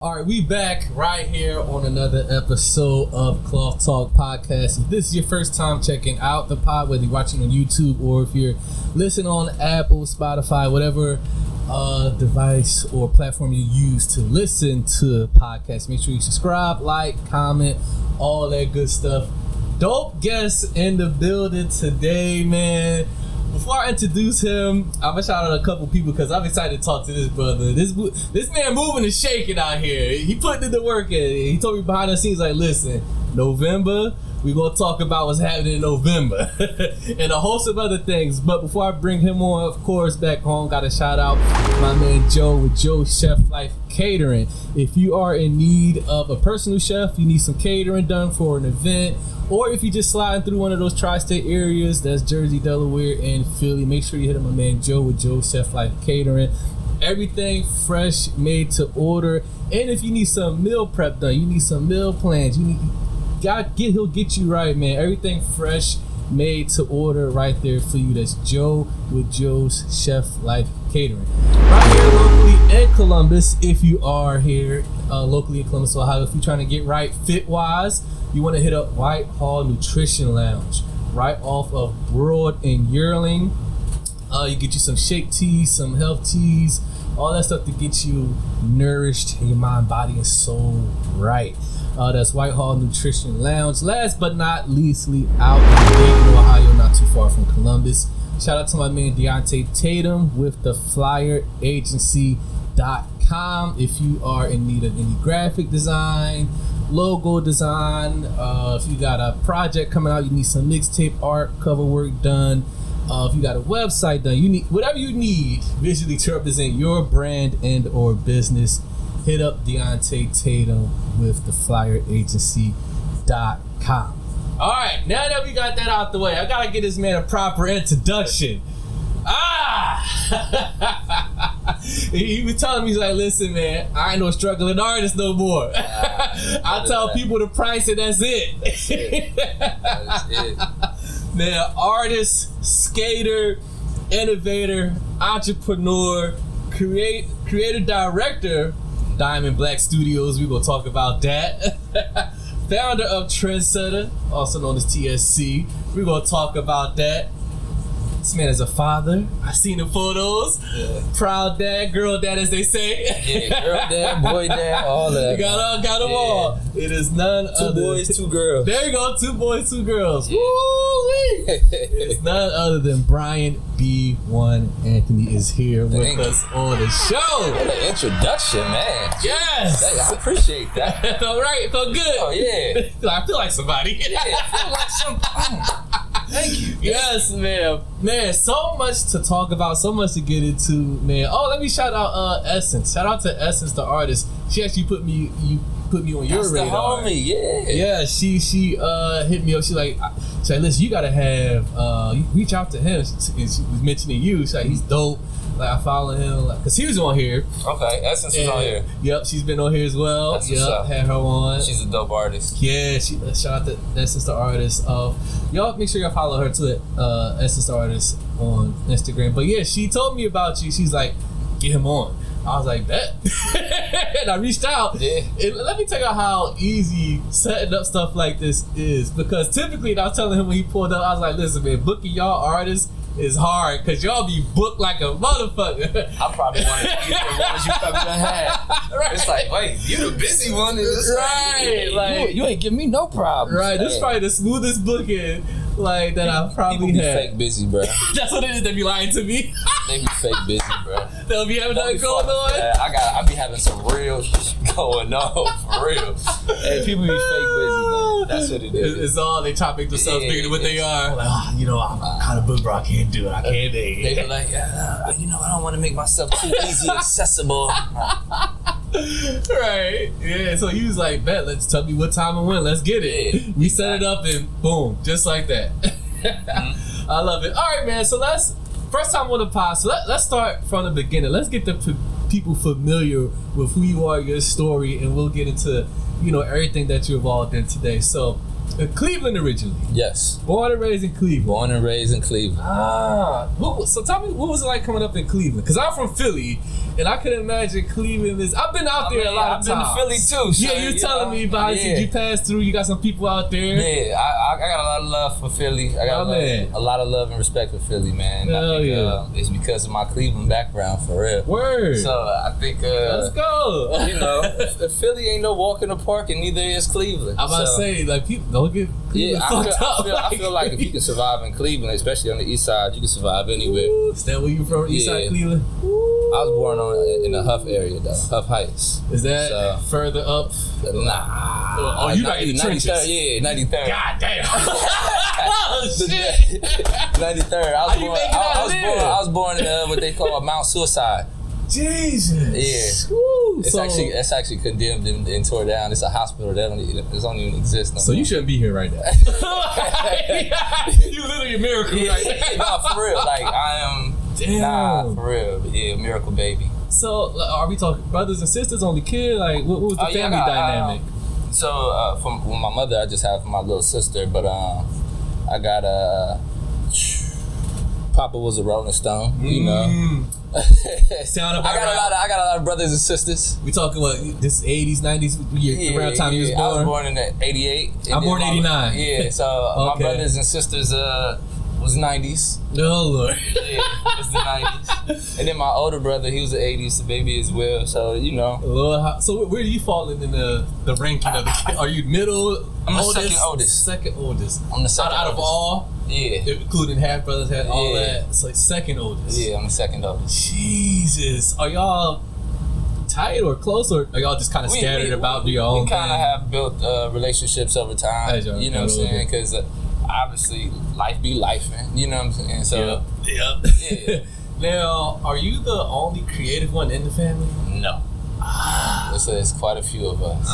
All right, we back right here on another episode of Cloth Talk Podcast. If this is your first time checking out the pod, whether you're watching on YouTube or if you're listening on Apple, Spotify, whatever device or platform you use to listen to podcasts, make sure you subscribe, like, comment, all that good stuff. Dope guests in the building today, man. Before I introduce him, I'm gonna shout out a couple people because I'm excited to talk to this brother. This man moving and shaking out here. He putting in the work in. He told me behind the scenes, like, listen, November, we gonna talk about what's happening in November and a host of other things. But before I bring him on, of course, back home, gotta shout out my man Joe with Joe Chef Life Catering. If you are in need of a personal chef, you need some catering done for an event, or if you just sliding through one of those tri-state areas, that's Jersey, Delaware, and Philly, make sure you hit up my man Joe with Joe Chef Life Catering. Everything fresh, made to order. And if you need some meal prep done, you need some meal plans, he'll get you right, man. Everything fresh, made to order right there for you. That's Joe with Joe's Chef Life Catering. Right here locally in Columbus, if you are here locally in Columbus, Ohio, if you're trying to get right fit-wise, you want to hit up Whitehall Nutrition Lounge, right off of Broad and Yearling. You get you some shake teas, some health teas, all that stuff to get you nourished in your mind, body, and soul right. That's Whitehall Nutrition Lounge. Last but not leastly, out in Dayton, Ohio, not too far from Columbus. Shout out to my man Deontay Tatum with the flyeragency.com. If you are in need of any graphic design, logo design, if you got a project coming out, you need some mixtape art, cover work done, if you got a website done, you need whatever you need visually to represent your brand and or business, hit up Deontay Tatum with the flyeragency.com. All right, now that we got that out the way, I gotta get this man a proper introduction. He was telling me, he's like, listen, man, I ain't no struggling artist no more. I tell people the price and that's it. That's it. That is it. Man, artist, skater, innovator, entrepreneur, creative director, Diamond Black Studios, we gonna talk about that. Founder of Trendsetta, also known as TSC, we gonna talk about that. This man is a father. I seen the photos. Yeah. Proud dad, girl dad, as they say. Yeah, girl dad, boy dad, all that. You got them all. It is none other. 2 boys, 2 girls. There you go, 2 boys, 2 girls. Yeah. Woo-wee. It's none other than Bryant Bee1ne Anthony is here with us on the show. What an introduction, man. Yes. I appreciate that. It felt right. It felt good. Oh, yeah. I feel like somebody. Yeah, I feel like somebody. Thank you. Yes, man. Man, so much to talk about, so much to get into, man. Oh, let me shout out Essence. Shout out to Essence, the artist. She actually put me on your radar. That's the homie, yeah. Yeah, she hit me up. She's like, listen, you gotta have you reach out to him. She was mentioning you. She's like, he's dope. Like, I follow him, like, cause he was on here. Okay, Essence is on here. Yep, she's been on here as well. That's yep, had her on. She's a dope artist. Yeah, shout out to Essence the Artist. Y'all make sure y'all follow her too at Essence the Artist on Instagram. But yeah, she told me about you. She's like, get him on. I was like, bet. And I reached out. Yeah. And let me tell you how easy setting up stuff like this is. Because typically, I was telling him when he pulled up, I was like, listen, man, booking y'all artists is hard because y'all be booked like a motherfucker. I probably one of the ones you probably done had. Right. It's like, wait, you the busy one. Right. Like, you ain't give me no problem. Right. This is probably the smoothest booking like that I probably People be had. fake busy, bro. That's what it is. They be lying to me. They be fake busy, bro. They'll be having nothing going on. I be having some real shit going on, for real. And people be fake busy, man. That's what it is. It's all, they try to make themselves bigger than what they are. Like, I'm kind of book, bro. I can't do it. I can't be. They be like, I don't want to make myself too easy accessible. Right. Yeah. So he was like, bet, let's tell me what time and when. Let's get it. Yeah, we set it up and boom, just like that. Mm-hmm. I love it. All right, man. So first time on the pod. So let's start from the beginning. Let's get the people familiar with who you are, your story, and we'll get into, everything that you're involved in today. So Cleveland originally. Yes. Born and raised in Cleveland. Born and raised in Cleveland. So tell me, what was it like coming up in Cleveland? Because I'm from Philly, And I can imagine Cleveland is. I've been out there a lot of times. I've been to Philly too. So, you're telling me about it. You passed through. You got some people out there. Yeah, I got a lot of love for Philly. I got a lot of love and respect for Philly, man. Hell I think it's because of my Cleveland background, for real. Word. So I think let's go. You know, Philly ain't no walk in the park, and neither is Cleveland. I'm about to say, like, people don't get fucked up. I feel like if you can survive in Cleveland, especially on the east side, you can survive anywhere. Ooh, is that where you from? East side Cleveland? Ooh. I was born in the Huff area, though. Huff Heights. Is that further up? Nah. Oh, you got in the trenches. Yeah, 93rd. God damn. Oh, shit. 93rd. I was born in what they call Mount Suicide. Jesus. Yeah. Woo. It's actually condemned and tore down. It's a hospital that don't even exist no more. You shouldn't be here right now. You literally a miracle right now. No, for real. Like, I am. Damn. Nah, for real. Yeah, miracle baby. So, are we talking brothers and sisters, only kid? Like, what was the family dynamic? From my mother, I just have my little sister, but I got Papa was a Rolling Stone, you know. Sound I got a lot of brothers and sisters. We talking what this 80s, 90s around the time you was born. I was born in 88. I'm born 89. Yeah, so my brothers and sisters was 90s. Oh Lord. Yeah, it was the 90s. And then my older brother, he was the 80s, the baby as well. So you know. Lord, so where do you fall in the ranking of the kids? Are you middle? I'm the oldest? second oldest. Second oldest. I'm the second out of all. Yeah. Including half brothers, all that. It's like second oldest. Yeah, I'm the second oldest. Jesus. Are y'all tight or close, or are y'all just kind of scattered about your own thing? We kind of have built relationships over time. You know what I'm saying? Because obviously life be life, man. You know what I'm saying? So yeah. Now, are you the only creative one in the family? No. There's quite a few of us.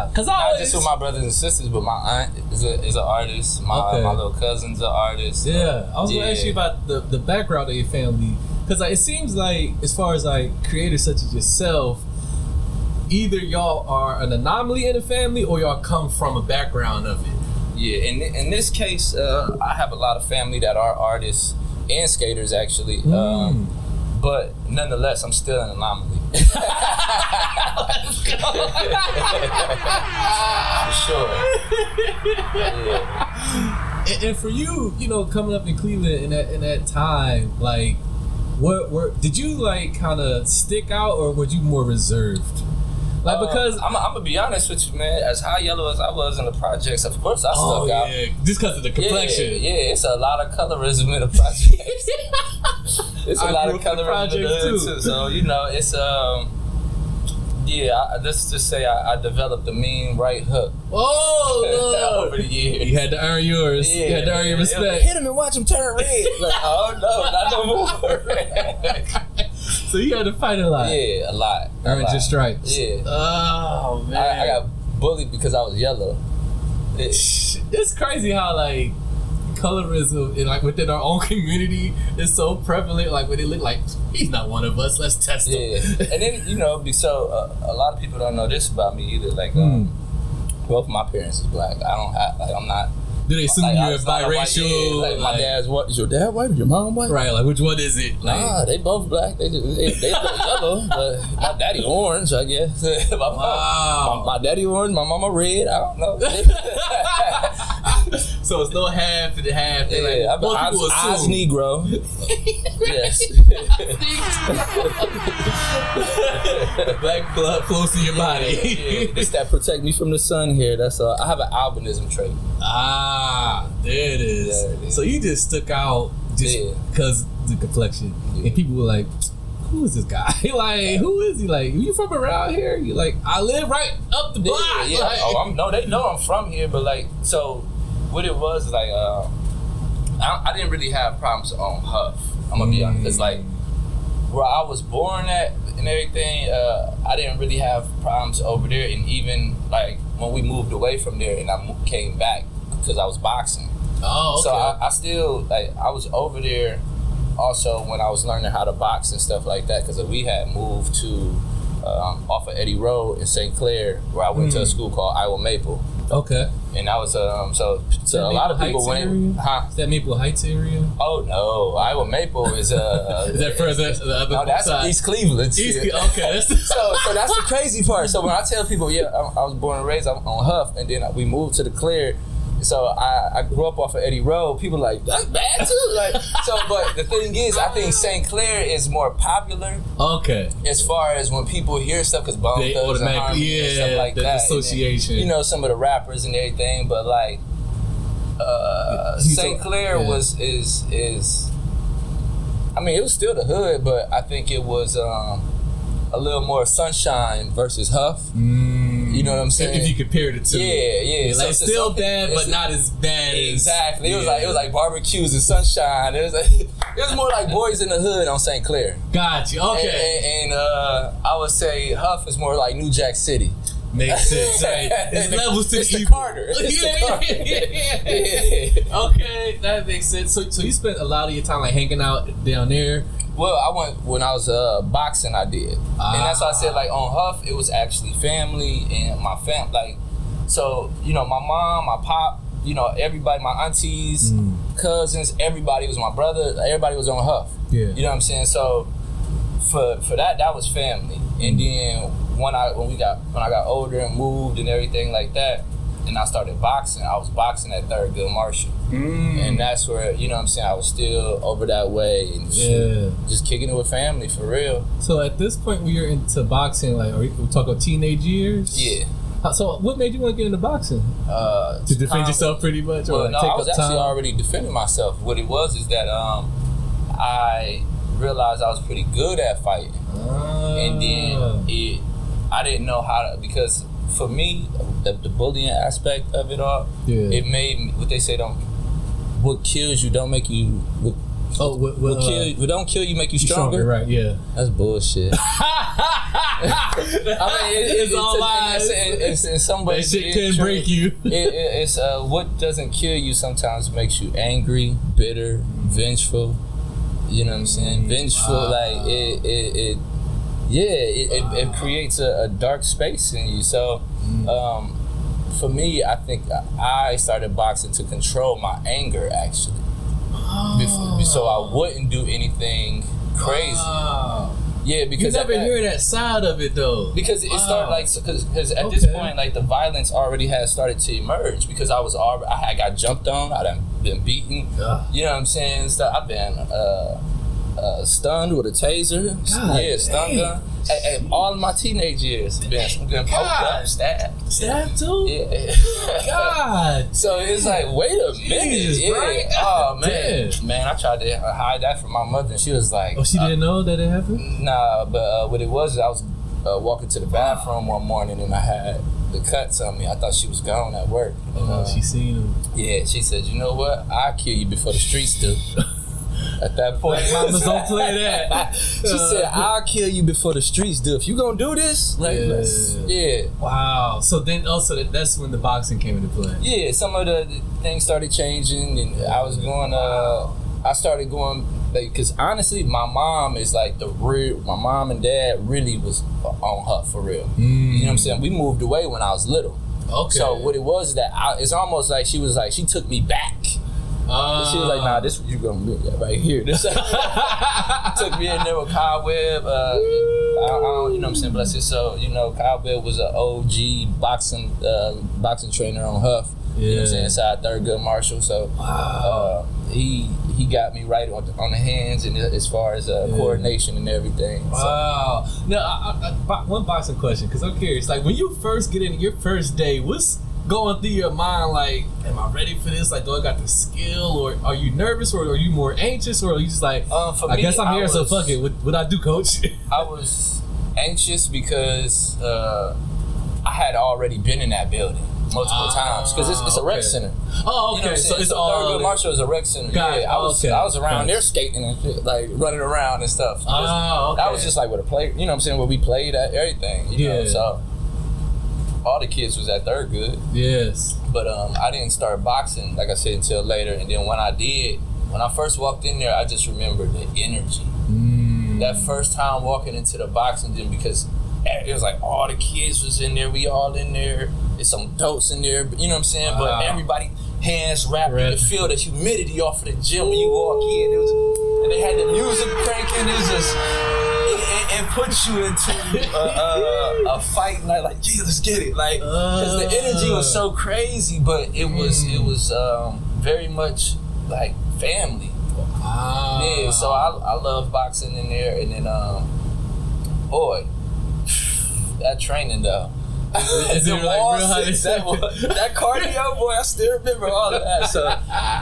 Because not just with my brothers and sisters, but my aunt is an artist. My little cousin's an artist. Yeah, I was gonna ask you about the background of your family, because it seems like, as far as like creators such as yourself, either y'all are an anomaly in the family or y'all come from a background of it. Yeah, in this case, I have a lot of family that are artists and skaters, actually. But nonetheless, I'm still an anomaly. For sure. Yeah. And for you, you know, coming up in Cleveland in that time, like, what did you like kind of stick out, or were you more reserved? Like, because I'm gonna be honest with you, man. As high yellow as I was in the projects, of course I stuck out. Just because of the complexion. Yeah, it's a lot of colorism in the projects. It's a lot of colorism in the hood too. So you know, it's let's just say I developed a mean right hook. Oh, over the years. You had to earn yours. Yeah, you had to earn your respect. Hit him and watch him turn red. Like, oh no, not no more. So you had to fight a lot. Yeah, a lot. Earned your stripes. Yeah. Oh man. I got bullied because I was yellow. It's crazy how like colorism and like within our own community is so prevalent. Like when they look like, he's not one of us, let's test him. Yeah. And then, you know, so a lot of people don't know this about me either. Like both my parents is black. I'm not. Do they assume you're biracial? Like my dad's what? Is your dad white or your mom white? Right, like which one is it? Like, nah, they both black. They yellow, but my daddy orange, I guess. My daddy orange, my mama red. I don't know. So it's no half and half. They like, most people Oz Negro. Yes. Black blood flows through your body. Yeah. It's that protect me from the sun here. That's all. I have an albinism trait. There it is. There it is. So you just stuck out just because the complexion, and people were like, "Who is this guy? Like, who is he? Like, you from around here?" You like, I live right up the block. Yeah. Like, they know I'm from here, but like, so what it was like, I didn't really have problems on Huff. I'm gonna be honest. It's like where I was born at and everything. I didn't really have problems over there, and even like when we moved away from there and I came back because I was boxing. Oh, okay. So I still like I was over there also when I was learning how to box and stuff like that, because we had moved to off of Eddie Road in St. Clair, where I went to a school called Iowa Maple. Okay. And I was so a lot of people went. Huh? Is that Maple Heights area? Oh no, Iowa Maple is Is that further the other no, that's side? East Cleveland. Okay. so that's the crazy part. So when I tell people, I was born and raised on Huff, and then we moved to the Clear. So I grew up off of Eddie Road. People like, that's bad too. But the thing is, I think St. Clair is more popular. Okay. As far as when people hear stuff, because Bone Thugs and Harmony and stuff like that. Association. Then, some of the rappers and everything, but St. Clair is. I mean, it was still the hood, but I think it was a little more sunshine versus Huff. You know what I'm saying? If you compared it to so it's still bad, but not as bad. Exactly. It was like barbecues and sunshine. It was more like Boys in the Hood on St. Clair. Gotcha. Okay. And I would say Huff is more like New Jack City. Makes sense. Right? It's levels to the Carter. Okay, that makes sense. So you spent a lot of your time hanging out down there. Well, I went when I was boxing. I did, and that's why I said on Huff it was actually family and my family. So my mom, my pop, everybody, my aunties, cousins, everybody was my brother. Everybody was on Huff. Yeah, you know what I'm saying. So for that was family, and then when I got older and moved and everything like that, and I started boxing. I was boxing at Thurgood Marshall. And that's where, I was still over that way and just kicking it with family for real. So at this point when you're into boxing, are we talking teenage years? Yeah. So what made you want to get into boxing? To defend yourself pretty much? Or no, I was actually already defending myself. What it was is that I realized I was pretty good at fighting. And then I didn't know how to, because for me, the bullying aspect of it all, it made me, what they say, what kills you don't make you. What don't kill you make you stronger. Right? Yeah. That's bullshit. It's all lies. It's in some ways. That shit can break you. It's what doesn't kill you sometimes makes you angry, bitter, vengeful. You know what I'm saying? Vengeful, it creates a dark space in you. So. For me, I think I started boxing to control my anger, actually. So I wouldn't do anything crazy. Yeah, because you never hear that side of it though. Because it started because at this point, the violence already had started to emerge. Because I had got jumped on, I'd been beaten. You know what I'm saying? So I've been stunned with a taser. Stun gun. And all of my teenage years been poked up, stabbed. Stabbed too? Yeah. God. So it's wait a minute. Right? Oh man. Man, I tried to hide that from my mother and she was like, oh, she didn't know that it happened? Nah, but what it was, I was walking to the bathroom one morning and I had the cuts on me. I thought she was gone at work. She seen him. Yeah, she said, you know what? I'll kill you before the streets do. At that point, mamas don't play that. She said, "I'll kill you before the streets do. If you gonna do this, Wow. So then, also that's when the boxing came into play. Yeah, some of the things started changing, and I was going. I started going because honestly, my mom is my mom and dad really was on Huff for real. You know what I'm saying? We moved away when I was little. Okay. So what it was that it's almost like she took me back. She was like, nah, this what you gonna be right here. This took me in there with Cobweb. I don't, you know what I'm saying, bless it. So, Cobweb was an OG boxing trainer on Huff. You know what I'm saying, inside Thurgood Marshall. So he got me right on the hands and as far as coordination and everything. Wow. So. Now, one boxing question, because I'm curious. When you first get in your first day, what's going through your mind? Am I ready for this? Do I got the skill, or are you nervous, or are you more anxious, or are you just I guess I'm here, so fuck it. What I do, coach? I was anxious because I had already been in that building multiple times because it's a rec center. Oh, okay. So it's all Thurgood Marshall is a rec center. I was around there skating and shit, running around and stuff. That was just with a play. You know what I'm saying? Where we played at everything. You know, so. All the kids was at Thurgood. Yes. But I didn't start boxing, like I said, until later. And then when I first walked in there, I just remember the energy. That first time walking into the boxing gym, because it was like all the kids was in there. We all in there. There's some adults in there. You know what I'm saying? Wow. But everybody hands wrapped. You could feel the humidity off of the gym when you walk in. And they had the music cranking. It was just it puts you into a fight night. Like, yeah, let's get it. Like, because the energy was so crazy, but it was very much like family. Wow. Yeah, so I love boxing in there, and then boy, that training though. Is it like real high? That cardio, boy, I still remember all of that. So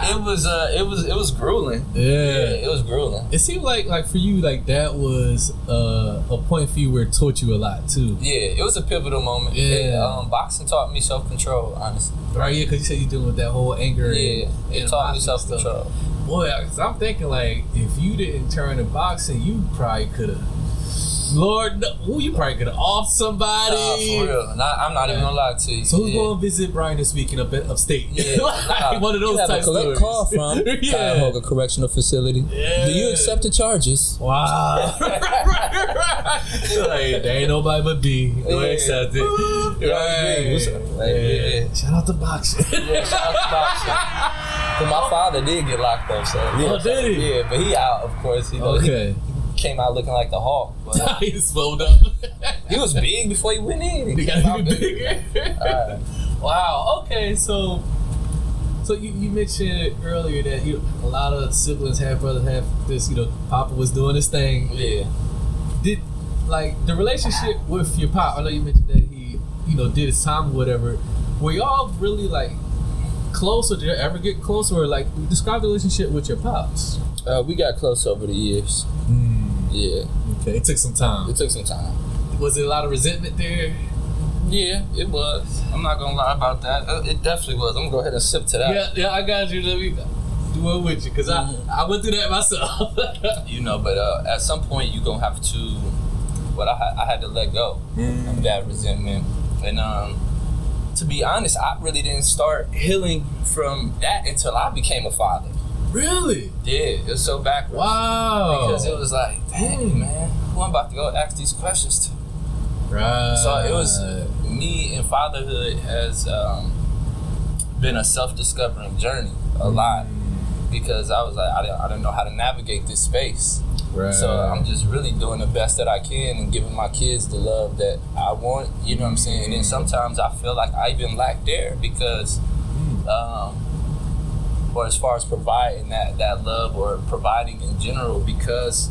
it was grueling. Yeah, it was grueling. It seemed like for you, like that was a point for you where it taught you a lot too. Yeah, it was a pivotal moment. Yeah, boxing taught me self-control, honestly. Right, yeah, because you said you're dealing with that whole anger. Yeah, it taught me self-control. Stuff. Boy, cause I'm thinking like if you didn't turn to boxing, you probably could have. Lord, no, you probably could have offed somebody. For real. I'm not even gonna lie to you. So who's going to visit Bryant this weekend upstate? Yeah. Like one of those you have type a collect stories. call from Cuyahoga Correctional Facility. Yeah. Do you accept the charges? Wow. right. Like, there ain't nobody but B. Go ahead, accept it. Right. What's up? Yeah. Shout out to boxing. Yeah, shout out to boxing. But my father did get locked up, so yeah. Oh, did he? Yeah, but he out, of course. Okay. He came out looking like the Hulk. But He slowed up. he was big before he went in. He got even bigger. Wow. Okay. So you mentioned earlier that a lot of siblings, half brothers, half this. Papa was doing this thing. Yeah. Did like the relationship with your pop? I know you mentioned that he, did his time or whatever. Were y'all really like close, or did you ever get close, or like describe the relationship with your pops? We got close over the years. Yeah. Okay. It took some time. Was it a lot of resentment there? Yeah, it was. I'm not gonna lie about that. It definitely was. I'm gonna go ahead and sip to that. Yeah, I got you. Let me do it with you, because I went through that myself. But at some point you gonna have to. But I had to let go of that resentment, and to be honest, I really didn't start healing from that until I became a father. Really? Yeah, it was so backwards. Wow. Because it was like, dang, man, who I'm about to go ask these questions to? Right. So it was me, and fatherhood has been a self-discovering journey a lot, because I was like, I didn't know how to navigate this space. Right. So I'm just really doing the best that I can and giving my kids the love that I want, you know what I'm saying? And then sometimes I feel like I even lack there because, or as far as providing that love or providing in general, because,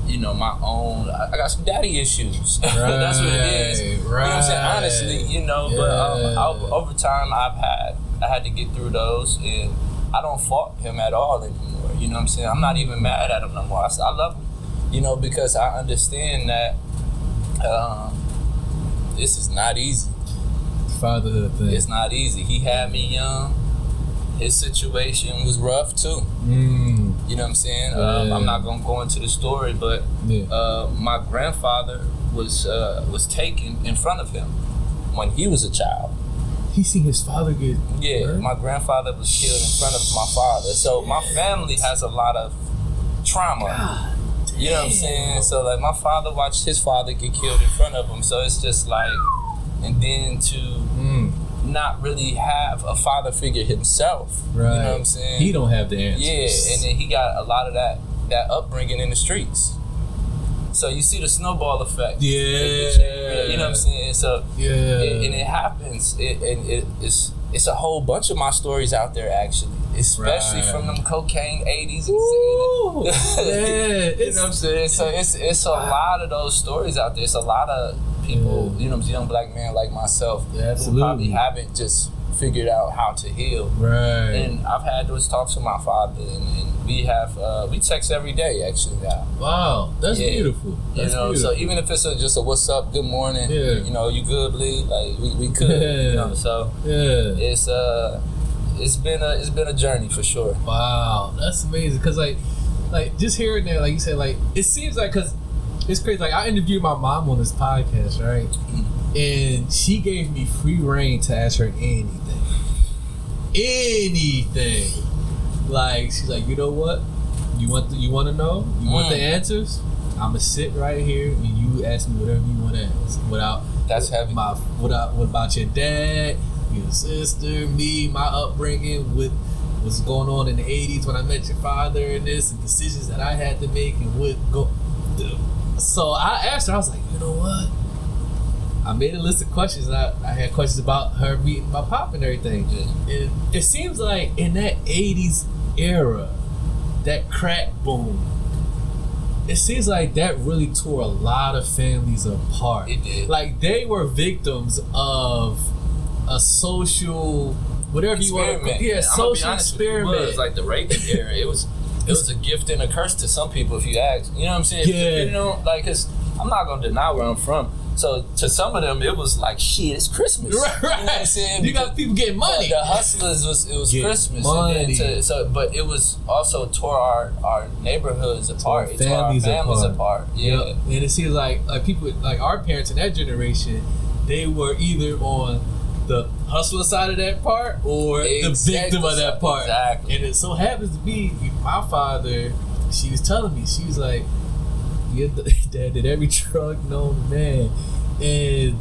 my own, I got some daddy issues. Right. That's what it is. Right. You know what I'm saying? Honestly, but over time I had to get through those, and I don't fault him at all anymore. You know what I'm saying? I'm not even mad at him no more. I love him, because I understand that this is not easy. Fatherhood thing. It's not easy. He had me young. His situation was rough too. You know what I'm saying? Yeah. I'm not gonna go into the story, but my grandfather was taken in front of him when he was a child. He seen his father get hurt? My grandfather was killed in front of my father. So my family has a lot of trauma. God, you know what I'm saying? So like my father watched his father get killed in front of him. So it's just like, and then to not really have a father figure himself. Right. You know what I'm saying? He don't have the answers. Yeah, and then he got a lot of that upbringing in the streets. So you see the snowball effect. Yeah. You know what I'm saying? So and it happens. It's a whole bunch of my stories out there actually, especially from them cocaine 80s. Ooh, you know what I'm saying? So it's a lot of those stories out there. It's a lot of people, young black men like myself, who probably haven't just figured out how to heal. Right. And I've had those talks with my father, and we text every day actually now. Wow, that's beautiful. That's beautiful. So even if it's just a what's up, good morning, you good, bleed, like we could, so it's been a journey for sure. Wow, that's amazing. Cause like just hearing that, like you said, like it seems like, cause it's crazy. Like I interviewed my mom on this podcast, right? And she gave me free reign to ask her anything. Like she's like, you know what? You want to know? You want the answers? I'ma sit right here and you You ask me whatever you want to ask. That's heavy. What about your dad, your sister, me, my upbringing, with what's going on in the 80s when I met your father, and this, and decisions that I had to make, and So I asked her, I was like, you know what? I made a list of questions, and I had questions about her meeting my pop and everything. Yeah. And it seems like in that 80s era, that crack boom, it seems like that really tore a lot of families apart. It did. Like, they were victims of a social, whatever you want to call it. Yeah, social experiment. It was like the Reagan era. It was a gift and a curse to some people, if you ask. You know what I'm saying? Yeah. You know, like, cause I'm not gonna deny where I'm from. So to some of them, it was like, shit, it's Christmas. Right. You know what I'm saying? You got people getting money. The hustlers was Get Christmas. money. But it was also tore our neighborhoods apart. It tore our families apart. Yeah. Yep. And it seems like people, like our parents in that generation, they were either on the hustler side of that part or the victim of that part. Exactly. And it so happens to be my father. She was telling me, she was like, your dad did every drug known to man, and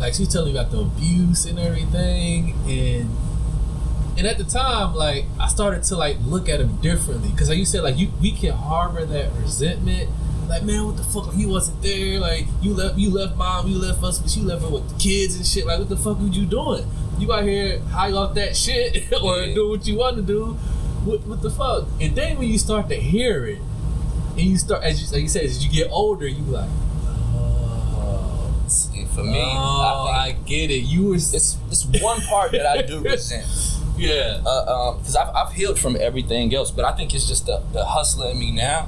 like she was telling me about the abuse and everything, and at the time, like, I started to like look at him differently, because like you said, like we can harbor that resentment. Like, man, what the fuck? He wasn't there. Like, you left mom, you left us, but you left her with the kids and shit. Like, what the fuck were you doing? You out here high off that shit or do what you want to do? What the fuck? And then when you start to hear it, and you start, like you said, as you get older, you like, oh. See, for me, I get it. You were. It's one part that I do resent. Yeah. Because I've healed from everything else, but I think it's just the hustler in me now.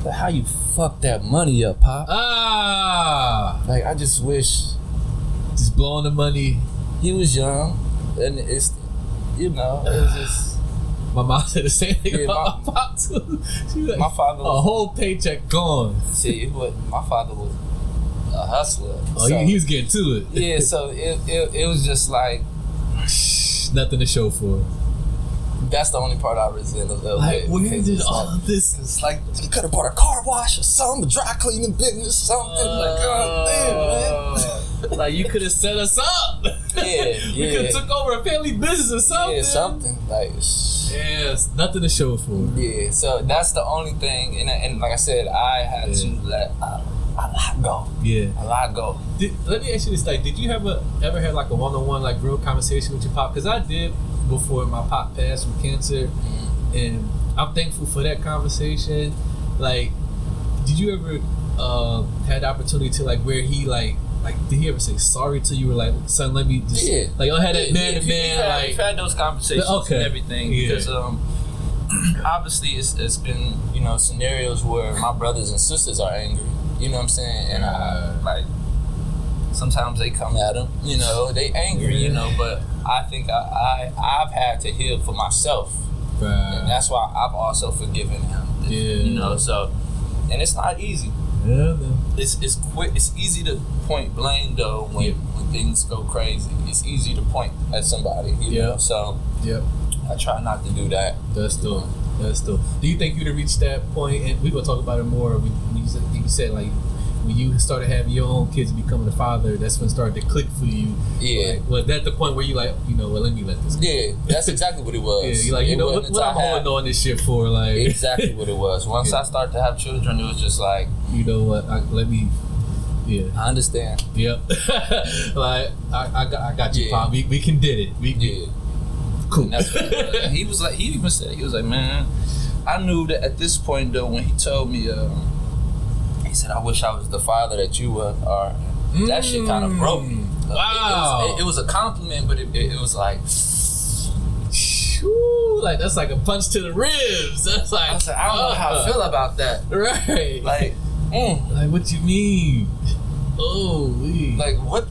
But how you fuck that money up, Pop? Like, I just wish. Just blowing the money. He was young, and it's, you know, it was just. My mom said the same thing about my Pop too. She was like, my father was, a whole paycheck gone. See, my father was a hustler. Oh, so, he was getting to it. Yeah, so it was just like nothing to show for it. That's the only part I resent a little like, bit. Where did all of this? It's like you could have bought a car wash or something, a dry cleaning business, something. Like, oh damn, man. Like, you could have set us up. Yeah. We could have took over a family business or something. Yeah, something like. Yes, nothing to show for it. Yeah, so that's the only thing, and like I said, I had to let a lot go. Yeah, a lot go. Let me ask you this: like, did you ever have like a one-on-one, like, real conversation with your pop? Because I did before my pop passed from cancer, and I'm thankful for that conversation. Like, did you ever had the opportunity to, like, where he like did he ever say sorry to you, or like, son, let me just like, I had that man to man, we've had those conversations and everything, because obviously it's been, you know, scenarios where my brothers and sisters are angry, you know what I'm saying, and I, like, sometimes they come at him, you know, they angry, you know, but I think I've had to heal for myself, and that's why I've also forgiven him, you know, so, and it's not easy. Yeah, man. It's quick. It's easy to point blame though when things go crazy. It's easy to point at somebody, you know. So I try not to do that. That's dope. Do you think you'd have reached that point? And we're gonna talk about it more. When you said like, when you started having your own kids and becoming a father, that's when it started to click for you. Yeah. Like, was that the point where you like, you know, well, let me let this go? Yeah, that's exactly what it was. Yeah, you're like, you know, what I'm holding on this shit for? Like, exactly what it was. Once I started to have children, it was just like, you know what? Let me. Yeah. I understand. Yep. Like, I got you, Pop. We can did it. We cool. And that's what it was. And he was like, he even said, he was like, man, I knew that at this point though, when he told me, he said, I wish I was the father that you are. That shit kind of broke me. Wow. It was a compliment, but it was like, whew, like, that's like a punch to the ribs. That's like, I was like, I don't know how I feel about that. Right. Like, like, what you mean? Oh, like, what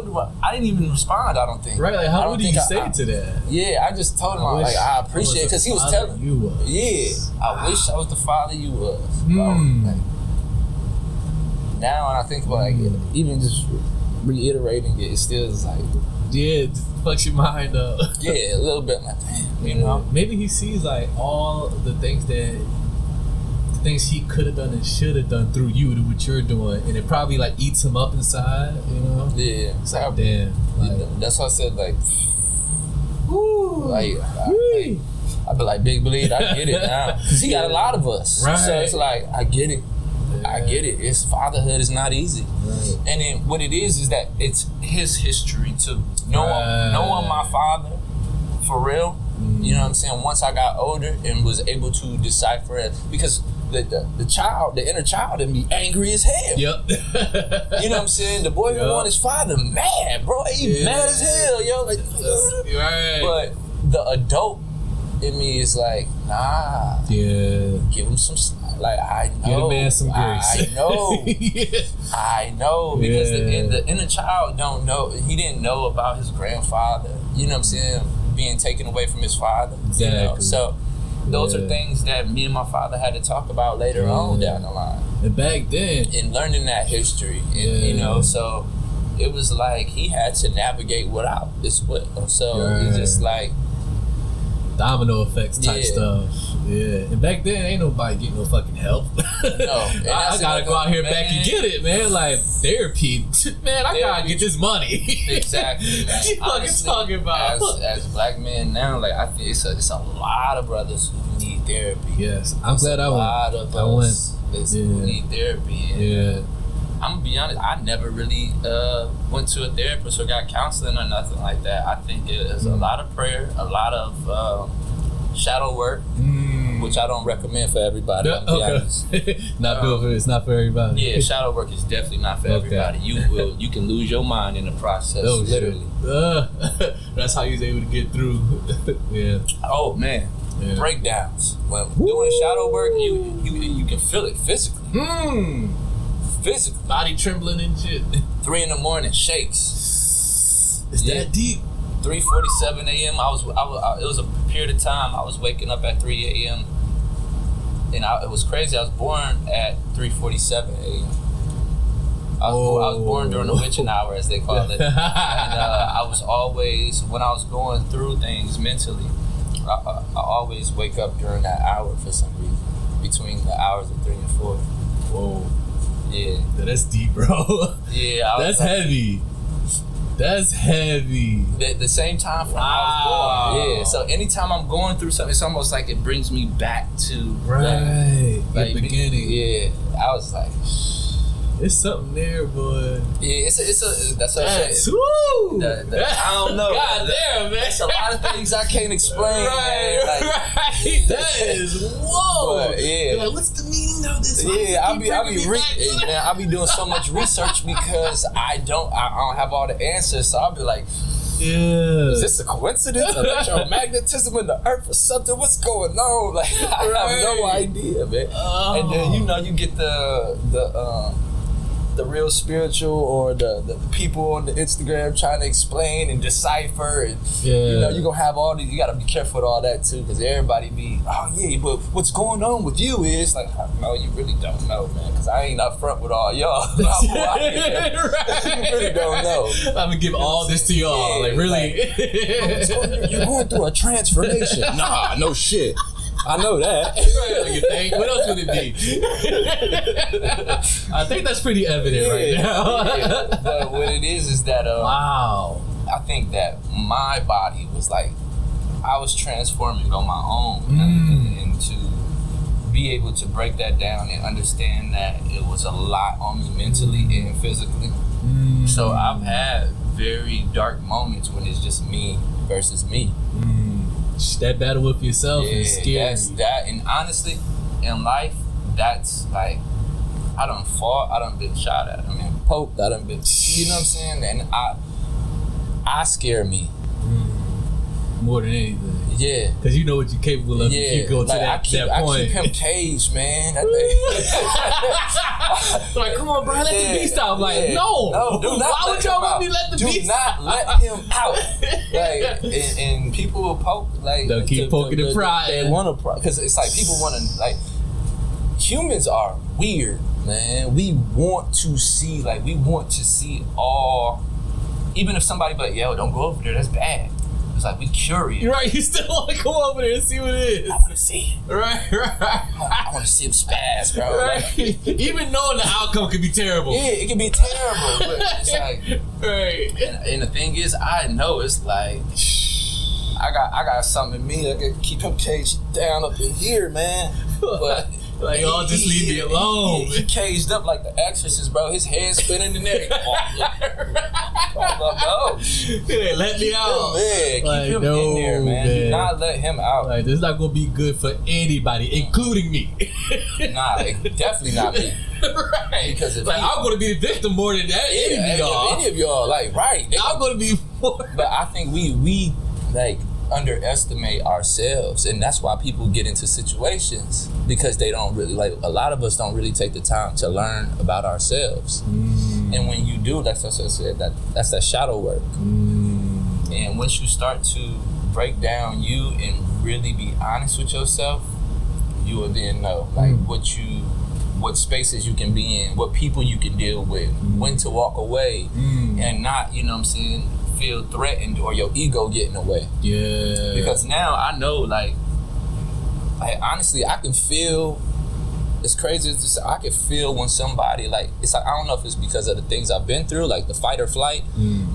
do I didn't even respond, I don't think. Right, like, what did you say to that? Yeah, I just told him, I appreciate it, because he was telling you. I wish I was the father you was. Like, now when I think about it, even just reiterating it still is like, it fucks your mind up. Yeah, a little bit like, damn, you know. Maybe he sees like all the things that things he could have done and should have done through you to what you're doing, and it probably like eats him up inside, you know? Yeah. It's like, damn. Like, that's why I said like, woo, like I be like, Big Bleed, I get it now, because he got a lot of us, right. So it's like, I get it. I get it. It's fatherhood is not easy, right. And then what it is that it's his history too. Knowing my father for real. You know what I'm saying? Once I got older and was able to decipher it, because the child, the inner child in me, angry as hell. Yep. You know what I'm saying? The boy who won his father, mad, bro. He mad as hell, yo. Like, right. But the adult in me is like, nah. Yeah. Give him some. Like, I know. Give a man some grace. I know. Yeah. I know, because the inner child don't know. He didn't know about his grandfather. You know what I'm saying? Being taken away from his father. Exactly. You know? So those are things that me and my father had to talk about later on down the line. And back then, in learning that history, and, you know, so it was like he had to navigate without this will. So it's just like domino effects type stuff. Yeah. And back then, ain't nobody getting no fucking help. No. I gotta go out here back and get it, man. Like, therapy. Man, I gotta get this money. Exactly, man. What you fucking talking about? As black men now, like, I think it's a lot of brothers who need therapy. Yes. I'm glad I went. A lot of us who need therapy. And, I'm gonna be honest, I never really went to a therapist or got counseling or nothing like that. I think it is a lot of prayer, a lot of shadow work, which I don't recommend for everybody. I'm be honest. It's not for everybody. Yeah, shadow work is definitely not for everybody. You can lose your mind in the process, literally. That's how you was able to get through. Yeah. Oh man, breakdowns. When doing shadow work, you can feel it physically. Physically, body trembling and shit. 3 a.m, shakes. It's that deep. 3:47 a.m. It was a period of time I was waking up at 3 a.m. and it was crazy. I was born at 3:47 a.m. I was born during the witching hour, as they call it. And I was always, when I was going through things mentally, I always wake up during that hour for some reason, between the hours of 3 and 4. Whoa. Yeah. That's deep, bro. Yeah. That's heavy. That's heavy. The same time from I was born. Yeah. So anytime I'm going through something, it's almost like it brings me back to the beginning. Yeah. I was like, it's something there, boy. Yeah, that's what I'm saying. Woo! I don't know. God damn, man. There's a lot of things I can't explain. Right. That is whoa. But, yeah. Like, what's the meaning of this? Yeah, I'll be doing so much research because I don't have all the answers. So I'll be like, is this a coincidence? Electromagnetism in the earth or something? What's going on? Like, I have no idea, man. And then you get the real spiritual or the people on the Instagram trying to explain and decipher, and you're gonna have all these. You gotta be careful with all that too, because everybody be, but what's going on with you is like, no, you really don't know, man, because I ain't up front with all y'all. You really don't know. I'm gonna give all this to y'all, like really. You're going through a transformation. Nah, no shit. I know that. You think? What else would it be? I think that's pretty evident right now. But what it is that wow. I think that my body was like, I was transforming on my own, and to be able to break that down and understand that it was a lot on me mentally and physically. So I've had very dark moments when it's just me versus me. That battle with yourself is scary. That's that, and honestly, in life, that's like, I done fought, I done been shot at, I mean, poked, I done been, you know what I'm saying? And I scare me. More than anything. Yeah. Because you know what you're capable of if you go to that point. I keep him caged, man. That thing. Like, come on, bro, let the beast out. Like, no, do not. Why would y'all want me to let the beast out? Do not let him out. Like, and people will poke, like, they'll keep poking and prying. They want to pry, because it's like people want to, like, humans are weird, man. We want to see all, even if somebody be like, yo, don't go over there, that's bad. It's like, we curious. Right, you still want to come over there and see what it is. I want to see it. Right. I want to see him spaz, bro. Right. Like, Even knowing the outcome could be terrible. yeah, it can be terrible, but it's like, right. And the thing is, I know it's like, I got something in me that can keep him caged down up in here, man. But like, y'all just leave me alone. He caged up like the Exorcist, bro. His head spinning in there. Yeah, let me out. Man, keep like, him no, in there, man. Do not let him out. Like, this is not gonna be good for anybody, including me. Nah, definitely not me. Right. Because if like, I'm gonna be the victim more than that. any of y'all, like, right? I'm gonna be more. But I think we like underestimate ourselves, and that's why people get into situations, because they don't really, like, a lot of us don't really take the time to learn about ourselves. And when you do, that's what I said, that's that shadow work. And once you start to break down you and really be honest with yourself, you will then know like what spaces you can be in, what people you can deal with, when to walk away and not, you know what I'm saying, feel threatened or your ego getting away. Yeah. Because now I know, like honestly, I can feel, it's crazy, it's just, I can feel when somebody, like, it's like, I don't know if it's because of the things I've been through, like the fight or flight,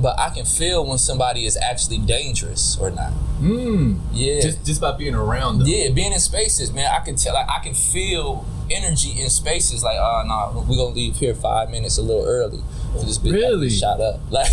but I can feel when somebody is actually dangerous or not. Yeah. Just by being around them. Yeah, being in spaces, man, I can tell, like, I can feel energy in spaces, like, oh, no, we're gonna leave here 5 minutes a little early. To this bitch really? Shot up. Like,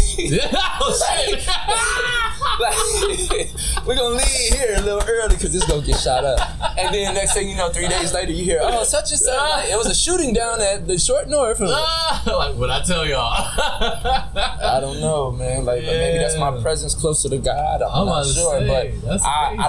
we're gonna leave here a little early because it's gonna get shot up. And then next thing you know, 3 days later, you hear, oh, such and such. Like, it was a shooting down at the short north. Like what I tell y'all. I don't know, man. Like, maybe that's my presence closer to God. I'm not sure, but I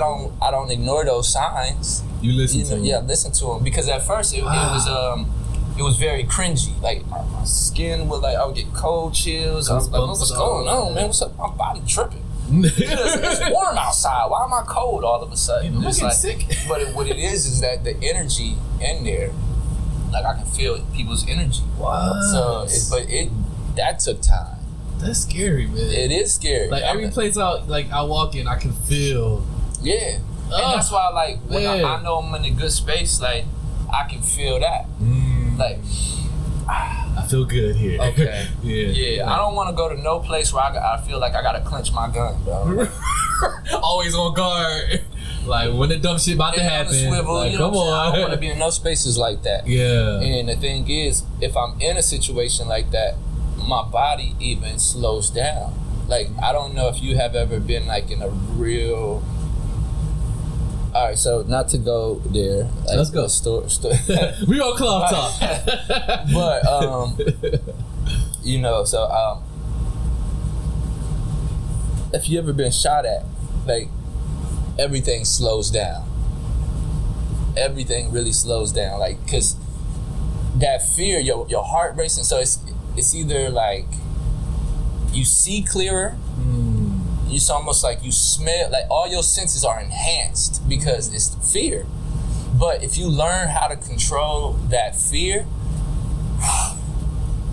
don't ignore those signs. You listen to them. Yeah, listen to them, because at first it was very cringy. Like, my skin would, like, I would get cold chills. I was like, what's going on, man? What's up? My body tripping. It's warm outside. Why am I cold all of a sudden? I'm it's getting like, sick. But what it is that the energy in there, like, I can feel people's energy. Wow. So, that took time. That's scary, man. It is scary. Like, every place I walk in, I can feel. Yeah. And that's why, like, when I know I'm in a good space, like, I can feel that. Like, I feel good here. Okay. Yeah. I don't want to go to no place where I feel like I gotta clench my gun, bro. Always on guard. Like, when the dumb shit about to happen. Swivel, like, you know come on. I don't want to be in no spaces like that. Yeah. And the thing is, if I'm in a situation like that, my body even slows down. Like, I don't know if you have ever been, like, in a real. All right, so not to go there. Like, let's go. We on Club Talk. But you know, so if you ever been shot at, like, everything slows down. Everything really slows down, like, cause that fear, your heart racing. So it's either like you see clearer. It's almost like you smell, like all your senses are enhanced because it's fear. But if you learn how to control that fear,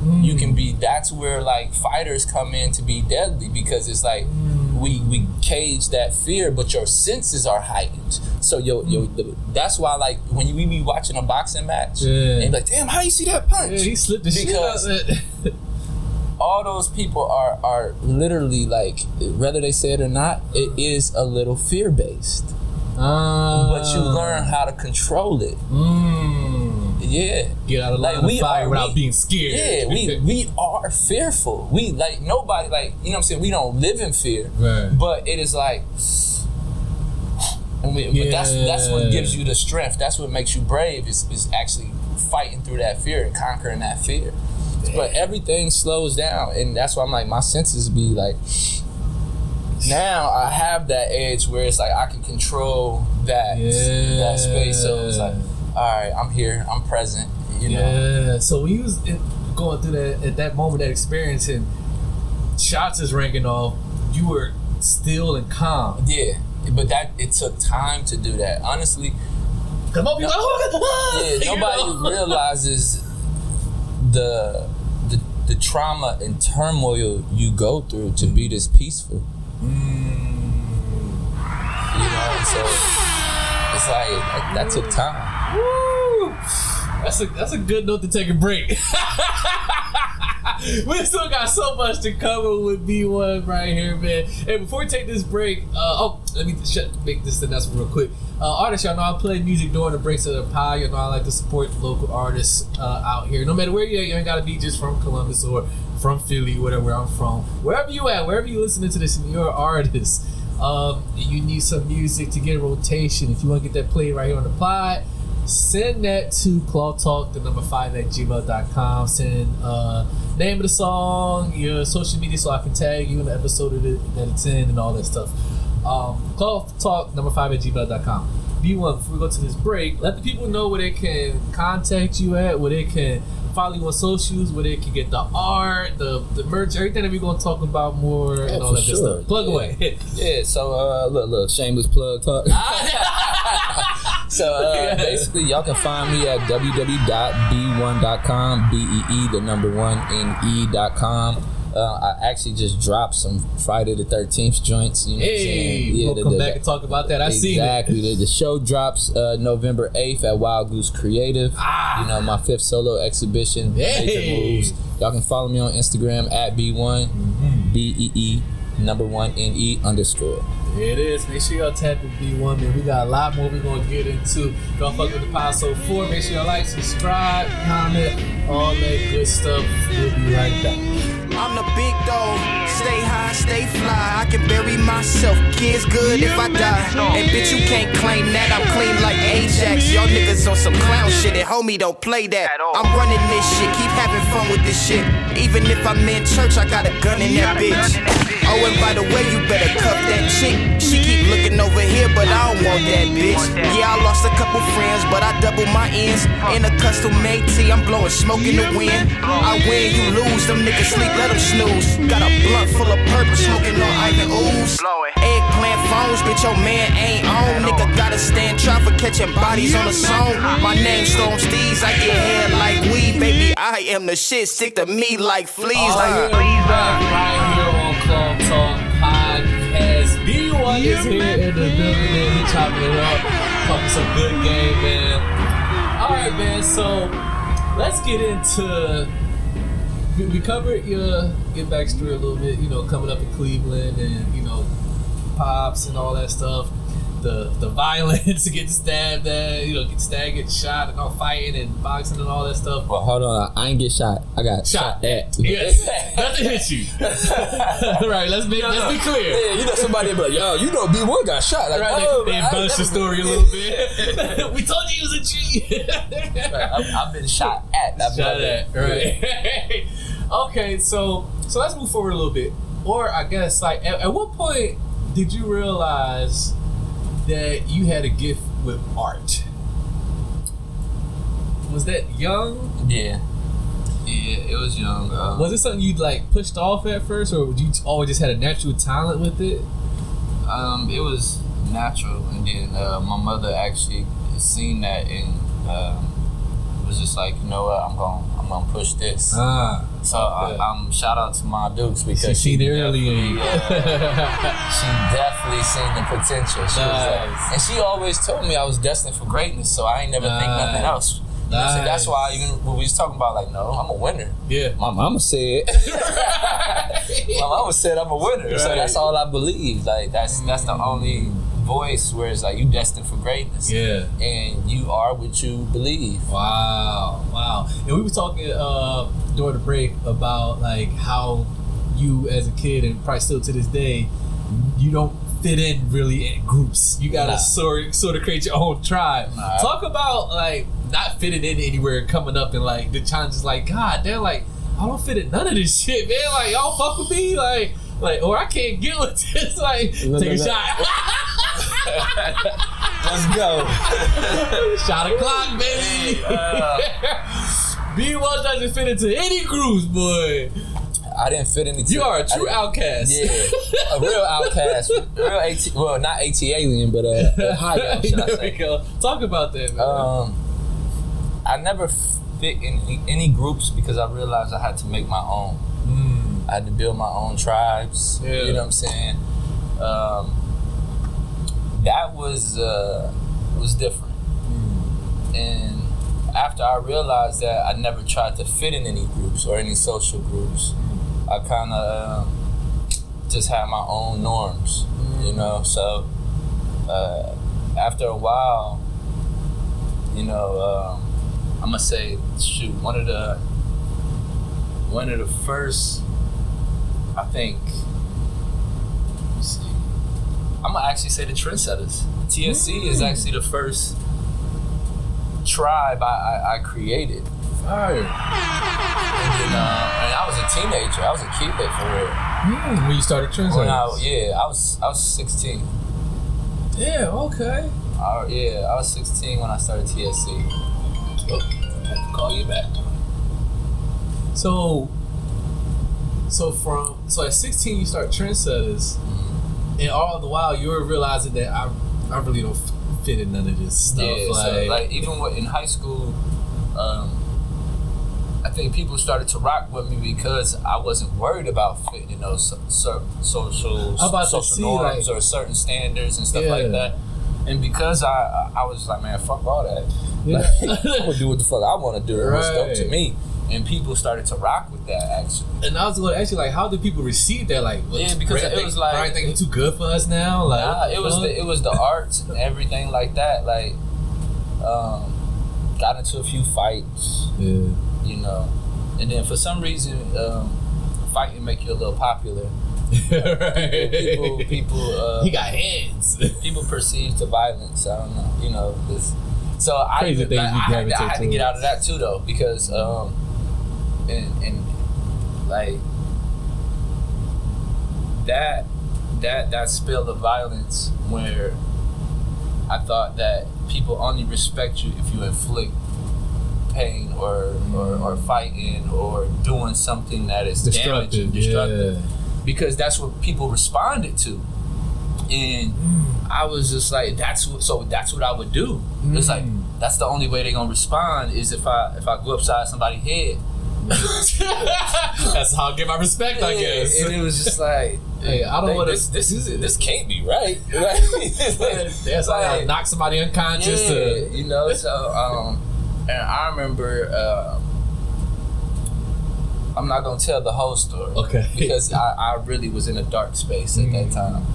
you can be, that's where, like, fighters come in to be deadly, because it's like we cage that fear, but your senses are heightened. So that's why, like, when we be watching a boxing match, and you're like, damn, how you see that punch? Yeah, he slipped the shit out of it. All those people are literally, like, whether they say it or not, it is a little fear-based. But you learn how to control it. Yeah. Get out of line of fire without being scared. Yeah, we are fearful. We, like, nobody, like, you know what I'm saying, we don't live in fear. Right. But it is like, and but that's what gives you the strength. That's what makes you brave, is actually fighting through that fear and conquering that fear. But everything slows down, and that's why I'm like, my senses be like, now I have that edge where it's like I can control that space. So it's like, all right, I'm here, I'm present, you know. Yeah. So when you was going through that, at that moment, that experience, and shots is ringing off, you were still and calm. Yeah, but it took time to do that, honestly. Come on, nobody realizes the trauma and turmoil you go through to be this peaceful. know. So it's like that took time. Woo! That's a good note to take a break. We still got so much to cover with Bee1ne right here, man. Hey, before we take this break, let me make this announcement real quick. Artists, y'all know I play music during the breaks of the pod. You know I like to support local artists out here. No matter where you're at, you ain't gotta be just from Columbus or from Philly, whatever I'm from. Wherever you at, wherever you listening to this and you're an artist, you need some music to get a rotation. If you want to get that played right here on the pod, send that to clawtalk5@gmail.com. Send name of the song, your social media, so I can tag you in the episode that it's in and all that stuff. clawtalk5@gmail.com. Bee1ne, before we go to this break, let the people know where they can contact you at, where they can follow you on socials, where they can get the art, the merch, everything that we're going to talk about more and all that good stuff. Plug away. Yeah, so look, shameless plug talk. So basically, y'all can find me at www.bee1ne.com, BEE1ne.com. I actually just dropped some Friday the 13th joints. You know we'll come back and talk about that. I see exactly. The show drops November 8th at Wild Goose Creative. You know, my 5th solo exhibition. Major Moves. Y'all can follow me on Instagram at Bee1ne, BEE1ne_. There it is. Make sure y'all tap with Bee1ne, man. We got a lot more we're going to get into. Y'all fuck with the Pod 4. Make sure y'all like, subscribe, comment, all that good stuff. We'll be right back. I'm the big dog, stay high, stay fly. I can bury myself, kids good if I die. And bitch, you can't claim that, I'm clean like Ajax. Y'all niggas on some clown shit, and homie don't play that. I'm running this shit, keep having fun with this shit. Even if I'm in church, I got a gun in that bitch. Oh, and by the way, you better cuff that chick. She keep looking over here, but I don't want that bitch. Yeah, I lost a couple friends, but I double my ends. In a custom made tee, I'm blowing smoke in the wind. I win, you lose, them niggas sleep, let them snooze. Got a blunt full of purple, smoking on Ivan ooze. Eggplant phones, bitch, your man ain't on. Nigga gotta stand trial for catching bodies on the song. My name Storm Steez, I get hair like weed. Baby, I am the shit, stick to me like fleas. Back right here on Claw Talk Podcast. Bee1ne is here in the building, and we chopping it up, talking some good game, man. All right, man. So let's get into. We covered your backstory a little bit. You know, coming up in Cleveland, and you know, pops and all that stuff. The violence, getting stabbed at, you know, getting shot and all fighting and boxing and all that stuff. Well, hold on, I ain't get shot. I got shot at. Yes, nothing hit you. Right, let's be clear. Yeah, you know somebody be like, yo, you know Bee1ne got shot. Like, right, oh, they embellish the story a little bit. We told you he was a cheat. Right, I've been shot at. Right. Okay, so let's move forward a little bit. Or I guess, like, at what point did you realize that you had a gift with art? Was that young? Yeah, it was young. Was it something you like pushed off at first, or you always just had a natural talent with it? It was natural, and then my mother actually seen that and was just like, you know what, I'm gonna push this. So I'm shout out to my Dukes because she seen it early. She definitely seen the potential. She was like, and she always told me I was destined for greatness, so I ain't never think nothing else. You know, so that's why even when we was talking about like, no, I'm a winner. Yeah. My mama said. My mama said I'm a winner. Right. So that's all I believe. Like that's the only voice where it's like you destined for greatness. Yeah. And you are what you believe. Wow. And we were talking during the break about like how you as a kid, and probably still to this day, you don't fit in really in groups. You gotta sort of create your own tribe. Talk about like not fitting in anywhere coming up, and like the challenges. Like, God, they're like, I don't fit in none of this shit, man. Like, y'all fuck with me, like, or I can't get with this. Like, take a shot. Let's go. Shot o'clock, baby. Bee1ne doesn't fit into any groups, boy. I didn't fit into. You are a true outcast. Yeah, a real outcast. Not AT-alien, but Ohio, should I say. There we go. Talk about that, man. I never fit in any groups because I realized I had to make my own. I had to build my own tribes. Yeah. You know what I'm saying? that was different. And after I realized that I never tried to fit in any groups or any social groups, I kind of just had my own norms, you know. So after a while, you know, I'm gonna say, shoot, one of the first, I think, let me see, I'm gonna actually say the Trendsetters. TSC is actually the first tribe I created. Fire. And I was a teenager. I was a kid for real. When you started Trendsetters? I was 16. Yeah, okay. I was 16 when I started TSC. Oh, I have to call you back. So at 16 you start Trendsetters, and all the while you were realizing that I really don't fit in none of this stuff. Yeah, so even in high school, I think people started to rock with me because I wasn't worried about fitting in those social norms or certain standards and stuff like that. And because I was like, man, fuck all that. Like, I'm gonna do what the fuck I want to do. Right. It's dope to me. And people started to rock with that, actually. And I was going to ask you, like, how did people receive that? Like, because it was like, Brian think it's too good for us now. Like, nah, it was the arts and everything like that. Like, got into a few fights. Yeah. You know, and then for some reason, fighting make you a little popular. People he got hands. People perceive the violence. I don't know. You know this. So I had to get out of that too, though, because and like that spill of violence where I thought that people only respect you if you inflict pain or fighting or doing something that is destructive. Yeah. Because that's what people responded to. And I was just like, that's what I would do. It's like, that's the only way they're gonna respond is if I go upside somebody's head. That's how I get my respect, I guess. And it was just like, hey, I don't want to. This can't be right. That's like knock somebody unconscious. You know. So, and I remember. I'm not gonna tell the whole story, okay? Because I really was in a dark space at that time.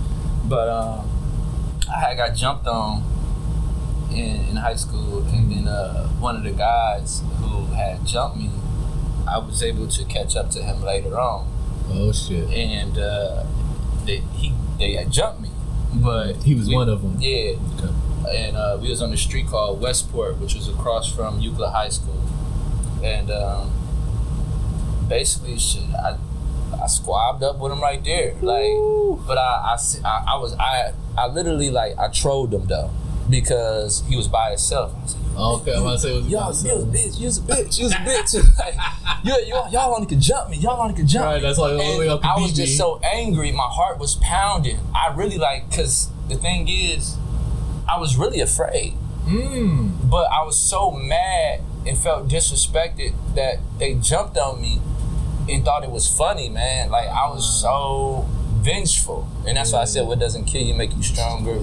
But I got jumped on in high school, and then one of the guys who had jumped me, I was able to catch up to him later on. Oh shit! And they had jumped me, but he was one of them. Yeah. Okay. And we was on the street called Westport, which was across from Euclid High School, and basically, shit, I squabbed up with him right there. Like, but I literally, like, I trolled him though, because he was by himself. I was like, okay, I'm gonna say, you was a bitch. Like, y'all only could jump me. Right, that's why I was just so angry. My heart was pounding. I really cause the thing is, I was really afraid. But I was so mad and felt disrespected that they jumped on me and thought it was funny, man. Like, I was so vengeful. And that's why I said, what doesn't kill you make you stronger.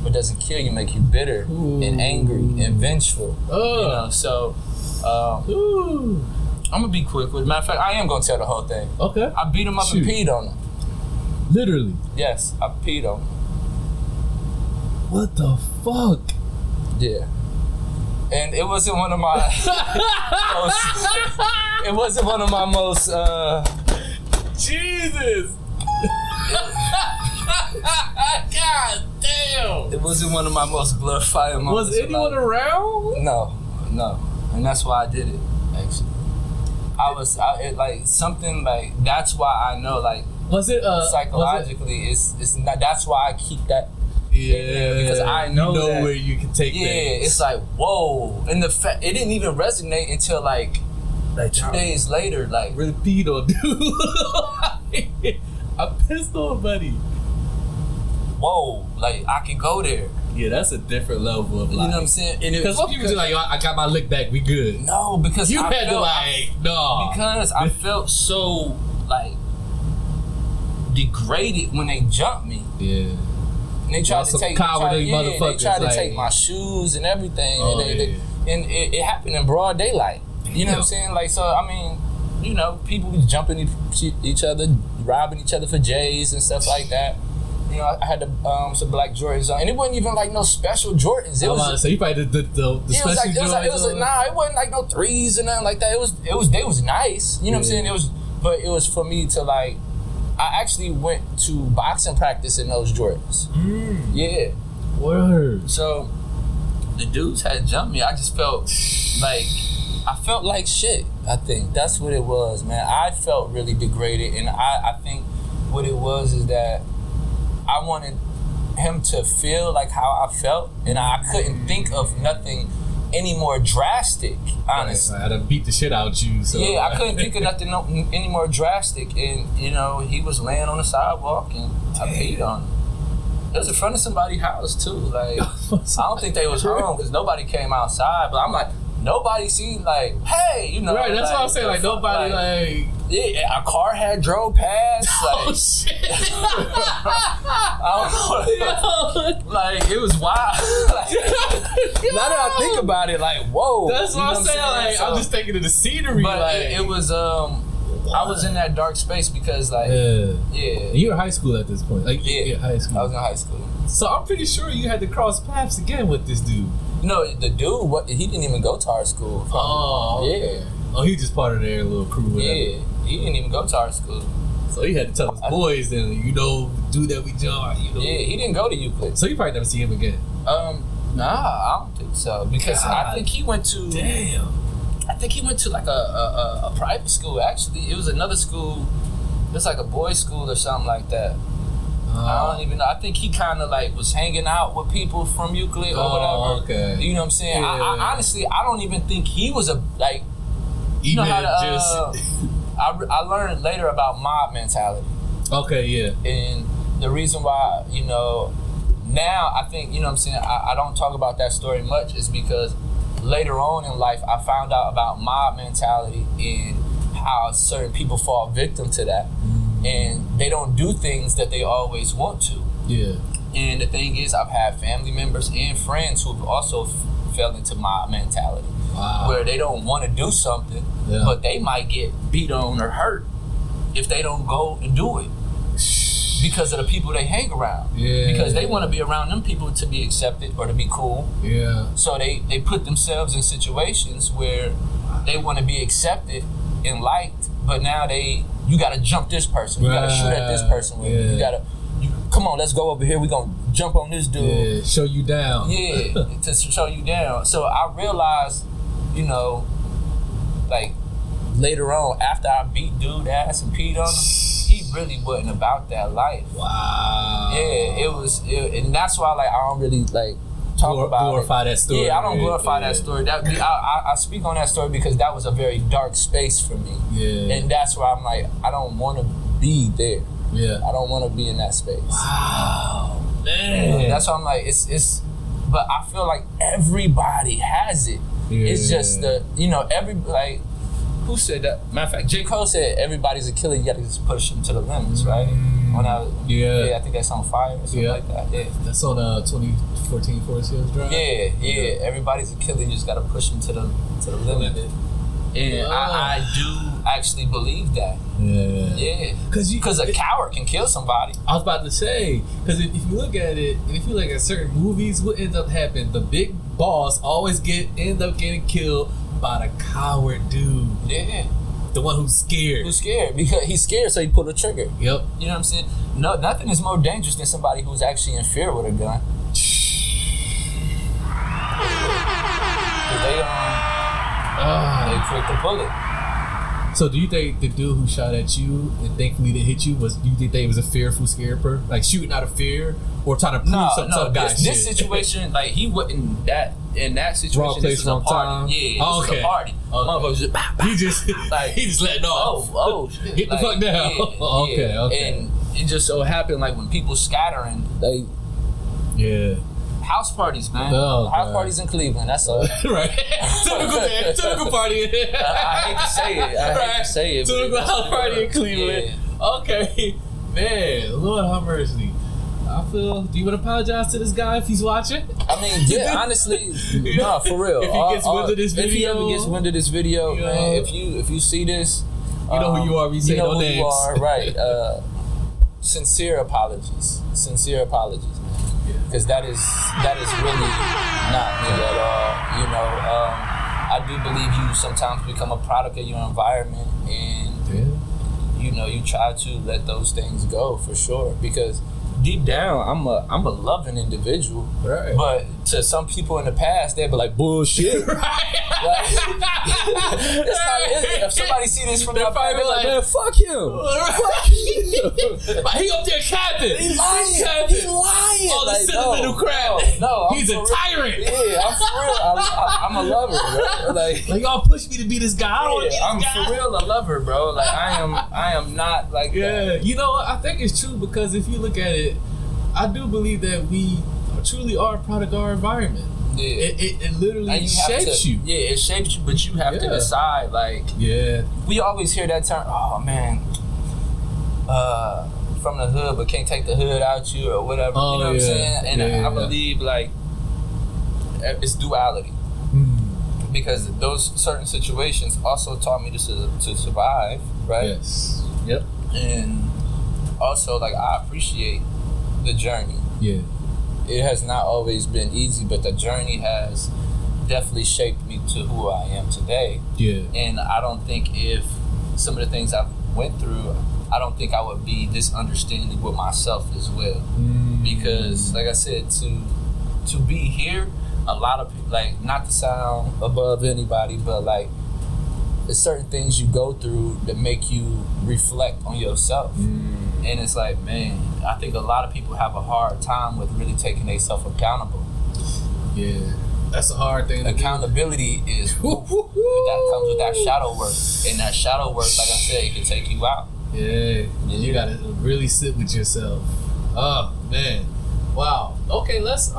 What doesn't kill you make you bitter and angry and vengeful. You know, so I'm gonna be quick with it. Matter of fact, I am gonna tell the whole thing. Okay. I beat him up and peed on him. Literally? Yes, I peed on him. What the fuck? Yeah. And it wasn't one of my most Jesus. God damn. It wasn't one of my most glorifying moments. Was anyone around? No. And that's why I did it, actually. Something like, that's why I know, like, was it psychologically, it's not, that's why I keep that. Yeah, because I know that, where you can take. Yeah, things. It's like, whoa, and the fact it didn't even resonate until like 2 days later. Like, really peed on dude. I pissed on buddy. Whoa, like I can go there. Yeah, that's a different level of life. You know what I'm saying? Because some people just like, I got my lick back, we good. No, because you had to no. Because I felt so like degraded when they jumped me. Yeah. And they tried to take like, my shoes and everything. Oh, and it happened in broad daylight. You know what I'm saying? Like, so, I mean, you know, people was jumping each other, robbing each other for J's and stuff like that. You know, I had some black Jordans on, and it wasn't even like no special Jordans. It was so you probably the special Jordans. It wasn't like no threes and nothing like that. They was nice. You know what I'm saying? But it was for me to like. I actually went to boxing practice in those Jordans. Yeah. Word. So the dudes had jumped me. I just felt like shit. I think that's what it was, man. I felt really degraded, and I think what it was is that I wanted him to feel like how I felt, and I couldn't think of nothing any more drastic, honestly. I had to beat the shit out you. So. Yeah, I couldn't think of nothing any more drastic, and you know, he was laying on the sidewalk, and I peed on him. It was in front of somebody's house too. Like, I don't think they was home because nobody came outside. But I'm like, nobody seen like, hey, you know. Right, that's what I'm saying. Like nobody like. Yeah, a car had drove past. Like, oh shit! I don't know. Like, it was wild. Like, now that I think about it, like, whoa. That's what I'm saying. Like, so, I'm just thinking of the scenery. But like, it was I was in that dark space because like And you were in high school at this point. Like high school. I was in high school. So I'm pretty sure you had to cross paths again with this dude. No, the dude, he didn't even go to our school. Yeah. Oh, he just part of their little crew. Whatever. Yeah, he didn't even go to our school. So he had to tell his boys then, you know, dude that we joined. You know. Yeah, he didn't go to Euclid. So you probably never see him again. Nah, I don't think so because I think he went to. Damn. I think he went to like a private school. Actually, it was another school. It was like a boys' school or something like that. I don't even know. I think he kind of like was hanging out with people from Euclid or whatever. Okay. You know what I'm saying? Yeah. I honestly, I don't even think he was a like. You know how to. I learned later about mob mentality. Okay. Yeah. And the reason why, you know, now I think, you know what I'm saying, I don't talk about that story much is because later on in life I found out about mob mentality and how certain people fall victim to that. And they don't do things that they always want to. Yeah. And the thing is, I've had family members and friends who've also fell into mob mentality. Wow. Where they don't want to do something, but they might get beat on or hurt if they don't go and do it because of the people they hang around. Yeah. Because they want to be around them people to be accepted or to be cool. Yeah. So they put themselves in situations where they want to be accepted and liked, but now you got to jump this person. You got to shoot at this person. You got to, come on, let's go over here. We're going to jump on this dude. Yeah, show you down. Yeah, to show you down. So I realized, you know, like later on, after I beat dude ass and peed on him, he really wasn't about that life. Wow. Yeah, it was, and that's why like I don't really like glorify that story. Yeah, I don't glorify that story. That I speak on that story because that was a very dark space for me. Yeah. And that's why I'm like, I don't want to be there. Yeah. I don't want to be in that space. Wow. Man. That's why I'm like, it's but I feel like everybody has it. Yeah. It's just like, who said that? Matter of fact, J. Cole said everybody's a killer, you gotta just push them to the limits, right? I think that's on Fire or something like that. Yeah. That's on 2014 Forest Hills Drive. Yeah. Everybody's a killer, you just gotta push them to the limit. And I do actually believe that. Yeah. Because a coward can kill somebody. I was about to say, because if you look at it, and if you look at certain movies, what ends up happening? The big boss always end up getting killed by the coward dude. Yeah. The one who's scared. Because he's scared, so he pulled a trigger. Yep. You know what I'm saying? No, nothing is more dangerous than somebody who's actually in fear with a gun. They quick to pull it. So do you think the dude who shot at you and thankfully they hit you do you think they was a fearful, scared person? Like shooting out of fear or trying to prove some guy shit? This situation, like he wasn't in that situation. Wrong place, wrong time. Yeah, this was a party. He just like he just letting off. Oh shit. Get the fuck down. Okay. And it just so happened like when people scattering, house parties, man. House parties in Cleveland. That's all. Right. Typical party. I hate to say it. Typical house party in Cleveland. Yeah. Okay. Man, Lord have mercy. I feel. Do you want to apologize to this guy if he's watching? I mean, yeah, honestly, no, for real. If he gets wind of this video, if he ever gets wind of this video, man, if you see this, you know who you are. We say no names. You are, right? Sincere apologies, man, because that is really not me at all. You know, I do believe you sometimes become a product of your environment, and you know, you try to let those things go for sure, because deep down, I'm a loving individual. Right. But to some people in the past, they'd be like, bullshit. Right. If somebody see this from my family, like, man, fuck him. Fuck him. Like, he up there capping. He lying. He lying. All the sentimental crap. No, he's a tyrant. Yeah, I'm for real. I'm a lover, bro. Like y'all push me to be this guy. I don't want to be this I'm guy. For real a lover, bro. Like I am not like that. You know what? I think it's true, because if you look at it, I do believe that we truly are a product of our environment. Yeah. It literally shapes you. Yeah, it shapes you, but you have to decide, like, we always hear that term, oh man, from the hood but can't take the hood out you or whatever. You know what I'm saying? And I believe, like, it's duality. Because those certain situations also taught me to survive, right? Yes. Yep. And also, like, I appreciate the journey. Yeah. It has not always been easy, but the journey has definitely shaped me to who I am today. Yeah. And I don't think if some of the things I've went through, I don't think I would be this understanding with myself as well. Because, like I said, to be here, a lot of people, like, not to sound above anybody, but like, there's certain things you go through that make you reflect on yourself. And it's like, man, I think a lot of people have a hard time with really taking themselves accountable. Yeah, that's a hard thing. Accountability is that comes with that shadow work, and that shadow work, like I said, it can take you out. Yeah. You gotta really sit with yourself. Oh man, wow. Okay, let's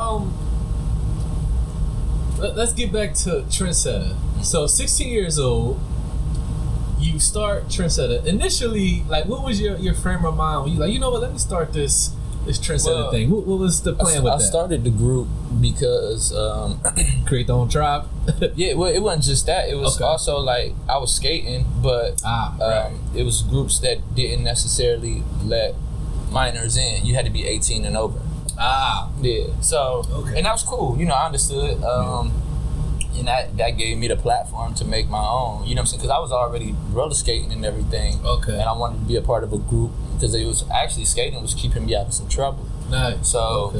get back to Trendsetta. So, 16 years old. You start Trendsetta. Initially, like, what was your frame of mind when you like, you know what, let me start this Trendsetta thing? What was the plan with that? I started the group because create the own tribe. Yeah, well, it wasn't just that. It was also like I was skating, but it was groups that didn't necessarily let minors in. You had to be 18 and over. Yeah. So and that was cool. You know, I understood. And that gave me the platform to make my own, you know what I'm saying? Because I was already roller skating and everything. Okay. And I wanted to be a part of a group because it was actually skating was keeping me out of some trouble. Nice. So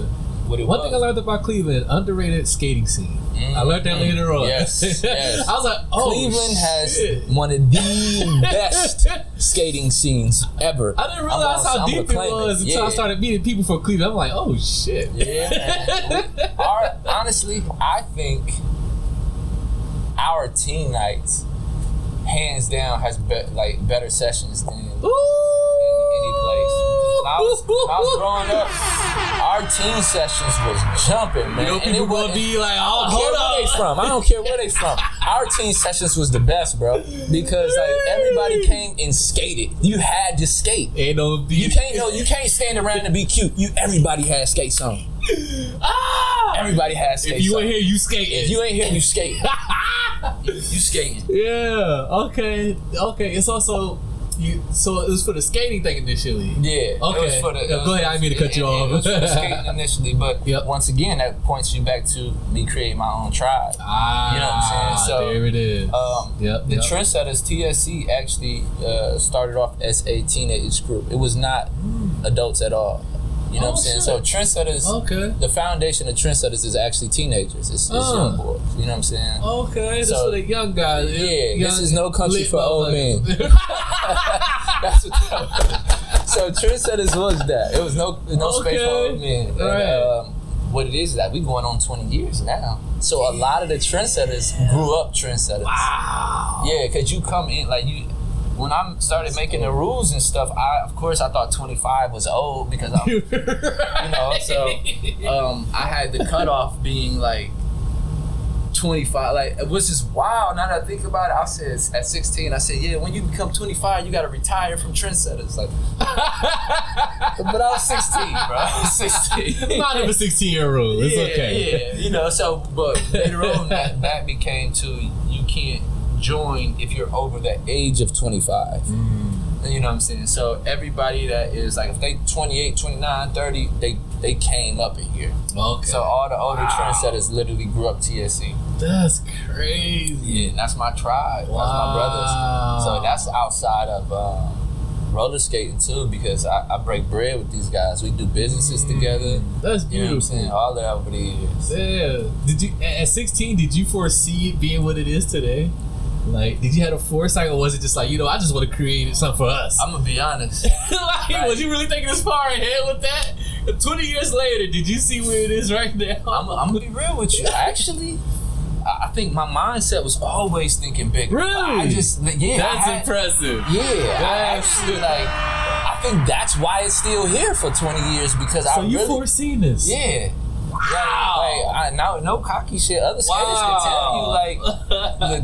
one thing I learned about Cleveland, underrated skating scene. I learned that later on. Yes. I was like, oh, Cleveland has one of the best skating scenes ever. I didn't realize how deep it was until I started meeting people from Cleveland. I'm like, oh shit. Yeah. Honestly, I think our teen nights, hands down, has better sessions than any place. When I was growing up, our teen sessions was jumping, man. You know, people gonna be like, oh, hold on. I don't care where they from. Our teen sessions was the best, bro, because like everybody came and skated. You had to skate. Ain't no you can't stand around and be cute. Everybody had skates on. Everybody has skates. If you on. ain't here, you skating. If you ain't here, you skating. You skating. Yeah. Okay. It's also so it was for the skating thing initially. Yeah. Okay. Go ahead. I didn't mean to cut you off. It was for the skating initially, but once again, that points you back to me creating my own tribe. You know what I'm saying? So there it is. The Trendsetters TSC actually started off as a teenage group. It was not adults at all. You know what I'm saying? So Trendsetters, the foundation of Trendsetters is actually teenagers. It's young boys. You know what I'm saying? Okay, this is for the young guys. Yeah, this is no country for old men. That's what so Trendsetters was that. It was no space for old men. Right. And, what it is that we going on 20 years now. So a lot of the Trendsetters grew up Trendsetters. Wow. Yeah, because you come in, like you... When I started making the rules and stuff, I thought 25 was old because I'm, you know, so I had the cutoff being like 25, like, it was just wild. Now that I think about it, I said at 16, I said, yeah, when you become 25, you gotta retire from Trendsetta. It's like, but I was 16, bro. I was 16. Not even a 16-year-old. It's okay. Yeah, you know. So, but later on, that became you can't join if you're over the age of 25. You know what I'm saying? So everybody that is like, if they 28, 29, 30, they came up in here. Okay. So all the older trendsetters literally grew up TSC. That's crazy. Yeah, and that's my tribe. Wow. That's my brothers. So that's outside of roller skating too, because I break bread with these guys. We do businesses together. That's beautiful. You know what I'm saying? All that over the years. Yeah. Did you at 16? Did you foresee it being what it is today? Like, did you have a foresight, or was it just like, I just want to create something for us? I'm gonna be honest. Was you really thinking this far ahead with that? 20 years later, did you see where it is right now? I'm gonna be real with you. Actually, I think my mindset was always thinking bigger. Really? That's impressive. Yeah, I think that's why it's still here for 20 years, because so you foreseen this? Yeah. Wow. No cocky shit. Other skaters can tell you, like,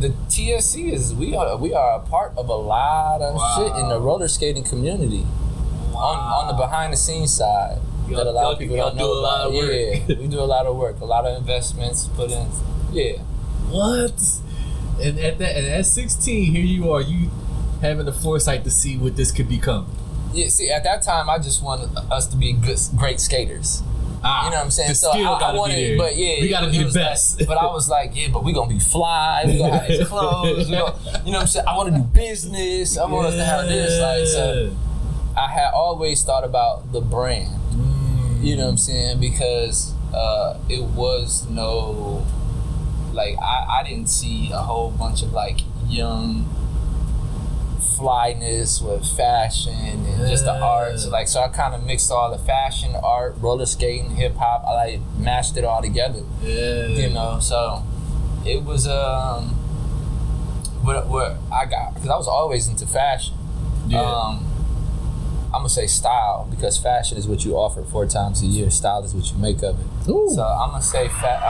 the TSC is, we are a part of a lot of shit in the roller skating community. On the behind the scenes side, that a lot of people don't know about. Yeah, we do a lot of work, a lot of investments put in. Yeah. What? And at 16, here you are, you having the foresight to see what this could become. Yeah. See, at that time, I just wanted us to be great skaters. You know what I'm saying? So I wanted, but yeah, we gotta be the best. But I was like, yeah, but we gonna be fly. We gonna have these clothes. You know what I'm saying? I want to do business. I want us to have this. Like, so I had always thought about the brand. You know what I'm saying? Because it was no, like, I didn't see a whole bunch of like young flyness with fashion and just the art. So I kind of mixed all the fashion, art, roller skating, hip hop. I like mashed it all together. Yeah. You know, so it was what I got, because I was always into fashion. Yeah. I'm gonna say style, because fashion is what you offer 4 times a year. Style is what you make of it. Ooh. So I'm gonna say style.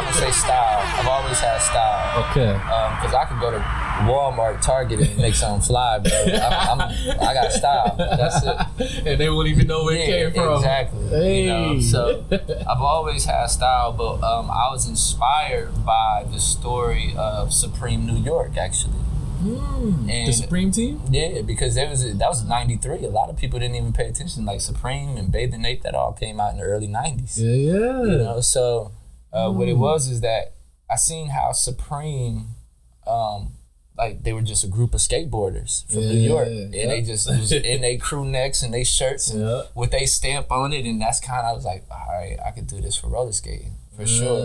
I've always had style. Okay. Because I could go to Walmart, Target, and make something fly, bro. I got style. That's it. And they won't even know where it came from. Exactly. Hey. You know, so I've always had style, but I was inspired by the story of Supreme New York, actually. And the Supreme team? Yeah, because that was 93. A lot of people didn't even pay attention. Like Supreme and Bee1ne, that all came out in the early 90s. Yeah. You know, so what it was is that I seen how Supreme, like, they were just a group of skateboarders from New York. And they just was in their crew necks and they shirts and with they stamp on it. And that's kind of, I was like, all right, I could do this for roller skating, for sure.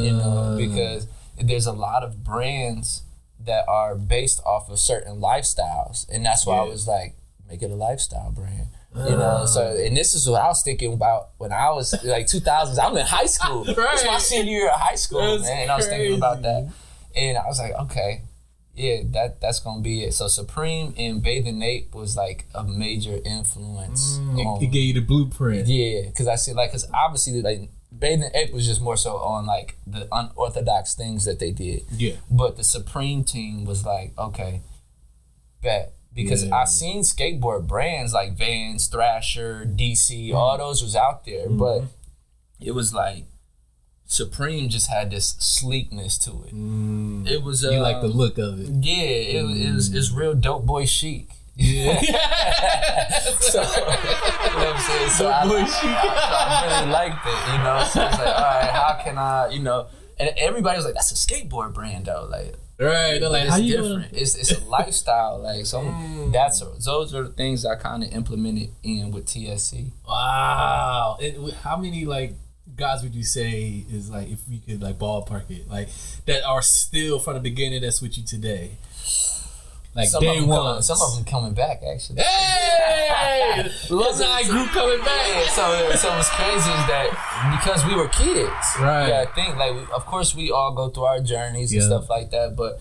You know, because there's a lot of brands that are based off of certain lifestyles, and that's why I was like, make it a lifestyle brand. You know, so, and this is what I was thinking about when I was like 2000s. I'm in high school. Right. It's my senior year of high school, man. And I was thinking about that, and I was like, okay, yeah, that's gonna be it. So Supreme and Bee1ne was like a major influence. It gave you the blueprint. Yeah, because obviously like, Bee1ne was just more so on like the unorthodox things that they did. Yeah. But the Supreme team was like, okay, bet. Because I seen skateboard brands like Vans, Thrasher, DC, all those was out there. But it was like Supreme just had this sleekness to it. It was you like the look of it. Yeah, it's real dope boy chic. Yeah. So, you know what I'm saying? So I really liked it, you know? So it's like, all right, how can I, you know? And everybody was like, that's a skateboard brand, though. Like, right. They're like, it's different. It's a lifestyle. Like, so those are the things I kind of implemented in with TSC. Wow. And how many, like, guys would you say is, like, if we could, like, ballpark it, like, that are still from the beginning that's with you today? Like some day one. Some of them coming back, actually. Hey! Alumni group coming back. Yeah, so what's crazy is that because we were kids, right? Yeah, I think like of course we all go through our journeys and stuff like that. But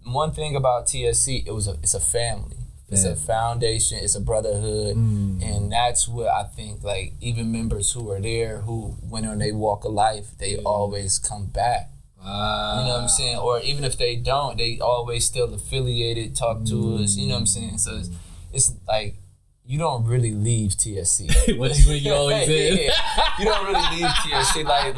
one thing about TSC, it's a family. It's a foundation. It's a brotherhood, and that's what I think. Like even members who are there, who went on their walk of life, they always come back. You know what I'm saying? Or even if they don't, they always still affiliated, talk to us. You know what I'm saying? So it's like you don't really leave TSC. What you always in? You don't really leave TSC. Like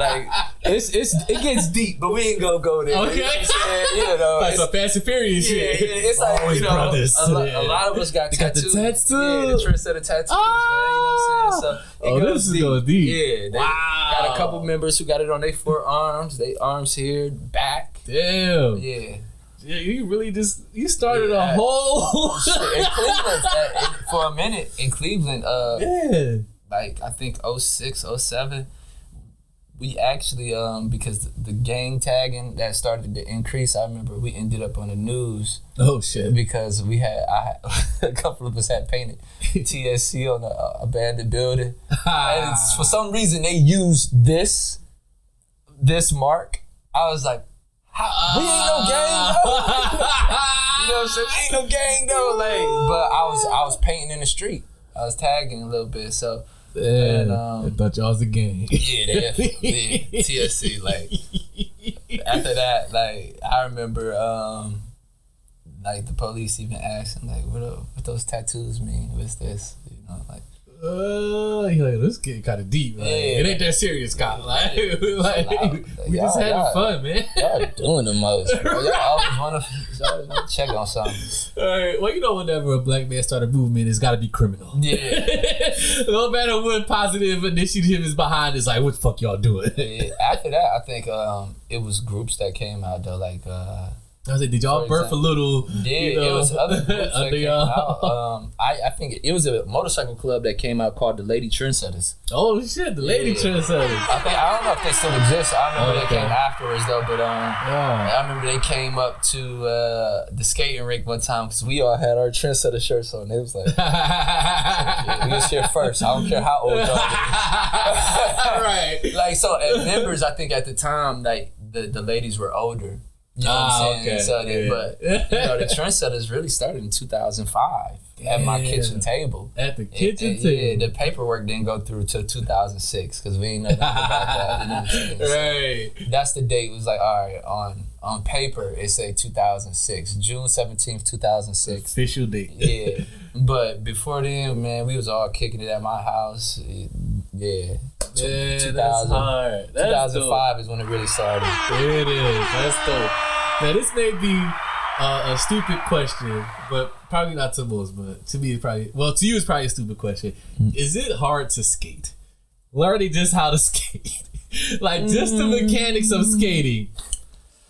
it gets deep, but we ain't gonna go there. Okay. You know what I'm saying? You know, Like some Fast and Furious shit. Yeah, it's like always brothers. A lot of us got tattoos. Got the tattoos. Yeah, the Trendsetta tattoos, man. You know what I'm saying? So this is going deep. Yeah, they got a couple members who got it on their forearms, they arms here, back. Damn. Yeah. Yeah, you really you started a whole in Cleveland for a minute in Cleveland. Like I think 06, 07, we actually because the gang tagging that started to increase. I remember we ended up on the news. Oh shit! Because a couple of us had painted TSC on an abandoned building, and for some reason they used this mark. I was like, we ain't no gang though. You know what I'm saying? We ain't no gang though. Like, but I was painting in the street. I was tagging a little bit. So I thought y'all was a gang. Yeah, TSC. Like after that, like I remember, like the police even asking, like, what those tattoos mean? What's this? You know, like. You're like, this getting kind of deep. Like, it ain't that serious, Scott. Like we just having fun, man. Y'all doing the most. Y'all always want to check on something. All right. Well, you know, whenever a black man start a movement, it's got to be criminal. Yeah. No matter what positive initiative is behind, it's like, what the fuck y'all doing? Yeah. After that, I think it was groups that came out though, like. I was like, did y'all birth a little? Yeah, it was other groups that came out. I think it was a motorcycle club that came out called the Lady Trendsetters. Oh shit, the Lady Trendsetters. I don't know if they still exist. I remember they came afterwards though, but I remember they came up to the skating rink one time because we all had our Trendsetter shirts on. It was like, we was here first. I don't care how old y'all are. Right. Like so, members, I think at the time, like the ladies were older. You know what I'm saying? Okay. So but the Trendsetters really started in 2005 at my kitchen table. At the kitchen table. Yeah, the paperwork didn't go through till 2006 because we ain't know nothing about that. You know what I'm saying? Right. So that's the date. It was like, all right, on paper it say 2006, June 17th, 2006. Official date. Yeah. But before then, man, we was all kicking it at my house. Yeah. Yeah, that's hard. That's 2005 is when it really started. It is. That's dope. Now, this may be a stupid question, but probably not to most, but to me, it's probably, well, to you, it's probably a stupid question. Is it hard to skate? Learning just how to skate. Like, just the mechanics of skating.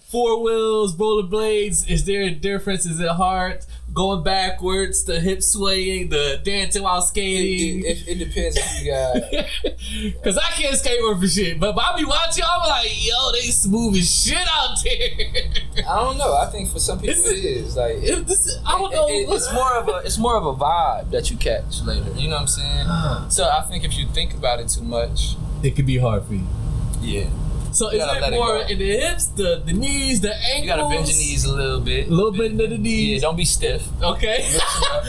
4 wheels, rollerblades, is there a difference? Is it hard? Going backwards, the hip swaying, the dancing while skating. It depends if you got. Cause I can't skateboard for shit, but I be watching, I'm like, yo, they smooth as shit out there. I don't know. I think for some people it is like. I don't know. It's more of a vibe that you catch later. You know what I'm saying? So I think if you think about it too much, it could be hard for you. Yeah. So is it more in the hips, the knees, the ankles? You gotta bend your knees a little bit. A little bit into the knees. Yeah, don't be stiff. Okay.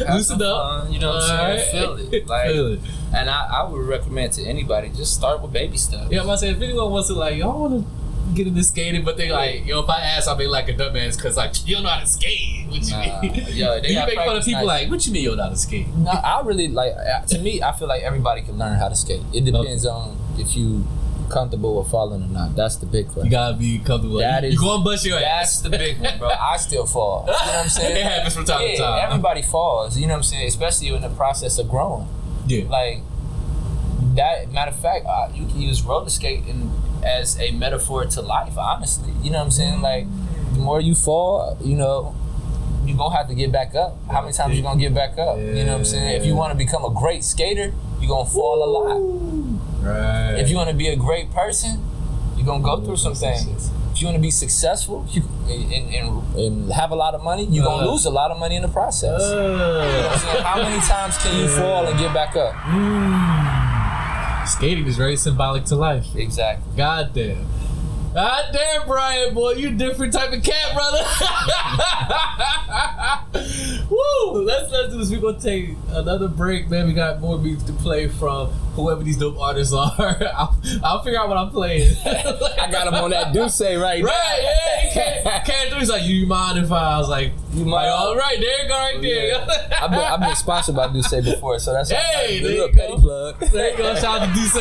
Loosen up. You know what I'm saying? Feel it. Feel it. And I would recommend to anybody, just start with baby stuff. Yeah, I'm saying if anyone wants to like, y'all want to get into skating, but they like, if I ask, I'll be like a dumbass because like, you don't know how to skate. What you mean? Yo, you make fun of people like, what you mean you don't know how to skate? No, I really like, to me, I feel like everybody can learn how to skate. It depends on if you comfortable with falling or not. That's the big question. You gotta be comfortable. You gonna bust your That's ass. the big one, bro. I still fall. You know what I'm saying? It happens from time to time. Everybody falls. You know what I'm saying? Especially in the process of growing. Yeah. Like that. Matter of fact, you can use roller skating as a metaphor to life. Honestly, you know what I'm saying? Like the more you fall, you know, you're gonna have to get back up. How many times you gonna get back up? Yeah. You know what I'm saying? If you want to become a great skater, you're gonna fall a lot. Right. If you want to be a great person, you're gonna go through some things. If you want to be successful and have a lot of money, you're gonna lose a lot of money in the process. You know what I'm saying? How many times can you fall and get back up? Skating is very symbolic to life. Exactly. Goddamn. God damn, Bryant, boy, you different type of cat, brother. Woo! Let's do this. We're gonna take another break, man. We got more beats to play from whoever these dope artists are. I'll figure out what I'm playing. I got him on that Duce right now. Right, yeah. Can't do. He's like, you mind if I was like, you mind? Like, all right, there you go, right there. Yeah. I've been sponsored by Duce before, so that's hey, a little petty plug. There you go. Shout out to Duce.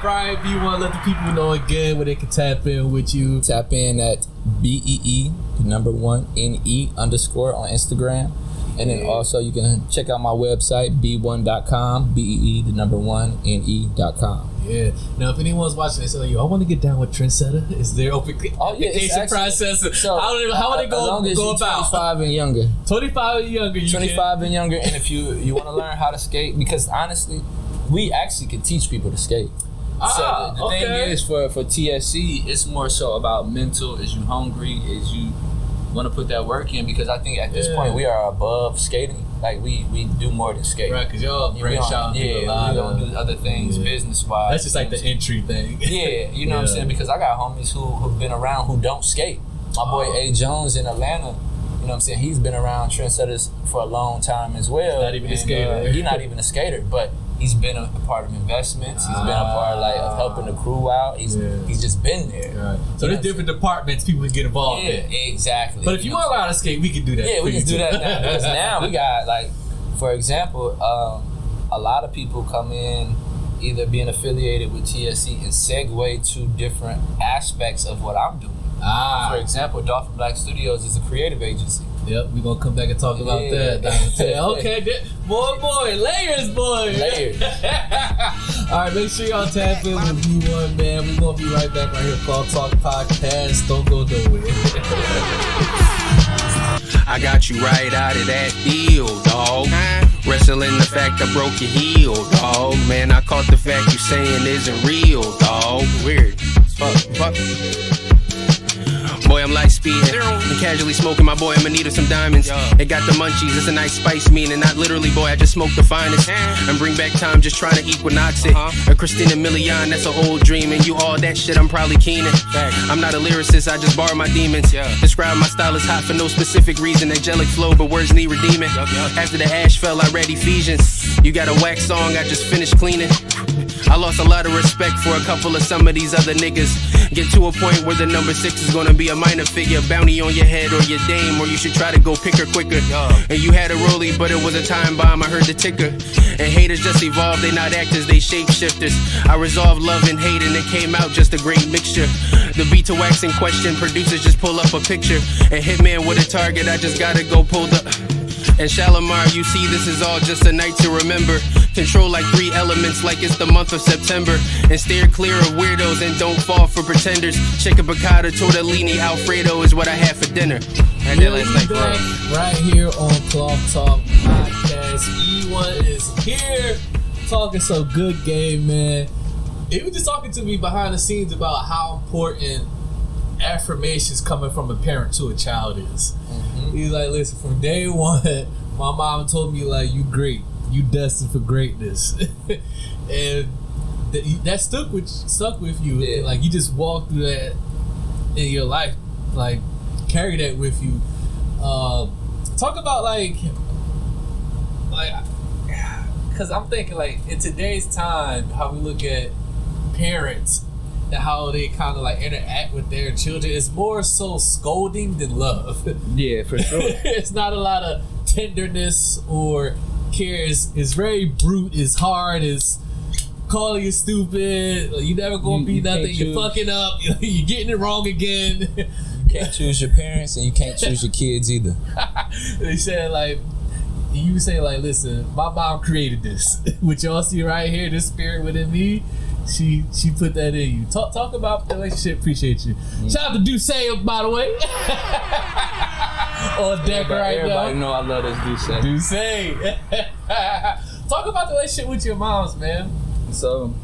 Bryant, Bee1ne, let the people know again where they can tap in with you. Tap in at BEE, _NE_ on Instagram. And then also you can check out my website, Bee1ne.com, BEE, _NE.com. Yeah. Now, if anyone's watching this, like, yo, I want to get down with Trendsetta. Is there application process? So how would they go about? 25 and younger. 25 and younger. 25 and younger. And if you want to learn how to skate, because honestly, we actually can teach people to skate. So the thing is, for TSC, it's more so about mental. Is you hungry? Is you want to put that work in? Because I think at this point we are above skating. Like we do more than skate. Right, because y'all branch out. Yeah, we don't do other things business wise. That's just like the entry thing. Yeah, you know what I'm saying? Because I got homies who've been around who don't skate. My boy A. Jones in Atlanta, you know what I'm saying? He's been around Trendsettas for a long time as well. Not even a skater. He's not even a skater, but he's been a part of investments. He's been a part of helping the crew out. He's just been there. Right. So there's different departments people can get involved in. Exactly. But if you want to learn how to skate, we can do that. Yeah, we can do that now. Because now we got, like, for example, a lot of people come in either being affiliated with TSC and segue to different aspects of what I'm doing. For example, Dolphin Black Studios is a creative agency. Yep, we're going to come back and talk about that. Okay, boy, layers, boy. Layers. All right, make sure y'all tap in with Bee1ne, man. We're going to be right back right here, Cloth Talk Podcast. Don't go nowhere. I got you right out of that deal, dog. Wrestling the fact I broke your heel, dog. Man, I caught the fact you saying isn't real, dog. Weird. Fuck. Boy, I'm light speeding and casually smoking. My boy, I'ma need some diamonds. It got the munchies, it's a nice spice meaning. Not literally, boy, I just smoked the finest. And bring back time, just trying to equinox it. A Christina Milian, that's an old dream. And you all that shit, I'm probably keening. I'm not a lyricist, I just borrow my demons. Describe my style as hot for no specific reason. Angelic flow, but words need redeeming. After the ash fell, I read Ephesians. You got a wax song, I just finished cleaning. I lost a lot of respect for a couple of some of these other niggas. Get to a point where the number 6 is gonna be a minor figure. Bounty on your head or your dame, or you should try to go pick her quicker. And you had a rollie, but it was a time bomb, I heard the ticker. And haters just evolve, they not actors, they shapeshifters. I resolved love and hate and it came out just a great mixture. The beat to wax in question, producers just pull up a picture. And Hitman with a target, I just gotta go pull the... And Shalimar, you see this is all just a night to remember. Control like 3 elements like it's the month of September. And steer clear of weirdos and don't fall for pretenders. Chicken piccata, tortellini, Alfredo is what I had for dinner. Had that last night, bro. Right here on Cloth Talk Podcast. Bee1ne is here talking some good game, man. He was just talking to me behind the scenes about how important affirmations coming from a parent to a child is. He's like, listen, from day one, my mom told me, like, you great. You destined for greatness. And that stuck with you. Yeah. Like, you just walk through that in your life. Like, carry that with you. Talk about, like, because I'm thinking, like, in today's time, how we look at parents and how they kind of like interact with their children, it's more so scolding than love. Yeah, for sure. It's not a lot of tenderness or care. It's very brute. It's hard. It's calling you stupid. You never gonna be nothing. You're fucking up. You're getting it wrong again. You can't choose your parents and you can't choose your kids either. They said, like, you say, like, listen, my mom created this. What y'all see right here, this spirit within me, she put that in you. Talk about the relationship. Appreciate you. Shout out to Duce, by the way. On deck right now. Everybody know I love this Duce. Talk about the relationship with your moms, man. So,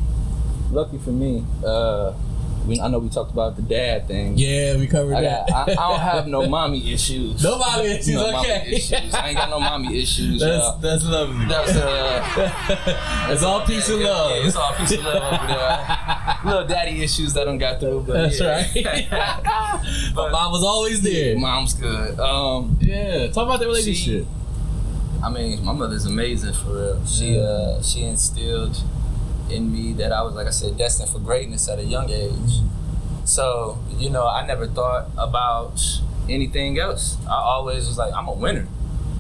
lucky for me, I know we talked about the dad thing. Yeah, we covered that. I don't have no mommy issues. No mommy issues, no okay. Mommy issues. I ain't got no mommy issues. That's lovely. That's it's all peace and love. Yeah, it's all peace and love over there. little daddy issues that I got through. But that's right. But mom was always there. Yeah, mom's good. Yeah, talk about the relationship. I mean, my mother's amazing for real. She instilled in me that I was, like I said, destined for greatness at a young age. So, you know, I never thought about anything else. I always was like, I'm a winner.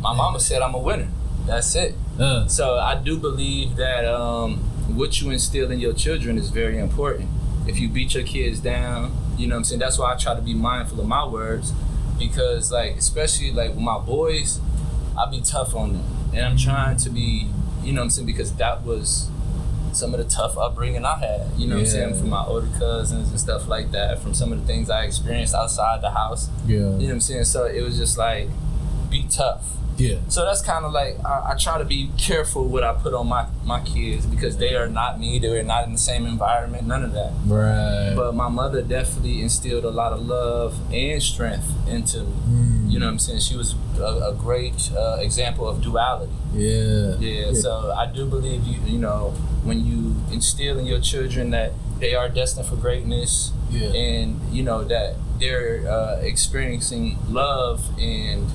My mama said I'm a winner. That's it. So I do believe that what you instill in your children is very important. If you beat your kids down, you know what I'm saying? That's why I try to be mindful of my words, because like, especially like with my boys, I be tough on them. And I'm trying to be, you know what I'm saying? Because that was some of the tough upbringing I had, you know what I'm saying? From my older cousins and stuff like that, from some of the things I experienced outside the house. You know what I'm saying? So it was just like, be tough. Yeah. So that's kind of like, I try to be careful what I put on my kids, because they are not me, they are not in the same environment, none of that. Right. But my mother definitely instilled a lot of love and strength into me. You know what I'm saying? She was a great example of duality. Yeah. So I do believe, you know, when you instill in your children that they are destined for greatness, and, you know, that they're experiencing love and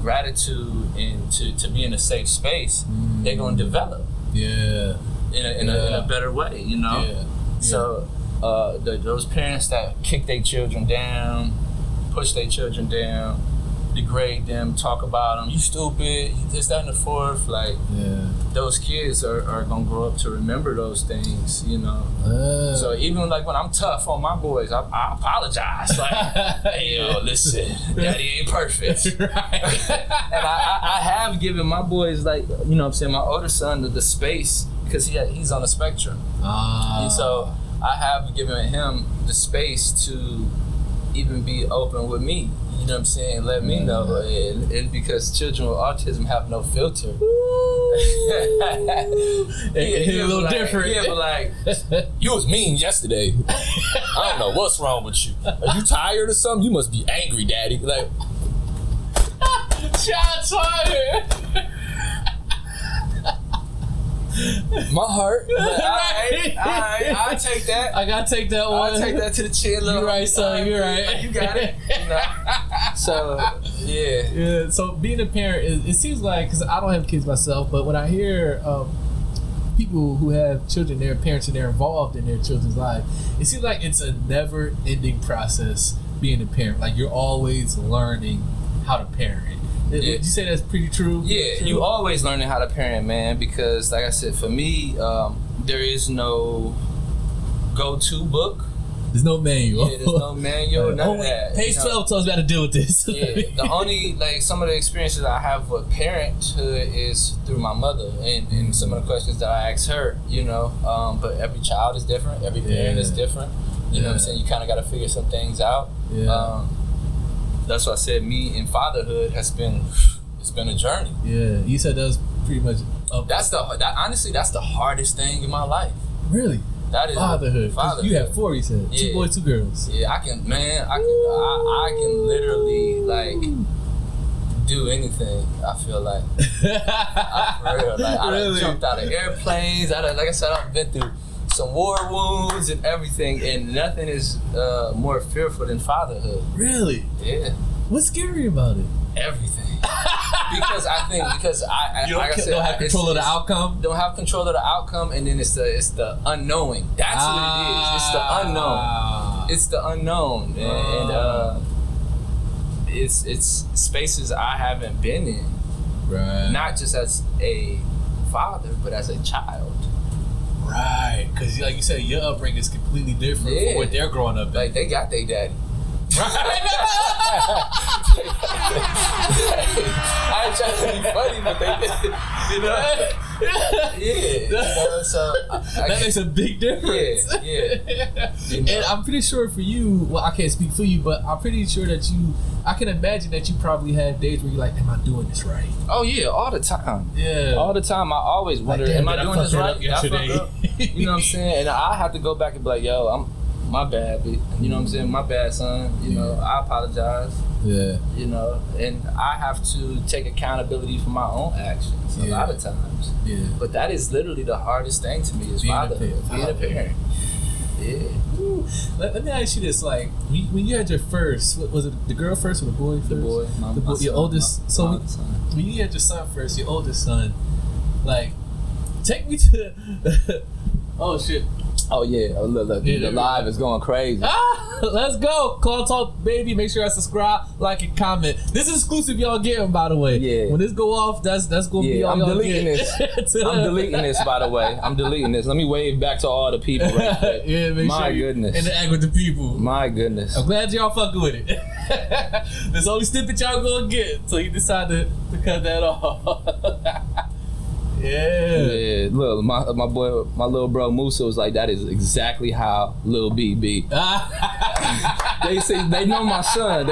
gratitude and to be in a safe space, they're gonna develop in a better way, you know. So those parents that kick their children down, push their children down, degrade them, talk about them, you stupid, this, that, and the fourth, like those kids are gonna grow up to remember those things, you know. So even like when I'm tough on my boys, I apologize. Like, hey, yo, listen, daddy ain't perfect. And I have given my boys, like, you know what I'm saying, my older son the space, because he's on the spectrum. And so I have given him the space to even be open with me. You know what I'm saying? Let me know. And because children with autism have no filter. It's a little different. Yeah, but like, you was mean yesterday. I don't know what's wrong with you. Are you tired or something? You must be angry, daddy. Like, shots fired. my heart. I take that. I gotta take that one. I take that to the chin. You right, son. You right. You got it. You know? So yeah. So being a parent, it seems like, because I don't have kids myself, but when I hear people who have children, their parents, and they're involved in their children's life, it seems like it's a never-ending process being a parent. Like, you're always learning how to parent. Would you say that's pretty true? Yeah, you always learning how to parent, man, because like I said, for me, there is no go-to book. There's no manual. Yeah, there's no manual, none of that. Page 12 tells me how to deal with this. The only, like, some of the experiences I have with parenthood is through my mother and some of the questions that I ask her, you know. But every child is different. Every parent is different. You know what I'm saying? You kind of got to figure some things out. That's why I said me in fatherhood it's been a journey. Yeah, you said that was pretty much. Honestly, that's the hardest thing in my life. Really? That is fatherhood. You have 4, you said. 2 boys, 2 girls. Yeah, I can literally like do anything. I feel like, for real. Like, I done jumped out of airplanes. Like I said, I've been through some war wounds and everything, and nothing is more fearful than fatherhood. Really? Yeah. What's scary about it? Everything. Because I you don't have control of the outcome. Don't have control of the outcome, and then it's the unknowing. That's what it is. It's the unknown. It's the unknown, and it's spaces I haven't been in. Right. Not just as a father, but as a child. Right, because like you said, your upbringing is completely different from what they're growing up in. Like, they got their daddy. Right. I ain't trying to be funny, but they, you know. You know, so that makes a big difference. Yeah. You know? And I'm pretty sure for you, well, I can't speak for you, but I'm pretty sure that I can imagine that you probably have days where you're like, am I doing this right? Oh yeah, all the time. Yeah. All the time. I always wonder, am I doing this right? You know what I'm saying? And I have to go back and be like, yo, my bad, you know what I'm saying? My bad, son. You know, I apologize. Yeah. You know, and I have to take accountability for my own actions a lot of times. Yeah. But that is literally the hardest thing to me is fatherhood, being a parent. Yeah. Let me ask you this: like, when you had your first, was it the girl first or the boy first? The boy. Your oldest. When you had your son first, your oldest son, like, take me to. Oh shit. Oh yeah, look, the live is going crazy. Let's go. Call Talk Baby. Make sure I subscribe, like, and comment. This is exclusive y'all getting, by the way. Yeah. When this go off, that's gonna be all I'm y'all deleting get. this. I'm deleting this, by the way. I'm deleting this. Let me wave back to all the people right quick. Yeah, make My sure goodness. interact with the people. My goodness. I'm glad y'all fucking with it. There's only snippet y'all gonna get, so you decide to cut that off. Yeah. Look, my boy, my little bro Musa was like, that is exactly how Lil B be. They say they know my son.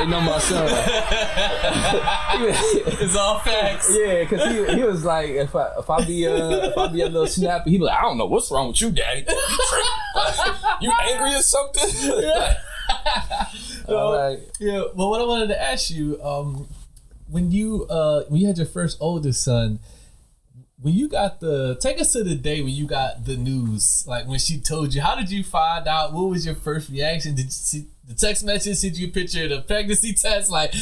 It's all facts. Yeah, because he was like, if I be a little snappy, he be like, I don't know what's wrong with you, daddy. You angry or something? Well, what I wanted to ask you, when you had your first oldest son, when you got take us to the day when you got the news, like when she told you, how did you find out? What was your first reaction? Did you see the text message? Did you picture the pregnancy test? Like,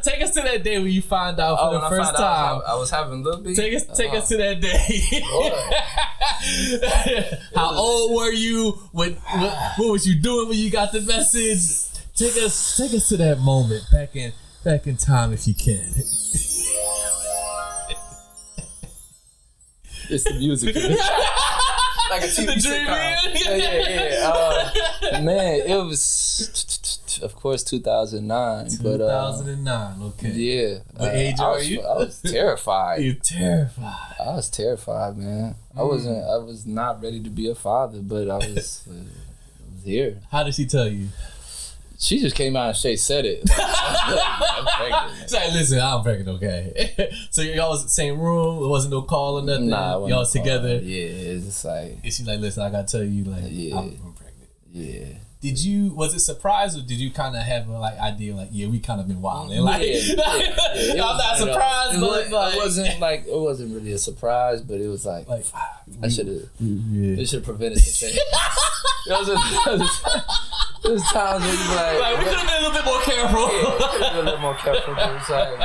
take us to that day when you find out for the first time? I was having Lil B. Take us to that day. How old were you? What was you doing when you got the message? Take us to that moment back in time if you can. It's the music. Like a TV sitcom. Yeah. Man, it was, of course, 2009. 2009, okay. Yeah. What age are you? I was terrified. You're terrified. I was terrified, man. I was not ready to be a father, but I was here. How did she tell you? She just came out and straight said it. I'm pregnant. She's like, listen, I'm pregnant, okay. So y'all was in the same room? There wasn't no call or nothing? Nah, y'all was together? Yeah, it's just like... And she's like, listen, I gotta tell you, like, yeah. I'm pregnant. Yeah. Was it surprised or did you kind of have an idea, like, yeah, we kind of been wilding? Like, I'm not surprised, but it wasn't really a surprise, but it was like I should have prevented some things. There's times where you be like, we could have been a little bit more careful. Yeah, we could have been a little more careful. But it's like,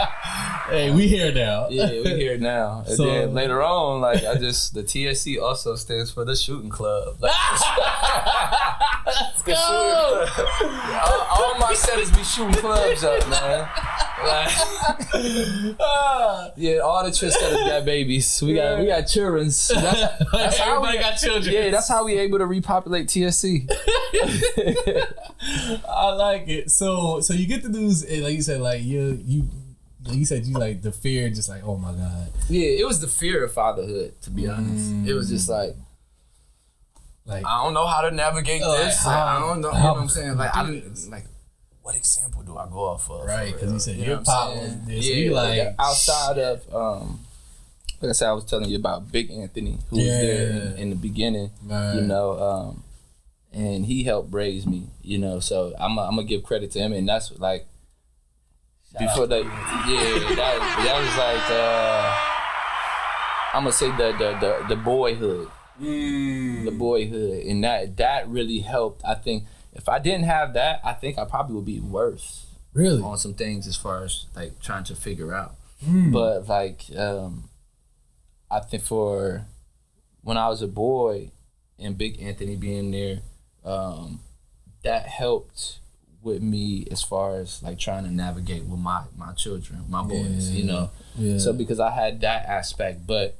hey, we here now. Yeah, we here now. And then later on, like, the TSC also stands for the Shooting Club. Like, Let's go. All my settings be shooting clubs up, man. Like, yeah, all the Trendsetters got babies. We got childrens. That's how everybody got children. Yeah, that's how we able to repopulate TSC. I like it. So you get the news, and like you said, like you like the fear, just like, oh my God. Yeah, it was the fear of fatherhood, to be honest. It was just like I don't know how to navigate this. I don't know. You know what I'm saying? Like, what example do I go off of? Right, because you said your pop was there. So you outside of like I said, I was telling you about Big Anthony, who was there in the beginning. Right. You know, and he helped raise me. You know, so I'm gonna give credit to him, and that's like before that. Yeah, that was like I'm gonna say the boyhood. The boyhood, and that really helped. I think if I didn't have that, I think I probably would be worse. Really? On some things as far as like trying to figure out. But like I think for when I was a boy and Big Anthony being there, that helped with me as far as like trying to navigate with my children, my boys, you know. Yeah. So because I had that aspect, but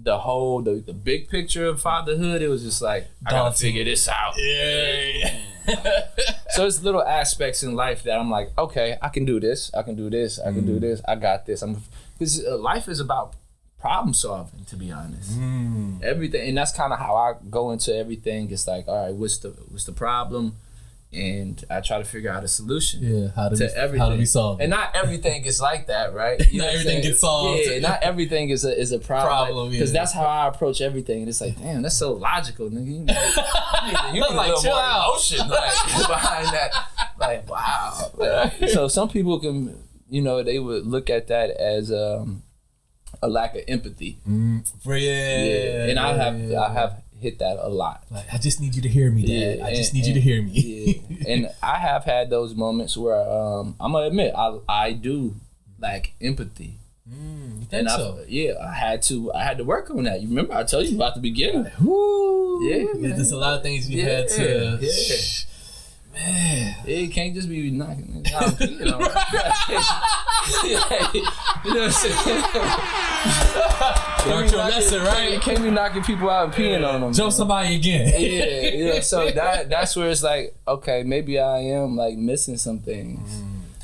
the big picture of fatherhood, it was just like, I gotta figure this out. Yeah. So it's little aspects in life that I'm like, okay, I can do this, I can do this, I can do this, I got this. Because life is about problem solving, to be honest. Everything, and that's kind of how I go into everything. It's like, all right, what's the problem? And I try to figure out a solution. Yeah, how do we solve it? And not everything is like that, right? You not everything gets solved. Yeah, not everything is a problem. Because that's how I approach everything. And it's like, damn, that's so logical, nigga. You need like, a little more emotion behind that. Like, wow. So some people can, you know, they would look at that as a lack of empathy. And I have hit that a lot. Like, I just need you to hear me, Dad. Yeah, I just need you to hear me. Yeah. And I have had those moments where I'm gonna admit I do lack empathy. You think so? I had to work on that. You remember I told you about the beginning. Woo! Yeah, man. There's a lot of things you had to. Yeah. Man, it can't just be knocking it out. You know what I'm saying? learn your lesson, right? You can't be knocking people out and peeing on them. Jump somebody again. Yeah. So that's where it's like, okay, maybe I am like missing some things.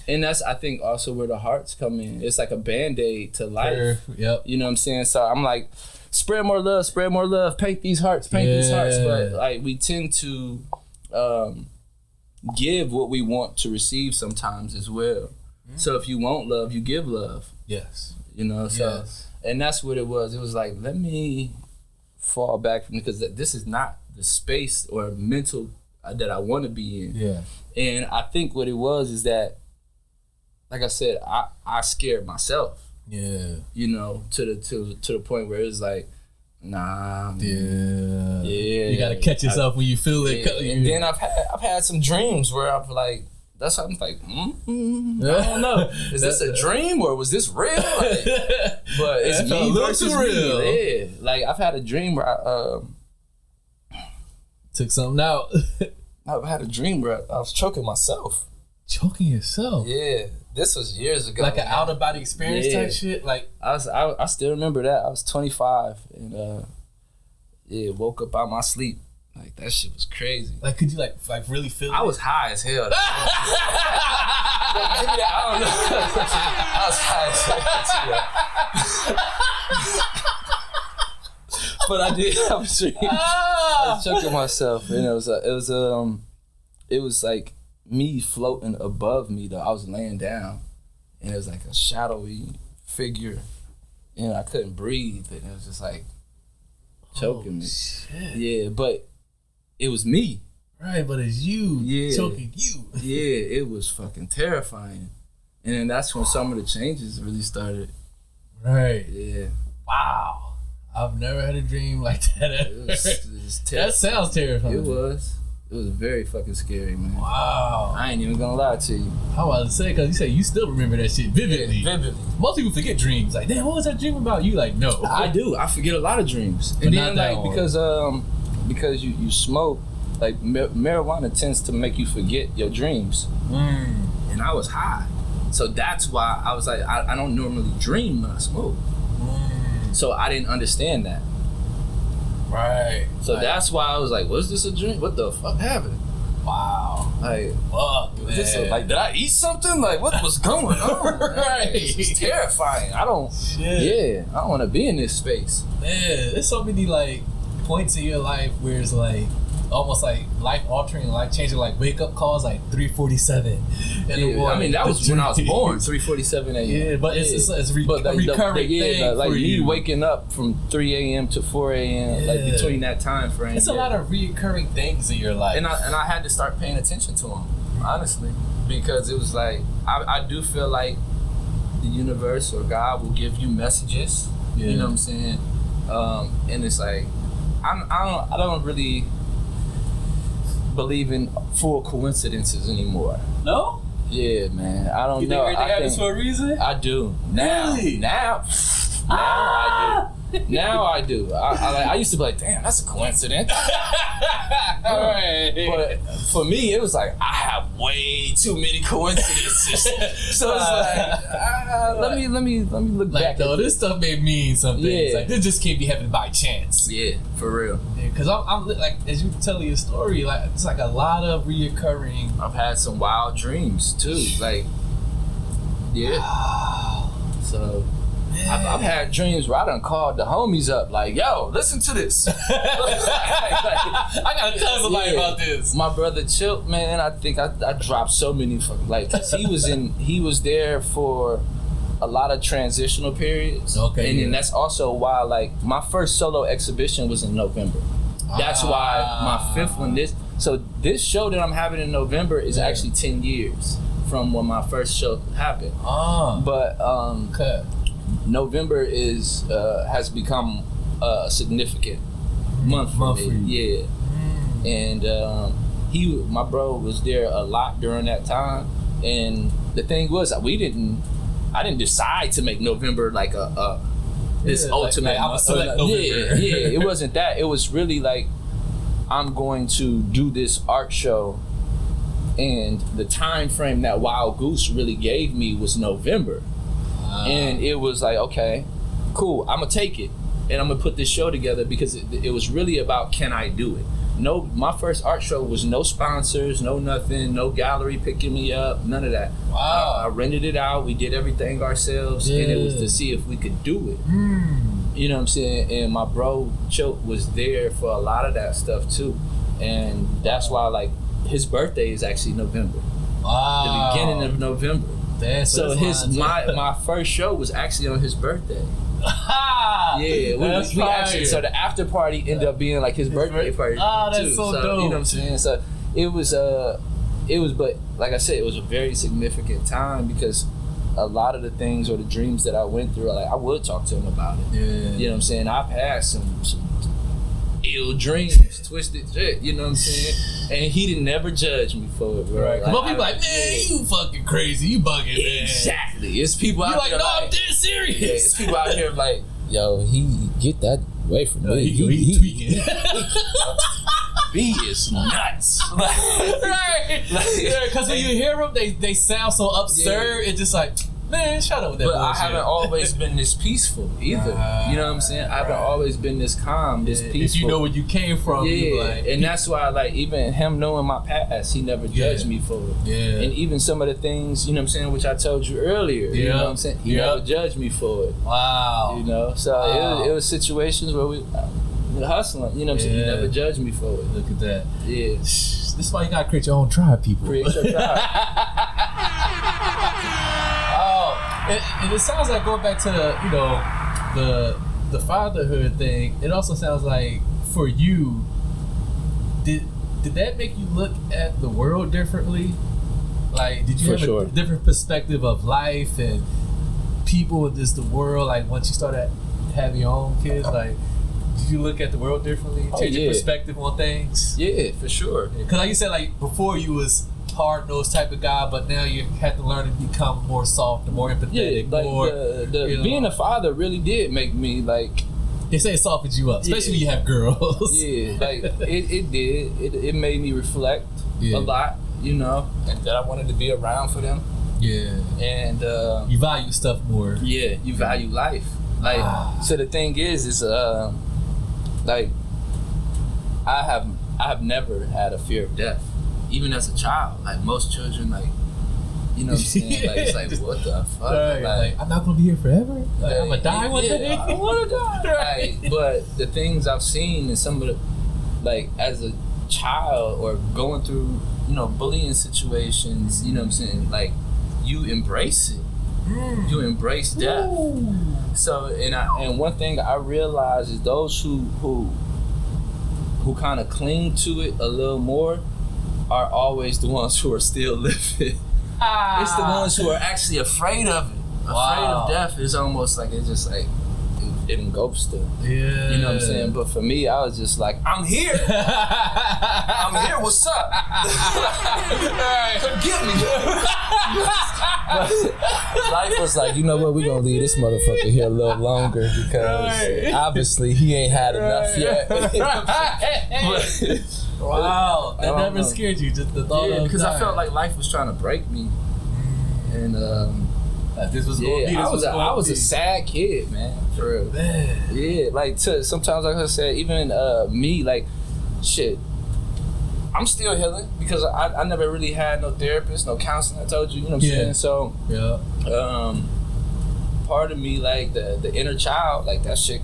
And that's, I think, also where the hearts come in. It's like a Band-Aid to life. Yep. You know what I'm saying? So I'm like, spread more love, paint these hearts. But like we tend to give what we want to receive sometimes as well. So if you want love, you give love. Yes. You know, so and that's what it was. It was like, let me fall back from, because this is not the space or mental that I want to be in. Yeah. And I think what it was is that, like I said, I scared myself. Yeah. You know, to the point where it's like, nah. Yeah. You gotta catch yourself when you feel it. And then I've had some dreams where I'm like, that's how I'm like, I don't know. Is this a dream or was this real? Like, but it's me versus real. Yeah. Like I've had a dream where I took something out. I've had a dream where I was choking myself. Choking yourself? Yeah. This was years ago. Like an out of body experience type shit? Like I still remember that. I was 25 and woke up out my sleep. Like that shit was crazy. Like could you like really feel it? I was high as hell. Maybe I don't know. I was high as hell. But I did have a dream. I was choking myself, and it was like me floating above me though. I was laying down and it was like a shadowy figure and I couldn't breathe and it was just like choking me. Shit. Yeah, but it was me. Right, but it's you choking you. Yeah, it was fucking terrifying. And then that's when some of the changes really started. Right. Yeah. Wow. I've never had a dream like that ever. It was that sounds terrifying. It was very fucking scary, man. Wow. I ain't even gonna lie to you. I was about to say, because you say you still remember that shit vividly. Yeah, vividly. Most people forget dreams. Like, damn, what was that dream about? You like, no. I do. I forget a lot of dreams. But and then like because you smoke, like marijuana tends to make you forget your dreams. And I was high. So that's why I was like, I don't normally dream when I smoke. So I didn't understand that. Right. So that's why I was like, was this a dream? What the fuck happened? Wow. Like, fuck, man. Like, did I eat something? Like, what was going on? Right. It's terrifying. I don't want to be in this space. Man, there's so many, like, points in your life where it's, like, almost, like, life-altering, life-changing, like, wake-up calls, like, 3:47 in the morning. I mean, that was when I was born, 3:47 a.m. Yeah, but it's a recurring thing like for me you. waking up from 3 a.m. to 4 a.m., like, between that time frame. It's a lot of reoccurring things in your life. And I had to start paying attention to them, honestly, because it was like, I do feel like the universe or God will give you messages, you know what I'm saying? And it's like, I don't really believe in full coincidences anymore. No? Yeah, man. I don't know. You think everything happens for a reason? I do. Now. Really? Now I do. Now I do. I used to be like, damn, that's a coincidence. But for me, it was like, I have way too many coincidences. So it's like, let me look back. Though this stuff may mean something. Yeah. Like this just can't be happening by chance. Yeah, for real. Because I'm like, as you tell your story, like it's like a lot of reoccurring. I've had some wild dreams too. Like, So. I've had dreams where I done called the homies up, like, yo, listen to this. I gotta tell somebody about this. My brother Chip, man, I think I dropped so many fucking, like, cause he was there for a lot of transitional periods. Okay. And then that's also why, like, my first solo exhibition was in November. That's why my fifth one, this show that I'm having in November is actually 10 years from when my first show happened. But November has become significant month for me. Yeah. And my bro was there a lot during that time. And the thing was, I didn't decide to make November like this ultimate. Like I was select November. Yeah. It wasn't that. It was really like, I'm going to do this art show, and the time frame that Wild Goose really gave me was November. And it was like, okay, cool, I'm gonna take it and I'm gonna put this show together, because it was really about, can I do it? No, my first art show was no sponsors, no nothing, no gallery picking me up, none of that. Wow. I rented it out, we did everything ourselves, and it was to see if we could do it. You know what I'm saying? And my bro Choke was there for a lot of that stuff too. And that's why, like, his birthday is actually November. Wow. The beginning of November. So my first show was actually on his birthday. Yeah, we actually, so the after party ended up being like his birthday party. That's too. so dope. You know what I'm saying? So it was, but like I said, it was a very significant time, because a lot of the things or the dreams that I went through, like, I would talk to him about it. Yeah. You know what I'm saying? I've had some ill dreams, twisted shit, you know what I'm saying? And he didn't never judge me for it, bro. Right. But people like, man, you fucking crazy, you bugging, man. Exactly. It's people out there like, I'm dead serious. Yeah, it's people out here like, yo, he get that away from me. He tweaking. B is nuts. Right. Because when you hear them, they sound so absurd. It's just like, man, shut up with that But bullshit. I haven't always been this peaceful either. You know what I'm saying? I haven't always been this calm, this peaceful. If you know where you came from, you like, and that's why, like, even him knowing my past, he never judged me for it. Yeah. And even some of the things, you know what I'm saying, which I told you earlier, you know what I'm saying? He never judged me for it. Wow. You know? So it was situations where we hustling, you know what I'm saying? He never judged me for it. Look at that. Yeah. This is why you gotta create your own tribe, people. Create your tribe. And it sounds like, going back to the fatherhood thing, it also sounds like for you, did that make you look at the world differently? Like, did you have a different perspective of life and people and just the world, like, once you started having your own kids? Like, did you look at the world differently? Change your perspective on things? Yeah, for sure. Because like you said, like, before you was hard-nosed type of guy, but now you had to learn to become more soft and more empathetic. Yeah, like being a father really did make me, like, they say it softens you up, especially when you have girls. Yeah, like it did. It made me reflect a lot, you know, and that I wanted to be around for them. Yeah, and you value stuff more. Yeah, you value life. Like, so the thing is like, I have never had a fear of death. Even as a child, like most children, like, you know what I'm saying? Like, it's like, what the fuck? Right, like, I'm not gonna be here forever. Like, I'm gonna die one day. I wanna die. Right. Like, but the things I've seen in some of the, like, as a child or going through, you know, bullying situations, you know what I'm saying? Like, you embrace it. You embrace death. So, and one thing I realize is those who kind of cling to it a little more are always the ones who are still living. It's the ones who are actually afraid of it. Afraid of death is almost like, it's just like, it engulfs them. Yeah. You know what I'm saying? But for me, I was just like, I'm here. I'm here. What's up? Come get me. Life was like, you know what? We're going to leave this motherfucker here a little longer, because obviously he ain't had enough yet. Wow, that never scared you, just the thought of because dying. I felt like life was trying to break me, and this was going to be. I was a sad kid, man, for real. Man. Yeah, like sometimes, like I said, even me, like, shit, I'm still healing because I never really had no therapist, no counseling. I told you, you know what I'm saying. So part of me, like the inner child, like that shit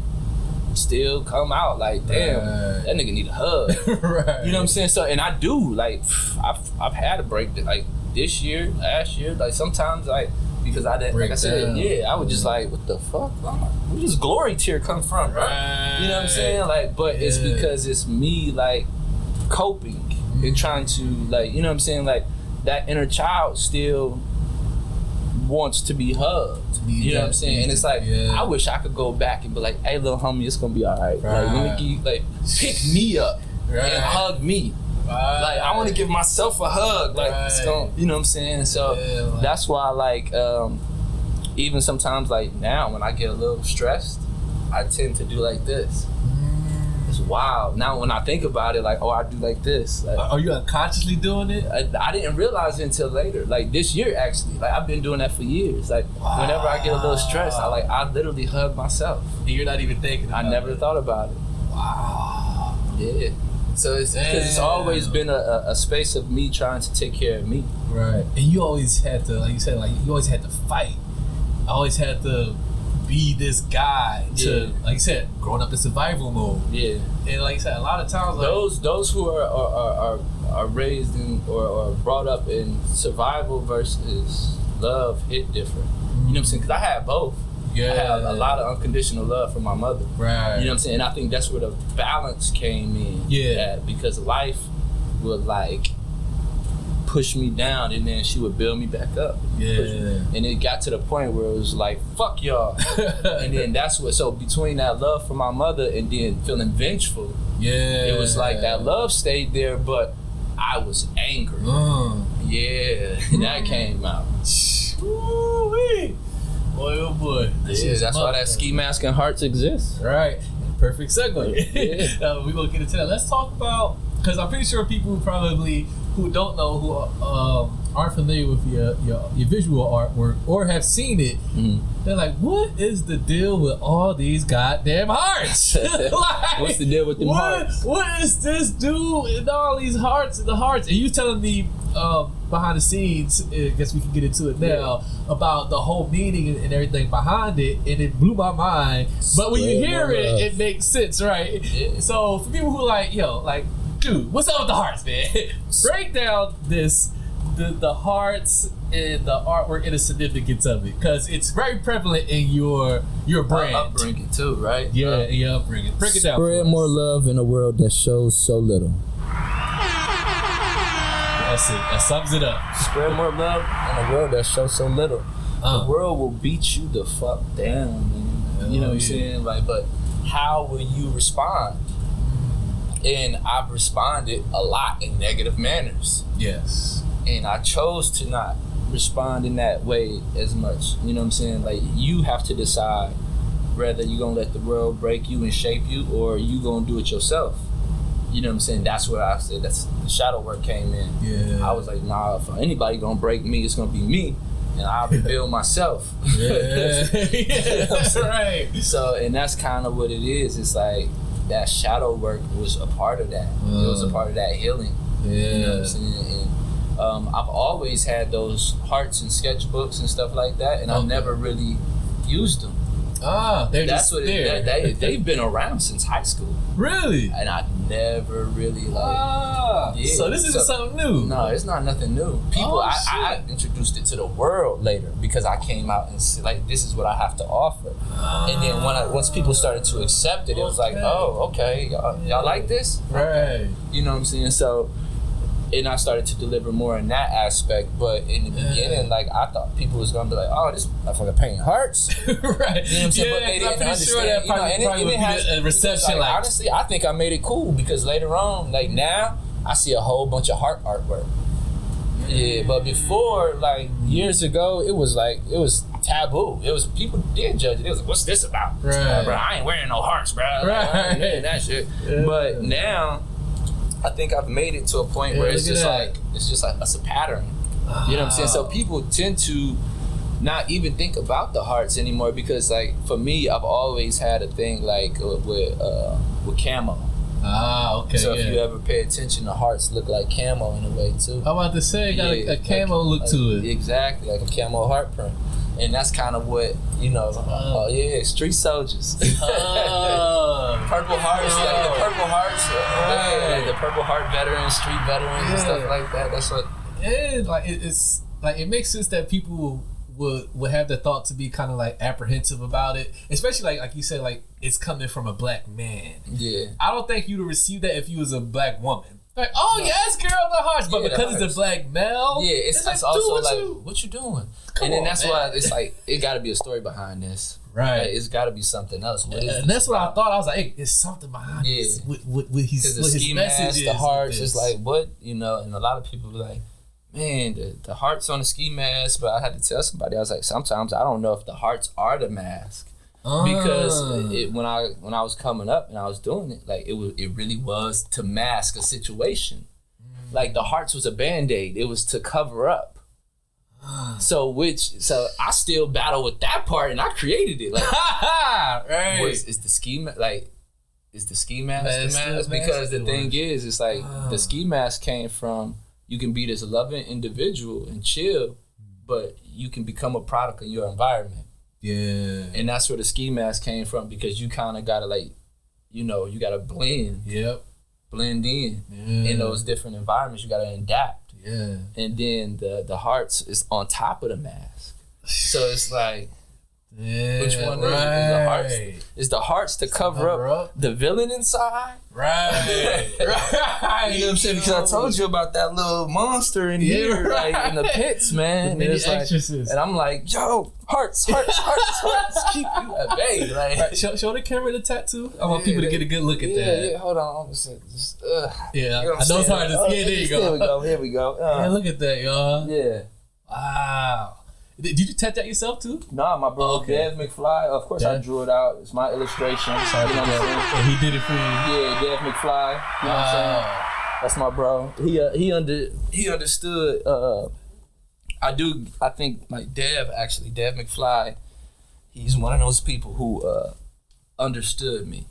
still come out, like, damn, that nigga need a hug. Right. You know what I'm saying? So, and I do, like, I've had a break, like, this year, last year, like, sometimes, like, because I didn't, like I said, I was just like, what the fuck? Where does glory tear come from, right? You know what I'm saying? Like, but it's because it's me, like, coping and trying to, like, you know what I'm saying? Like, that inner child still wants to be hugged. You know what I'm saying? And it's like, I wish I could go back and be like, hey, little homie, it's gonna be all right. Like, let me give you, like, pick me up and hug me. Like, I want to give myself a hug. Like, it's gonna, you know what I'm saying? So that's why, like, even sometimes, like now, when I get a little stressed, I tend to do like this. It's wild. Now when I think about it, like, oh, I do like this. Like, are you unconsciously doing it? I didn't realize it until later. Like this year, actually. Like I've been doing that for years. Like whenever I get a little stressed, I literally hug myself. And you're not even thinking about it. I never thought about it. Wow. Yeah. So it's because it's always been a space of me trying to take care of me. Right. And you always had to, like you said, like you always had to fight. I always had to be this guy to, like you said, growing up in survival mode. Yeah. And like you said, a lot of times, like, those who are raised in or brought up in survival versus love hit different. You know what I'm saying? Because I had both. Yeah. I had a lot of unconditional love from my mother. Right. You know what I'm saying? And I think that's where the balance came in. Yeah. Because life would like push me down, and then she would build me back up. Yeah. And it got to the point where it was like, fuck y'all. And then that's what, so between that love for my mother and then feeling vengeful, it was like that love stayed there, but I was angry. Yeah, that came out. Ooh-wee. Boy, oh boy. That's why that ski mask and hearts exists. Right. Perfect segue. Yeah. We're going to get into that. Let's talk about, because I'm pretty sure people who don't know, who aren't familiar with your visual artwork or have seen it, they're like, what is the deal with all these goddamn hearts? Like, what's the deal with them hearts? What is this dude and all these hearts and the hearts? And you telling me behind the scenes, I guess we can get into it now, about the whole meaning and everything behind it, and it blew my mind. But when you hear it, it makes sense, right? Yeah. So for people who like, dude, what's up with the hearts, man? Break down the hearts and the artwork and the significance of it, because it's very prevalent in your brand. Upbringing too, right? Yeah, your upbringing. Break it down. Spread more love in a world that shows so little. That's it. That sums it up. Spread more love in a world that shows so little. The world will beat you the fuck down, man. You know what I'm saying? Like, but how will you respond? And I've responded a lot in negative manners. Yes. And I chose to not respond in that way as much. You know what I'm saying? Like, you have to decide whether you're going to let the world break you and shape you, or you going to do it yourself. You know what I'm saying? That's where I said, that's the shadow work came in. Yeah. I was like, nah, if anybody going to break me, it's going to be me. And I'll rebuild myself. Yeah. That's right. So, and that's kind of what it is. It's like, that shadow work was a part of that. It was a part of that healing. Yeah. You know what I'm saying? And I've always had those hearts and sketchbooks and stuff like that, and I've never really used them. They're that's just what there. They've been around since high school. Really? And I never really like. So this isn't something new. No, it's not nothing new. People, I introduced it to the world later because I came out and said, like, this is what I have to offer. And then once people started to accept it, it was like, oh, okay, y'all like this, right? You know what I'm saying? So. And I started to deliver more in that aspect, but in the beginning, like, I thought people was gonna be like, "Oh, this motherfucker painting hearts," right? You know what I'm saying? But they didn't understand. Sure that probably would be a reception. Like, honestly, I think I made it cool because later on, like now, I see a whole bunch of heart artwork. Yeah, but before, like years ago, it was taboo. It was, people did judge it. It was like, what's this about? Right. Bro, I ain't wearing no hearts, bro. Right. Like, I ain't wearing that shit. Yeah. But now, I think I've made it to a point where it's just like it's a pattern. You know what I'm saying? So people tend to not even think about the hearts anymore because, like, for me, I've always had a thing like with camo. Okay. So if you ever pay attention, the hearts look like camo in a way too. I'm about to say, it got a camo look to it. Exactly, like a camo heart print. And that's kind of what, street soldiers. Purple hearts, like the Purple Hearts, like the Purple Heart veterans, street veterans, and stuff like that. That's what. Yeah, like it's like it makes sense that people would have the thought to be kind of like apprehensive about it, especially like you said, like it's coming from a black man. Yeah, I don't think you'd receive that if you was a black woman. Like, oh yes, girl, the hearts. But because it's a black male, it's like, also like, what you doing? And then that's why it's like, it got to be a story behind this. Right. Like, it's got to be something else. And that's what I thought. I was like, hey, it's something behind this. With his message, the hearts is like, what? You know, and a lot of people be like, man, the hearts on the ski mask. But I had to tell somebody, I was like, sometimes I don't know if the hearts are the mask. Because when I was coming up and I was doing it, like it really was to mask a situation. Like the hearts was a Band-Aid. It was to cover up. So I still battle with that part, and I created it. Like, right? Is the ski mask the mask? Because the thing is, it's like the ski mask came from, you can be this loving individual and chill, but you can become a product of your environment. Yeah. And that's where the ski mask came from, because you kind of gotta you gotta blend. Yep. Blend in those different environments. You gotta adapt. Yeah. And then the hearts is on top of the mask. So it's like, which one is the hearts? Is the hearts to cover up the villain inside? Right. You know what I'm saying? Because I told you about that little monster in here, like in the pits, man. The and it's like, exorcist. and I'm like, yo, hearts. Keep you at bay. Like, right, show the camera the tattoo. I want people to get a good look at that. Yeah, hold on. You know I know it's hard to see. There you go. Here we go. Yeah, look at that, y'all. Yeah. Wow. Did you tattoo that yourself too? Nah, my bro, Dev McFly. Of course, I drew it out. It's my illustration. You know what I'm saying? And he did it for you. Yeah, Dev McFly. You know what I'm saying? That's my bro. He understood. I think like Dev McFly. He's one of those people who understood me.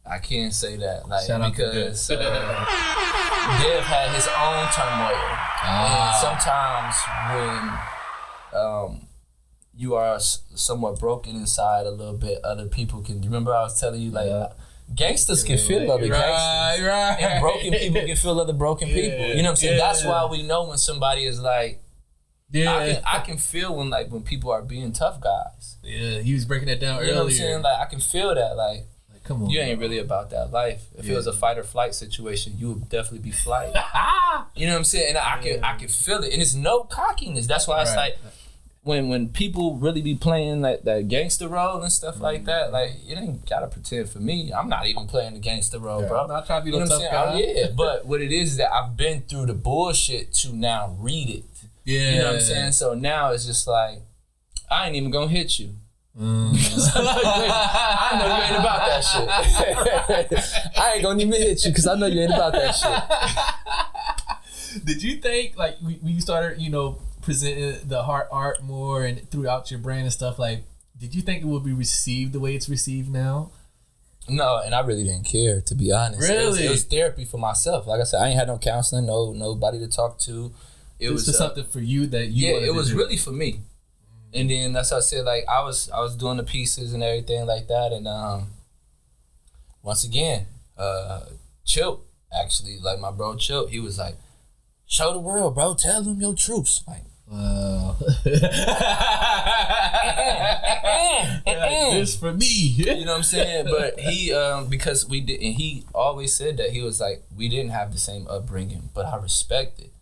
I can't say that, like, because Dev had his own turmoil, and sometimes when you are somewhat broken inside a little bit, other people can. Remember, I was telling you, like, gangsters can feel other gangsters, right, and broken people can feel other broken people. You know what I'm saying? That's why we know when somebody is like. I can feel when people are being tough guys. Yeah, he was breaking that down earlier. You know what I'm saying? Like, I can feel that. Like come on, you ain't really about that life. If it was a fight or flight situation, you would definitely be flight. You know what I'm saying? And I can feel it, and it's no cockiness. That's why it's like when people really be playing that gangster role and stuff like that. Like, you ain't gotta pretend for me. I'm not even playing the gangster role, bro. I'm not trying to be you know no tough guy. But what it is that I've been through the bullshit to now read it. Yeah. You know what I'm saying? So now it's just like, I ain't even gonna hit you. I know you ain't about that shit. I ain't gonna even hit you because I know you ain't about that shit. Did you think, like, when you started, presenting the heart art more and throughout your brand and stuff, like, did you think it would be received the way it's received now? No, and I really didn't care, to be honest. Really? It was therapy for myself. Like I said, I ain't had no counseling, nobody to talk to. It was just something for you that you wanted to do. Yeah, it was really for me. And then that's how I said, like, I was doing the pieces and everything like that. And once again, Chilt, actually, like my bro Chilt, he was like, show the world, bro. Tell them your truths. Like, wow. This for me. You know what I'm saying? But he, because we did, and he always said that, he was like, we didn't have the same upbringing, but I respect it.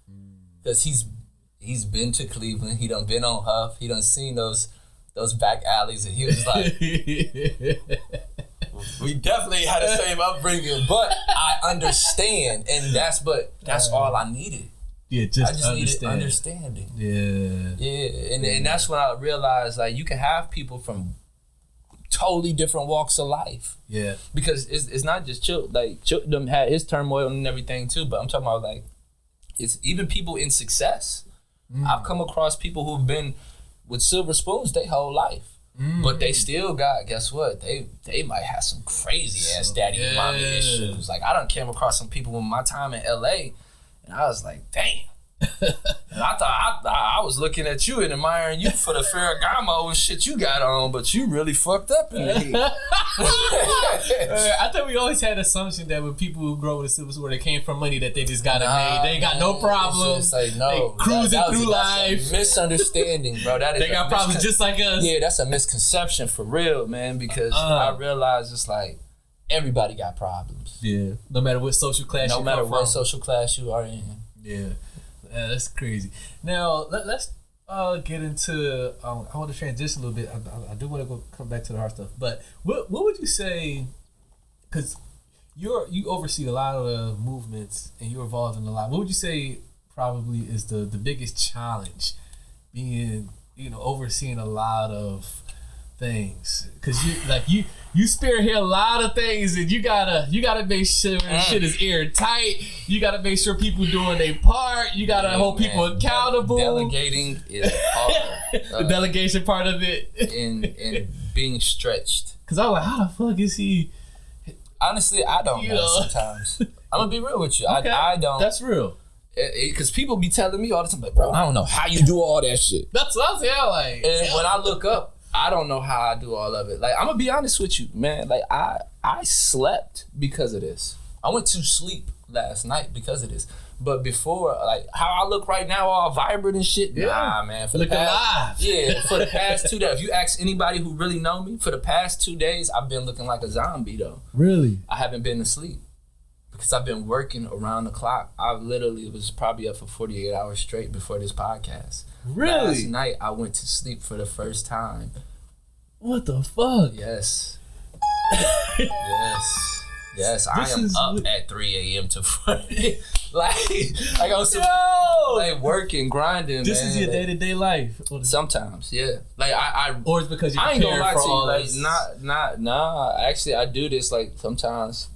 Because he's been to Cleveland. He done been on Huff. He done seen those back alleys, and he was like, we definitely had the same upbringing, but I understand, and that's all I needed. Yeah, I just needed understanding. Yeah, and that's when I realized, like, you can have people from totally different walks of life. Yeah, because it's not just Chilt. Like, Chilt them had his turmoil and everything too, but I'm talking about, like, it's even people in success. I've come across people who've been with silver spoons their whole life. But they still got, guess what? They might have some crazy ass daddy and mommy issues. Like, I done came across some people in my time in LA, and I was like, damn. And I thought I was looking at you and admiring you for the Ferragamo and shit you got on, but you really fucked up in the head. I thought we always had assumption that when people who grow with a silver sword, they came from money that they just got it made. They ain't got no problems. Like, no, they cruising through life. That's a misunderstanding, bro. That is they got problems just like us. Yeah, that's a misconception for real, man. Because I realized it's like, everybody got problems. Yeah. No matter what social class No you matter come what from. social class you are in. Yeah. That's crazy. Now, let's get into, I want to transition a little bit. I do want to come back to the hard stuff. But what would you say, because you oversee a lot of the movements and you're involved in a lot. What would you say probably is the biggest challenge being, overseeing a lot of things? Because you spearhead a lot of things, and you gotta make sure shit is airtight. You gotta make sure people doing their part. You gotta hold people accountable. Delegating is hard. The delegation part of it, and being stretched. Because I was like, how the fuck is he? Honestly, I don't know sometimes. I'm gonna be real with you. Okay. I don't. That's real. Because people be telling me all the time, like, bro, I don't know how you do all that shit. That's what I was saying. Like, And when I look up, I don't know how I do all of it. Like, I'm gonna be honest with you, man. Like, I slept because of this. I went to sleep last night because of this. But before, like, how I look right now, all vibrant and shit, nah, man. For look the alive. past, yeah, for the past 2 days. If you ask anybody who really know me, for the past 2 days, I've been looking like a zombie, though. Really? I haven't been asleep because I've been working around the clock. I literally was probably up for 48 hours straight before this podcast. Really? Last night, I went to sleep for the first time. What the fuck? Yes. Yes, I am up at 3 a.m. to 40. like I go like working, grinding. This man. is your day-to-day life. Sometimes, yeah. Like I or it's because you're I ain't gonna lie for to you. all Like this. nah. Actually, I do this like sometimes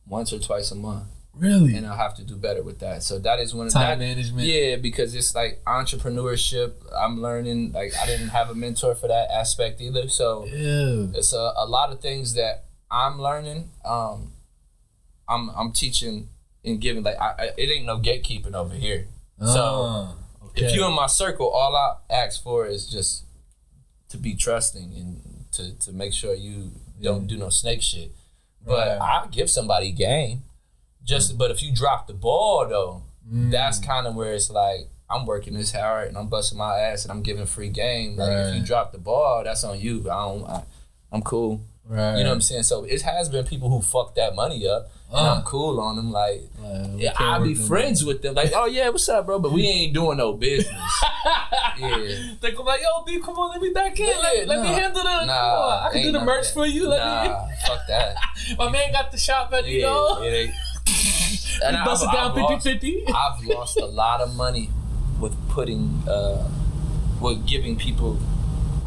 once or twice a month. Really? And I'll have to do better with that. So that is one of time management. Yeah, because it's like entrepreneurship. I'm learning. Like I didn't have a mentor for that aspect either. So it's a lot of things that I'm learning. I'm teaching and giving. Like it ain't no gatekeeping over here. So if you're in my circle, all I ask for is just to be trusting and to make sure you don't do no snake shit. But I give somebody game. But if you drop the ball though, that's kind of where it's like I'm working this hard and I'm busting my ass and I'm giving free game. Like if you drop the ball, that's on you. I'm cool. Right. You know what I'm saying? So it has been people who fuck that money up, and I'm cool on them. Like I be friends with them. Like, oh yeah, what's up, bro? But we ain't doing no business. Yeah. They go like, yo, B, come on, let me back in. Let me handle the. Nah, I can do the merch for you. Fuck that. My man got the shop at and bust it down 50-50. I've lost a lot of money with with giving people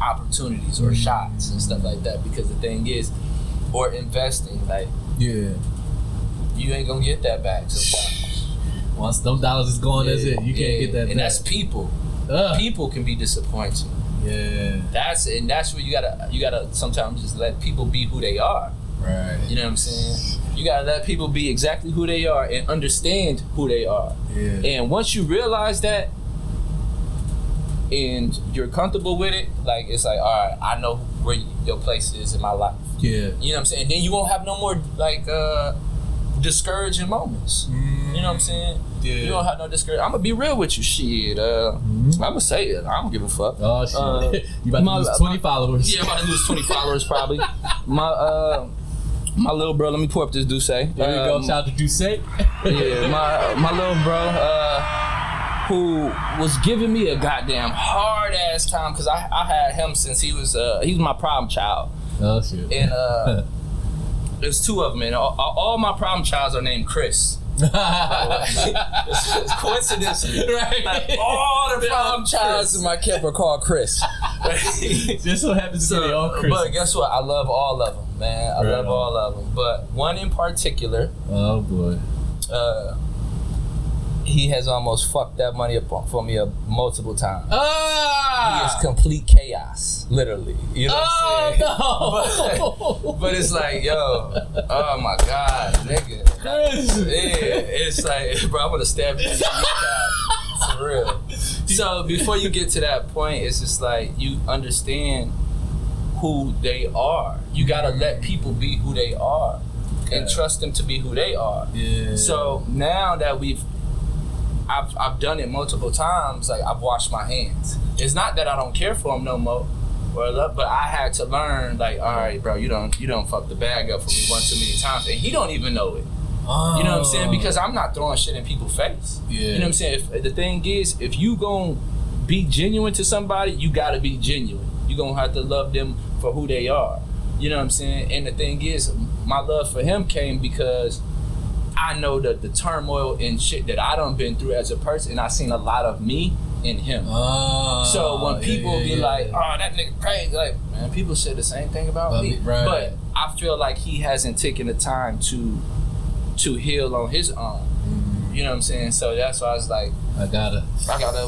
opportunities or shots and stuff like that, because the thing is, or investing, like you ain't gonna get that back sometimes. Once them dollars is gone, that's it. You can't get that back. And that's people. People can be disappointing. Yeah. That's where you gotta sometimes just let people be who they are. Right. You know what I'm saying? You gotta let people be exactly who they are and understand who they are. Yeah. And once you realize that and you're comfortable with it, like it's like, all right, I know where your place is in my life. Yeah. You know what I'm saying? Then you won't have no more like discouraging moments. You know what I'm saying? Yeah. You don't have no discouragement. I'm gonna be real with you, shit. I'm gonna say it. I don't give a fuck. Oh shit. You about to lose 20 followers. Yeah, I'm about to lose 20 followers probably. My little bro, let me pour up this Douce. There you go, shout out to Douce. Yeah, my little bro, who was giving me a goddamn hard ass time, because I had him since he was my problem child. Oh shit. And there's two of them, and all my problem childs are named Chris. It's coincidence, right? Like all the problem childs in my camp are called Chris. Just so happens to be all Chris. But guess what? I love all of them, man. I love all of them. But one in particular. Oh boy. He has almost fucked that money up for me multiple times. Ah! He is complete chaos, literally. You know what I'm saying? No. But it's like, yo, oh my God, nigga. Yeah, it's like, bro, I'm gonna stab you in the kneecap. For real. So before you get to that point, it's just like you understand who they are. You gotta let people be who they are and trust them to be who they are. Yeah. So now that I've done it multiple times, like I've washed my hands. It's not that I don't care for them no more. But I had to learn, like, all right, bro, you don't fuck the bag up for me one too many times, and he don't even know it. Oh. You know what I'm saying? Because I'm not throwing shit in people's face. Yeah. You know what I'm saying? The thing is, if you gon' be genuine to somebody, you gotta be genuine. You gonna have to love them for who they are. You know what I'm saying? And the thing is, my love for him came because I know the turmoil and shit that I done been through as a person, and I seen a lot of me in him. So when people be like, oh, that nigga crazy, like, man, people say the same thing about me. Right. But I feel like he hasn't taken the time to heal on his own. You know what I'm saying? So that's why I was like, I gotta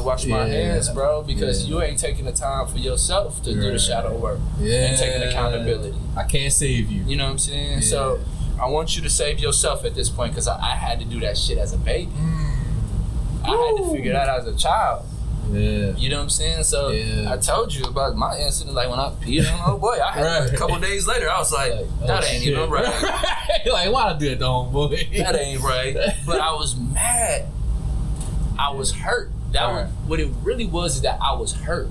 wash my hands, bro, because you ain't taking the time for yourself to do the shadow work and taking accountability. I can't save you. You know what I'm saying? So I want you to save yourself at this point, because I had to do that shit as a baby. I had to figure that out as a child. Yeah. You know what I'm saying? So I told you about my incident, like when I peed on old boy. I had a couple days later, I was like that ain't even right. Like, why I do it to homeboy? That ain't right. But I was mad. I was hurt. That was what it really was, is that I was hurt.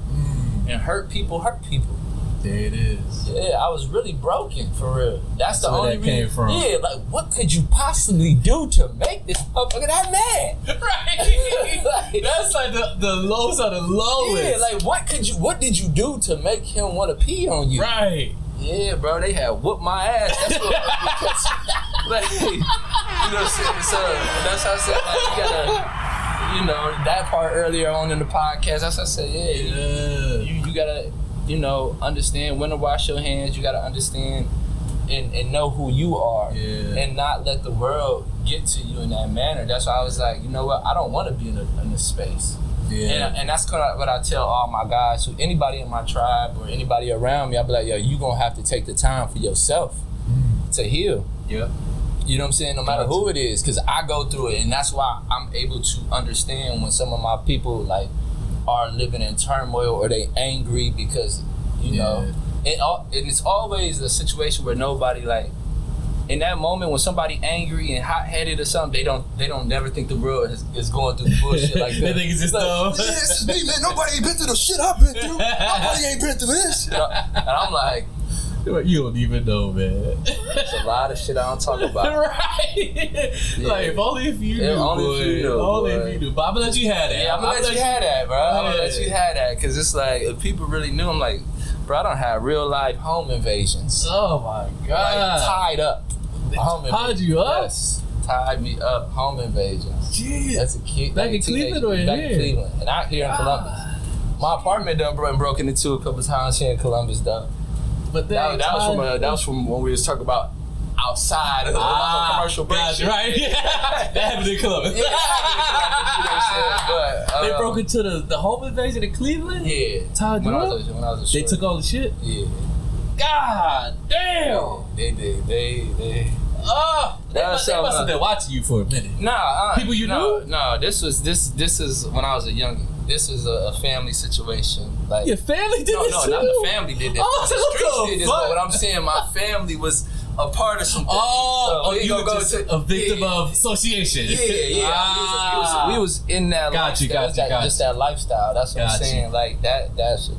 And hurt people hurt people. There it is. Yeah, I was really broken, for real. That's the only reason. Came from. Yeah, like, what could you possibly do to make this motherfucker that mad? Right. Like, that's like the lows are the lowest. Yeah, like, what did you do to make him want to pee on you? Right. Yeah, bro, they had whooped my ass. That's what like, you know what I'm saying? So that's how I said, like, you gotta, you know, that part earlier on in the podcast, that's how I said, you gotta, you know, understand when to wash your hands. You gotta understand and know who you are, and not let the world get to you in that manner. That's why I was like, you know what, I don't want to be in this space. And that's kind of what I tell all my guys, who anybody in my tribe or anybody around me, I'll be like, yo, you gonna have to take the time for yourself to heal. Yeah. You know what I'm saying? No matter who it is, because I go through it, and that's why I'm able to understand when some of my people, like, are living in turmoil or they angry, because you know, and it's always a situation where nobody, like, in that moment when somebody angry and hot-headed or something, they don't never think the world is going through bullshit like that. They think it's just like, this is me, man. Nobody ain't been through the shit I've been through. Nobody ain't been through this. You know? And I'm like, you don't even know, man. There's a lot of shit I don't talk about. Right. Like, if only if you knew, only if you knew. But I'm gonna let you have that. Yeah, I'm gonna let you have that, bro. I'm gonna let you have that, because it's like, if people really knew, I'm like, bro, I don't have real life home invasions. Oh my god. Like, tied up. Tied you up? Yes. Tied me up. Home invasions. Jeez. That's a kid. Back in Cleveland or in here? Back in Cleveland. And out here in Columbus. My apartment done broken into a couple times here in Columbus, though. But that was from when we was talking about outside of the commercial break. Gotcha, right? Yeah. That happened in Columbus. Yeah, but they broke into the home invasion in Cleveland? Yeah. Tied you up? When I was a short. They took all the shit? Yeah. God damn! They did. They must have been watching you for a minute. Nah, people you knew? No, this is when I was a young. This is a family situation. Like, your family did this too? No, not the family did this. The streets did this. But what I'm saying, my family was a part of some things. You were just a victim of association. Yeah. We was in that lifestyle. Just that lifestyle. That's what I'm saying. Like, that's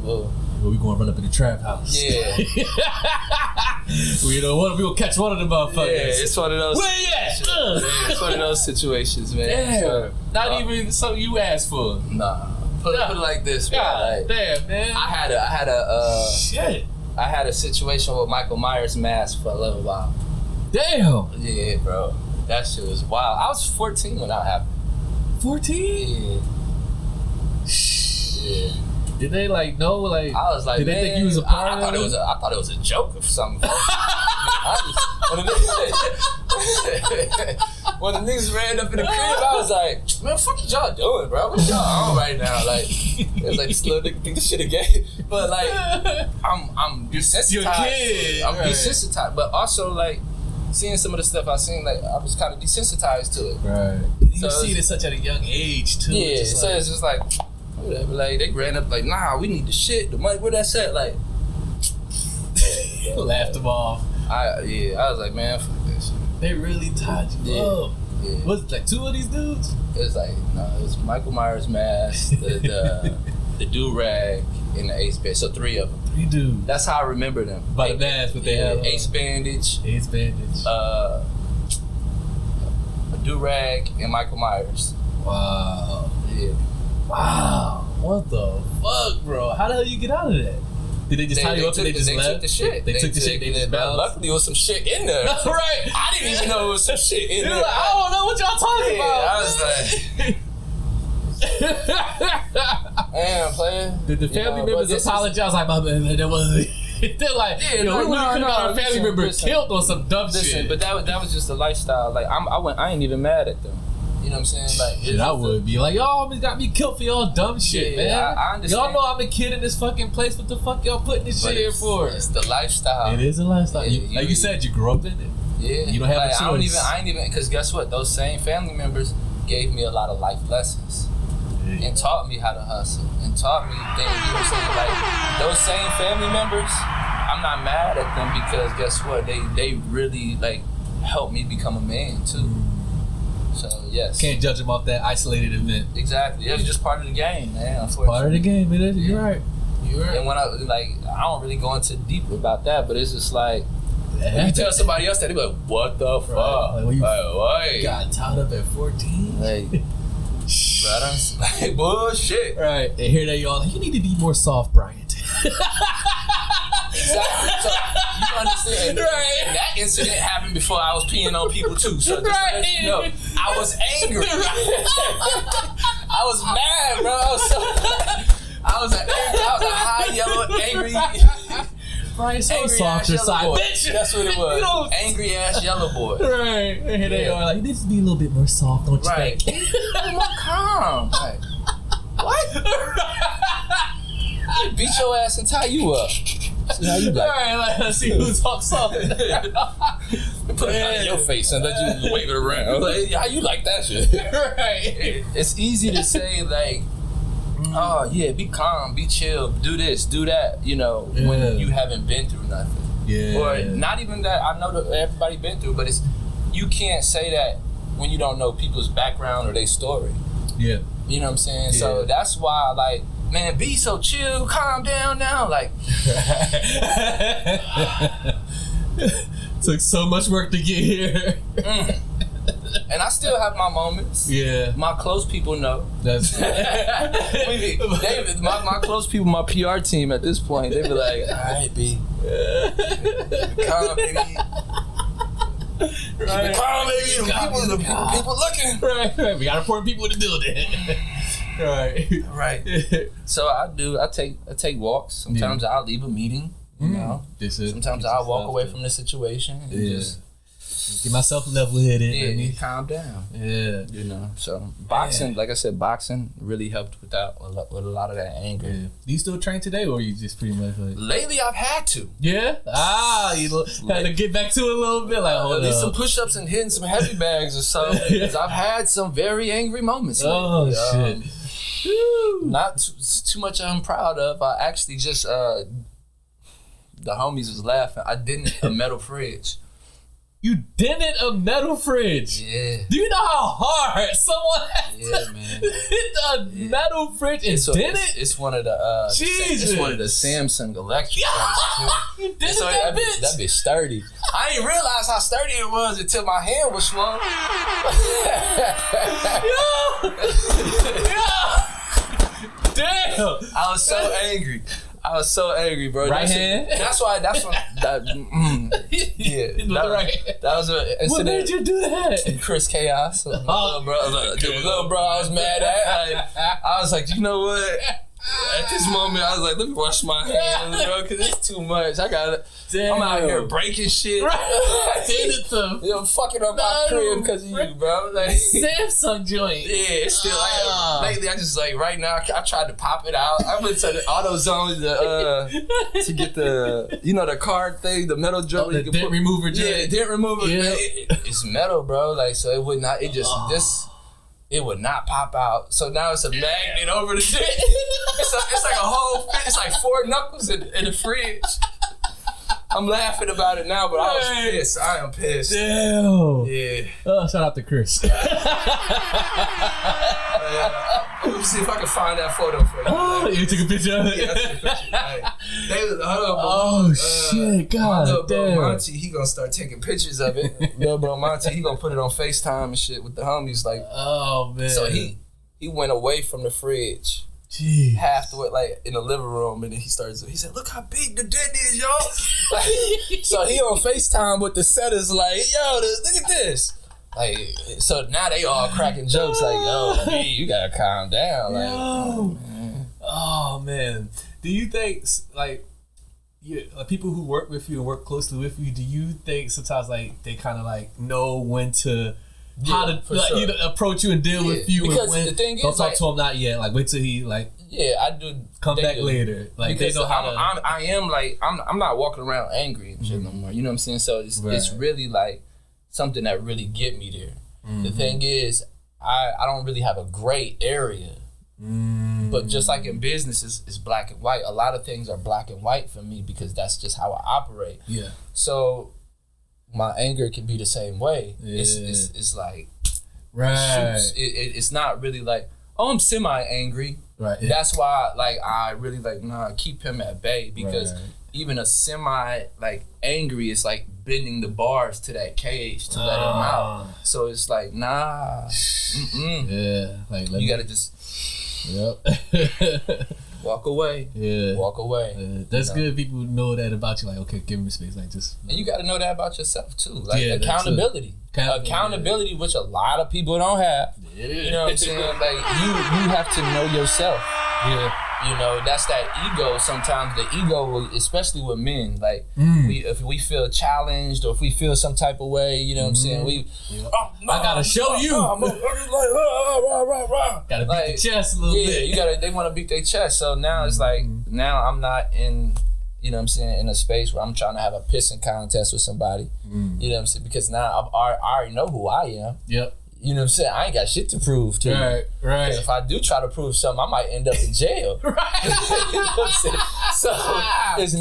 we gonna run up in the trap house. Yeah. We gonna catch one of them motherfuckers. Yeah, it's one of those. Where you at? It's one of those situations, man. Damn. So, not even something you asked for. Nah. Put it like this, man. God damn, man. I had a situation with Michael Myers mask for a little while. Damn. Yeah, bro. That shit was wild. I was 14 when that happened. 14? Yeah. Did they know? Like, I was like, did they think you was a part of it? I thought it was a joke or something. When the niggas ran up in the crib, I was like, man, fuck what y'all doing, bro? What y'all on right now? Like, it was like, this little nigga think this shit a game. But, like, I'm desensitized. You're a kid. I'm desensitized. But also, like, seeing some of the stuff I seen, like, I was kind of desensitized to it. Right. You see it at such a young age, too. Yeah, so it's just like, whatever. Like, they ran up, like, nah, we need the shit, the money, where that's at? Like, laughed them off. I was like, man, fuck this shit. They really tied you up. Yeah. Was it like two of these dudes? It was like, no, it was Michael Myers mask, the do-rag, and the ace bed. So three of them. They do. That's how I remember them. By the mask, what they have. Ace bandage. A do-rag and Michael Myers. Wow. Yeah. Wow. What the fuck, bro? How the hell you get out of that? Did they just tie you up and they just left? Took the shit. They took the shit. They just bounced. Luckily, there was some shit in there. Right. I didn't even know there was some shit in there. Like, I don't know what y'all talking about. I was like, damn, player. Did the family members apologize? Like, my man, that was. They're like, we could have got our family member killed on some dumb shit. But that was just the lifestyle. Like, I ain't even mad at them. You know what I'm saying? Like, shit, I would be like, y'all always got me killed for y'all dumb shit, man. I understand. Y'all know I'm a kid in this fucking place. What the fuck y'all putting this shit here for? It's the lifestyle. It is a lifestyle. Yeah, like you said, you grew up in it. Yeah. You don't have a choice. I ain't even, because guess what? Those same family members gave me a lot of life lessons. Yeah. And taught me how to hustle. And taught me things, you know what I'm saying? Like, those same family members, I'm not mad at them because guess what? They really, like, helped me become a man, too. So, yes. Can't judge them off that isolated event. Exactly. It's just part of the game, man, unfortunately. Part of the game, it is. You're right. You're right. And when I don't really go into deep about that, but it's just like, when you tell somebody else that, they be like, what the fuck? Right. Like, what? Got tied up at 14? Like, like, bullshit. Right. And here they all, you need to be more soft, Bryant. Exactly. So, you understand? Right. And that incident happened before I was peeing on people too. So just to let you know, I was angry. I was mad, bro. I was a high yellow, angry. Brian, so softer side, bitch. That's what it was. Angry ass yellow boy. Right. And here they are, like, you need to be a little bit more soft, don't you think? More calm. Like, what? Beat your ass and tie you up. See how you like. All right, like, let's see who talks soft. Put it on your face and let you wave it around. Like, how you like that shit? Right. It's easy to say, like, oh, yeah, be calm, be chill, do this, do that, you know, when you haven't been through nothing. Yeah. Or not even that, I know that everybody been through, but you can't say that when you don't know people's background or their story. Yeah. You know what I'm saying? Yeah. So that's why, like, man, be so chill, calm down now. Like, took so much work to get here. And I still have my moments. Yeah. My close people know. That's my close people, my PR team at this point, they be like, all right, B. Calm, baby. Right. Calm, baby. People looking. Right. We got important people in the building. Right. So I take walks. Sometimes I'll leave a meeting, you know. Sometimes I'll walk away from the situation and just get myself level-headed. Yeah, calm down. Yeah. You know, so boxing, like I said, boxing really helped with a lot of that anger. Yeah. Do you still train today, or you just pretty much like... Lately, I've had to. Yeah? You had to get back to it a little bit? Like, hold at least some push-ups and hitting some heavy bags or something. Because I've had some very angry moments lately. Oh, shit. Not too much I'm proud of. I actually just, the homies was laughing. I didn't a metal fridge. You dented a metal fridge? Yeah. Do you know how hard someone has to hit a metal fridge and dent it? It's one of the Jesus. It's one of the Samsung electric ones. You dented that bitch? That bitch sturdy. I didn't realize how sturdy it was until my hand was swung. Damn. I was so angry, bro. Right hand? That's when yeah. That was an incident. What made you do that? Chris Chaos. Little bro, I was mad at. I was like, you know what? At this moment, I was like, let me wash my hands, bro, because it's too much. I'm out here breaking shit. I did it to You're fucking up my crib because of you, bro. Like, Samsung joint. Yeah, it's still lately. I just like right now. I tried to pop it out. I went to the AutoZone to get the card thing, the metal joint. The dent remover joint. Yeah, the dent remover. Yeah. It's metal, bro. Like so, it would not. It just it would not pop out. So now it's a magnet over the shit. It's like a whole. It's like 4 knuckles in the fridge. I'm laughing about it now, but I was pissed. I am pissed. Damn. Yeah. Oh, shout out to Chris. Let me see if I can find that photo for you. Oh, you took a picture of it? Yeah, I took a picture. Oh shit! God little damn. bro Monty, he gonna start taking pictures of it. Little bro Monty, he gonna put it on FaceTime and shit with the homies. Like, oh man. So he went away from the fridge. Jeez. Half the way, like in the living room, and then he said, "Look how big the den is, y'all." Like, so he on FaceTime with the setters, like, "Yo, look at this." Like, so now they all cracking jokes, like, "Yo, B, you gotta calm down." Like, oh man. Do you think like people who work with you and work closely with you? Do you think sometimes like they kind of like know when to? How to like, sure. approach you and deal with you? Because when, the thing is, don't talk to him not yet. Like wait till he like. Yeah, I do. Come back later. Like because they know how to. I am like I'm not walking around angry and shit no more. You know what I'm saying? So it's really like something that really get me there. Mm-hmm. The thing is, I don't really have a gray area. But just like in business, it's black and white. A lot of things are black and white for me because that's just how I operate. Yeah. So my anger can be the same way. Yeah. It's like it's not really like, oh, I'm semi-angry. Right. Yeah. That's why like I really like keep him at bay because even a semi like angry is like bending the bars to that cage to let him out. So it's like yeah, like you gotta just walk away. Yeah. Walk away. That's good. People know that about you. Like, okay, give me space. Like, just. And you got to know that about yourself too. Like accountability. Accountability, which a lot of people don't have. Yeah. You know what I'm saying? Like you have to know yourself. Yeah. You know, that's that ego. Sometimes the ego, especially with men, like if we feel challenged or if we feel some type of way, you know what I'm saying? I gotta show you. Gotta beat the chest a little bit. Yeah, they want to beat their chest. So now it's like now I'm not in, you know what I'm saying, in a space where I'm trying to have a pissing contest with somebody. You know what I'm saying? Because now I already know who I am. Yep. You know what I'm saying? I ain't got shit to prove to you. Right. Because if I do try to prove something, I might end up in jail. Right. You know what I'm saying? So it's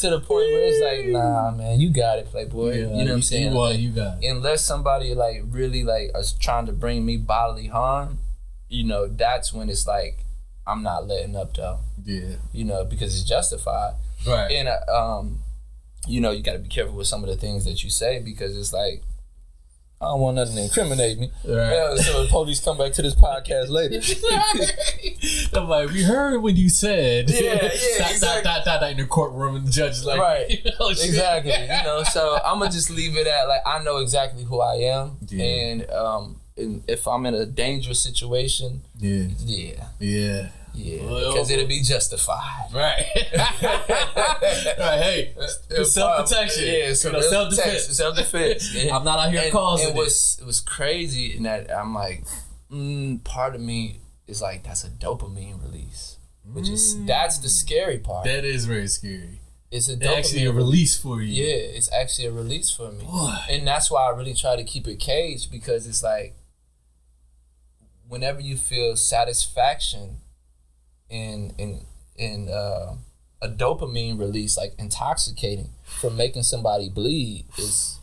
to the point where it's like, nah, man, you got it, Playboy. Yeah, you know what I'm saying? You got it. Unless somebody like really like is trying to bring me bodily harm, you know, that's when it's like, I'm not letting up though. Yeah. You know, because it's justified. Right. And you know, you got to be careful with some of the things that you say because it's like, I don't want nothing to incriminate me. Right. Yeah, so the police come back to this podcast later. I'm like, we heard what you said. Yeah, exactly. In the courtroom and the judge is like, right, exactly. You know, so I'm gonna just leave it at like I know exactly who I am, and if I'm in a dangerous situation, because it'll be justified. Right. Right. Hey, self-protection. Yeah, so self-defense. Self-defense. I'm not out here causing it. It was crazy in that I'm like, part of me is like, that's a dopamine release. Which is, that's the scary part. That is very scary. It's actually a release for you. Yeah, it's actually a release for me. Boy. And that's why I really try to keep it caged because it's like, whenever you feel satisfaction in a dopamine release, like intoxicating from making somebody bleed, is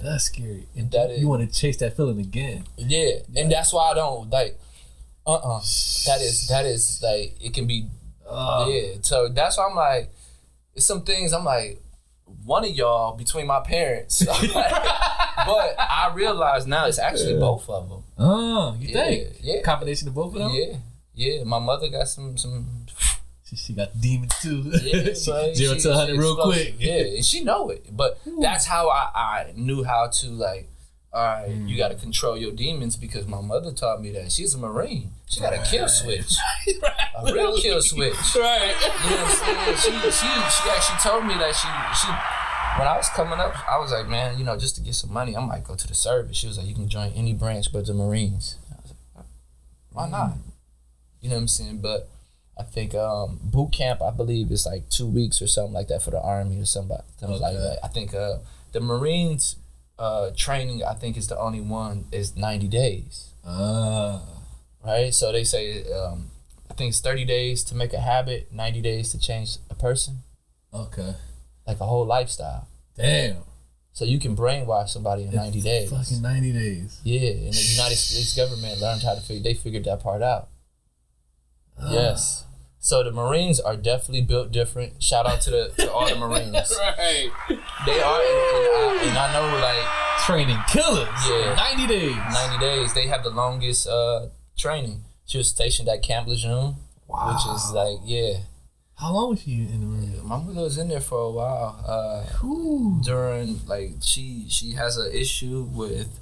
that's scary. And you want to chase that feeling again. Yeah, and that's why I don't like. That is like it can be. So that's why I'm like, it's some things I'm like, one of y'all between my parents. Like, but I realize now it's actually both of them. Oh, you think? Yeah, combination of both of them. Yeah. My mother got some. She got demons too. Yeah, 0 to 100 real quick. Yeah, and she know it. But that's how I knew how to like. All right, you got to control your demons because my mother taught me that. She's a Marine. She got a kill switch, a real kill switch. Right. You know what I'm saying? She actually told me that she when I was coming up, I was like, man, you know, just to get some money, I might go to the service. She was like, you can join any branch but the Marines. I was like, why not? You know what I'm saying? But I think boot camp, I believe, is like 2 weeks or something like that for the Army or something like that. I think the Marines training, I think, is the only one is 90 days. Right? So they say, I think it's 30 days to make a habit, 90 days to change a person. Okay. Like a whole lifestyle. Damn. So you can brainwash somebody in 90 days. Fucking 90 days. Yeah, and the United States government learned how to figured that part out. Yes. So the Marines are definitely built different. Shout out to all the Marines. Right. They are, and I know like training killers. Yeah, 90 days. 90 days. They have the longest training. She was stationed at Camp Lejeune, which is like How long was she in the Marines? My mother was in there for a while. During like she has an issue with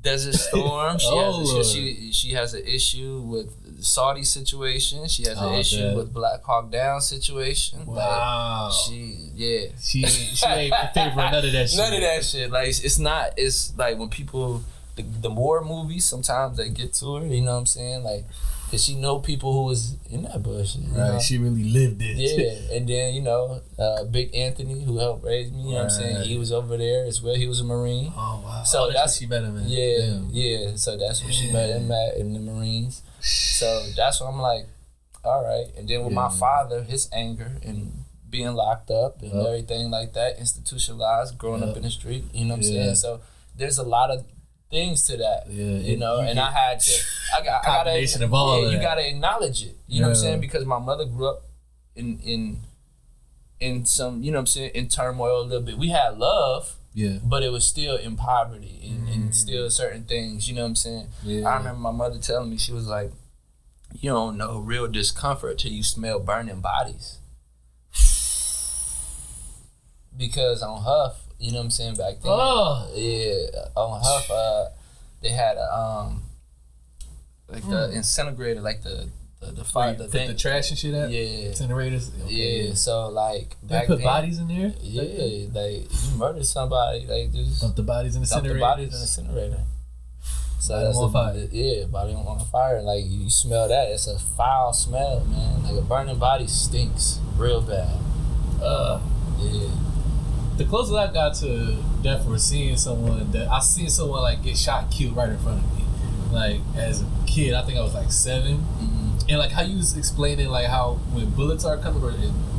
Desert Storm. She has an issue with Saudi situation. She has an issue with Black Hawk Down situation. Wow. Like, she ain't in favor of none of that shit. None of that shit. Like it's like when people the war movies sometimes they get to her. You know what I'm saying? Like. Cause she know people who was in that bullshit. Right, she really lived it. Yeah, and then Big Anthony who helped raise me. You know what I'm saying? He was over there as well. He was a Marine. Oh wow! So that's she met him in. Yeah. So that's where she met him at in the Marines. So that's what I'm like. All right, and then with my father, his anger and being locked up and everything like that, institutionalized, growing up in the street. You know what I'm saying? So there's a lot of things to that, you know, and I had to, I gotta, you gotta acknowledge it, you know what I'm saying, because my mother grew up in some, you know what I'm saying, in turmoil a little bit. We had love, but it was still in poverty and still certain things, you know what I'm saying. I remember my mother telling me, she was like, you don't know real discomfort till you smell burning bodies. Because on Huff, you know what I'm saying, back then. On Huff, they had a the incinerator, like the fire, the trash and shit at. Incinerators. Okay. So like they put bodies in there. Like you murdered somebody, like just dump the bodies in the incinerator. So that's on fire. Body on fire. Like you smell that, it's a foul smell, man. Like a burning body stinks real bad. The closest I got to death was seeing someone like get shot and killed right in front of me. Like as a kid, I think I was like 7, and like how you was explaining like how when bullets are coming,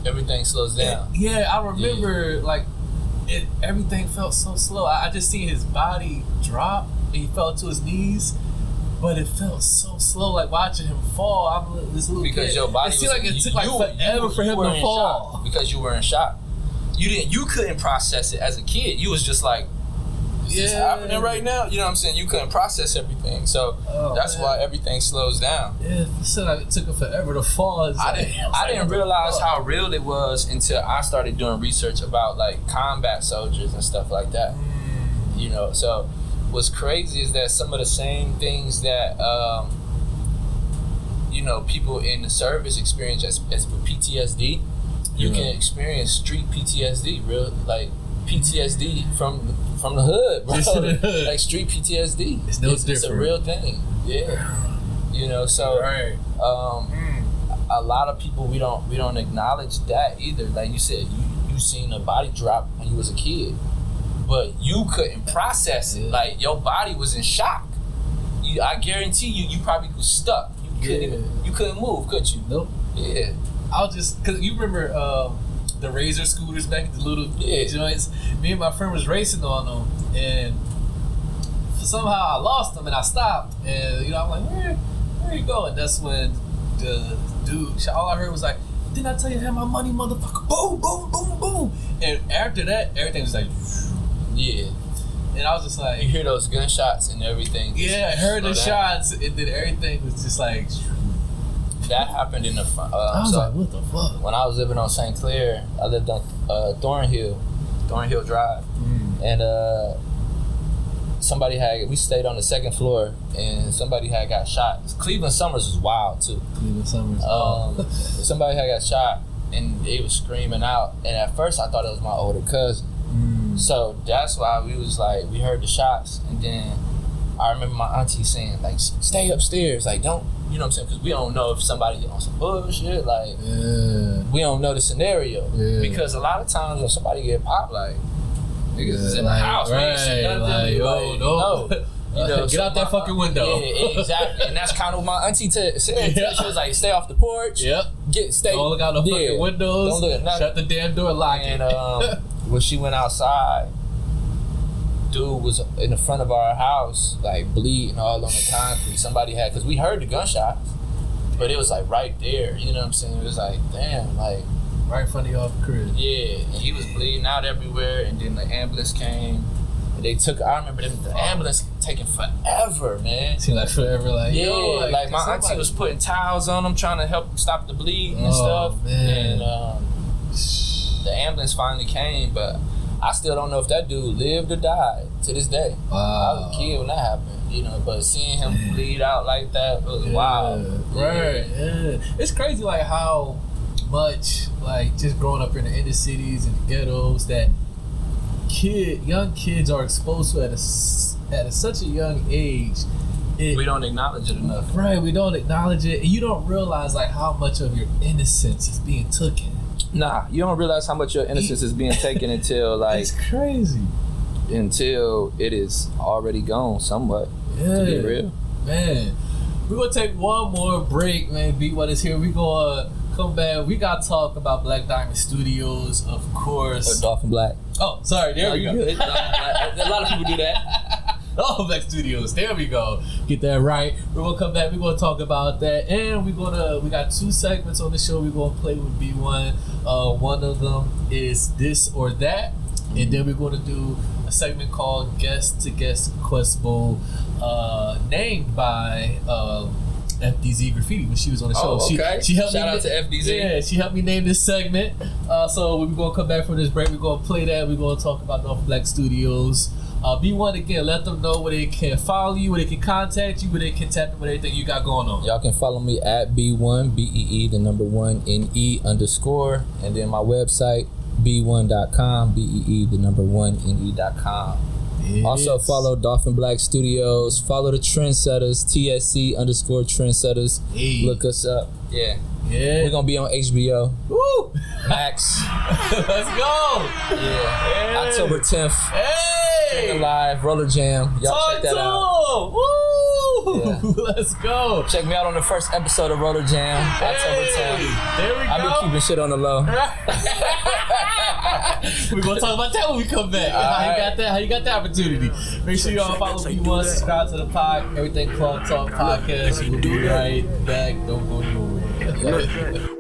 everything slows down. I remember like everything felt so slow. I just seen his body drop and he fell to his knees. But it felt so slow, like watching him fall. I'm this little because kid. Your body it seemed like it took like forever for him to fall. Because you were in shock. You couldn't process it as a kid. You was just like, is this happening right now? You know what I'm saying? You couldn't process everything. So that's why everything slows down. Yeah, it seemed like it took him forever to fall. I didn't realize how real it was until I started doing research about like combat soldiers and stuff like that. You know, so what's crazy is that some of the same things that people in the service experience as with PTSD, you can experience street PTSD, real like PTSD from the hood, bro. Like street PTSD. It's no different. It's a real thing. Yeah. You know, so a lot of people we don't acknowledge that either. Like you said, you seen a body drop when you was a kid, but you couldn't process it. Like your body was in shock. I guarantee you probably was stuck. You couldn't move, could you? Nope. Yeah. I'll just, cause you remember the Razor scooters back, the little joints. Me and my friend was racing on them, and somehow I lost them, and I stopped, and I'm like, where you going? That's when the dude, all I heard was like, didn't I tell you I had my money, motherfucker? Boom, boom, boom, boom. And after that, everything was like, and I was just like, you hear those gunshots and everything. I heard the shots, and then everything was just like. That happened in the front. I was like, what the fuck? When I was living on St. Clair, I lived on Thornhill Drive. And we stayed on the second floor, and somebody had got shot. Cleveland Summers was wild, too. Cleveland Summers. Somebody had got shot, and they was screaming out. And at first, I thought it was my older cousin. So that's why we was like, we heard the shots, and then I remember my auntie saying, like, stay upstairs, like, don't, you know what I'm saying? Because we don't know if somebody on some bullshit, like, we don't know the scenario. Because a lot of times when somebody get popped, like, niggas is in the house, get out that fucking window. Yeah, exactly. And that's kind of what my auntie said. She was like, stay off the porch. Don't look out the fucking windows. Don't look at nothing. Shut the damn door, lock it. And when she went outside, dude was in the front of our house, like bleeding all on the concrete. Somebody had, because we heard the gunshots, But it was like right there, you know what I'm saying? It was like, damn, like right in front of y'all crib. Yeah, and he was bleeding out everywhere, and then the ambulance came. And they took, I remember the ambulance taking forever, man. Seemed like forever, like, yeah, yo, like my auntie was putting towels on him, trying to help stop the bleeding and stuff. Man. And the ambulance finally came, but I still don't know if that dude lived or died to this day. Wow. I was a kid when that happened, you know, but seeing him bleed out like that was wild. Right, yeah. It's crazy, like, how much, like, just growing up in the inner cities and the ghettos that young kids are exposed to at such a young age. We don't acknowledge it enough. Right, we don't acknowledge it, and you don't realize, like, how much of your innocence is being taken. Nah, you don't realize how much your innocence is being taken until, like... It's crazy. Until it is already gone somewhat, to be real. Man, we're going to take one more break, man. Bee1ne is here. We're going to come back. We got to talk about Black Diamond Studios, of course. Or Dolphin Black. Oh, sorry. There we go. A lot of people do that. Oh, Black Studios. There we go. Get that right. We're gonna come back. We're gonna talk about that, and we got 2 segments on the show. We're gonna play with Bee1ne. One of them is this or that, and then we're gonna do a segment called Guest to Guest Quest Bowl, named by FDZ Graffiti when she was on the show. Oh, okay. She helped Shout me out to FDZ. Yeah, she helped me name this segment. So we're gonna come back from this break. We're gonna play that. We're gonna talk about North Black Studios. Bee1ne again, let them know where they can follow you, where they can contact you, where they can tap in with everything you got going on. Y'all can follow me at Bee1ne, BEE, the number 1, NE _, and then my website, Bee1ne.com, BEE, the number 1, NE.com. Yes. Also follow Dolphin Black Studios, follow the Trendsetters, TSC _ Trendsetters. Hey. Look us up. Yeah. Yeah. We're gonna be on HBO. Woo! Max. Let's go! Yeah. October 10th. Hey! Live, Roller Jam. Y'all check that out. Woo! Yeah. Let's go. Check me out on the first episode of Roller Jam, October 10th. There we go. I've been keeping shit on the low. We're gonna talk about that when we come back. How you got that opportunity. Make sure y'all follow Bee1ne, subscribe to the pod, everything Club Talk Podcast. We'll be right back. Don't go nowhere.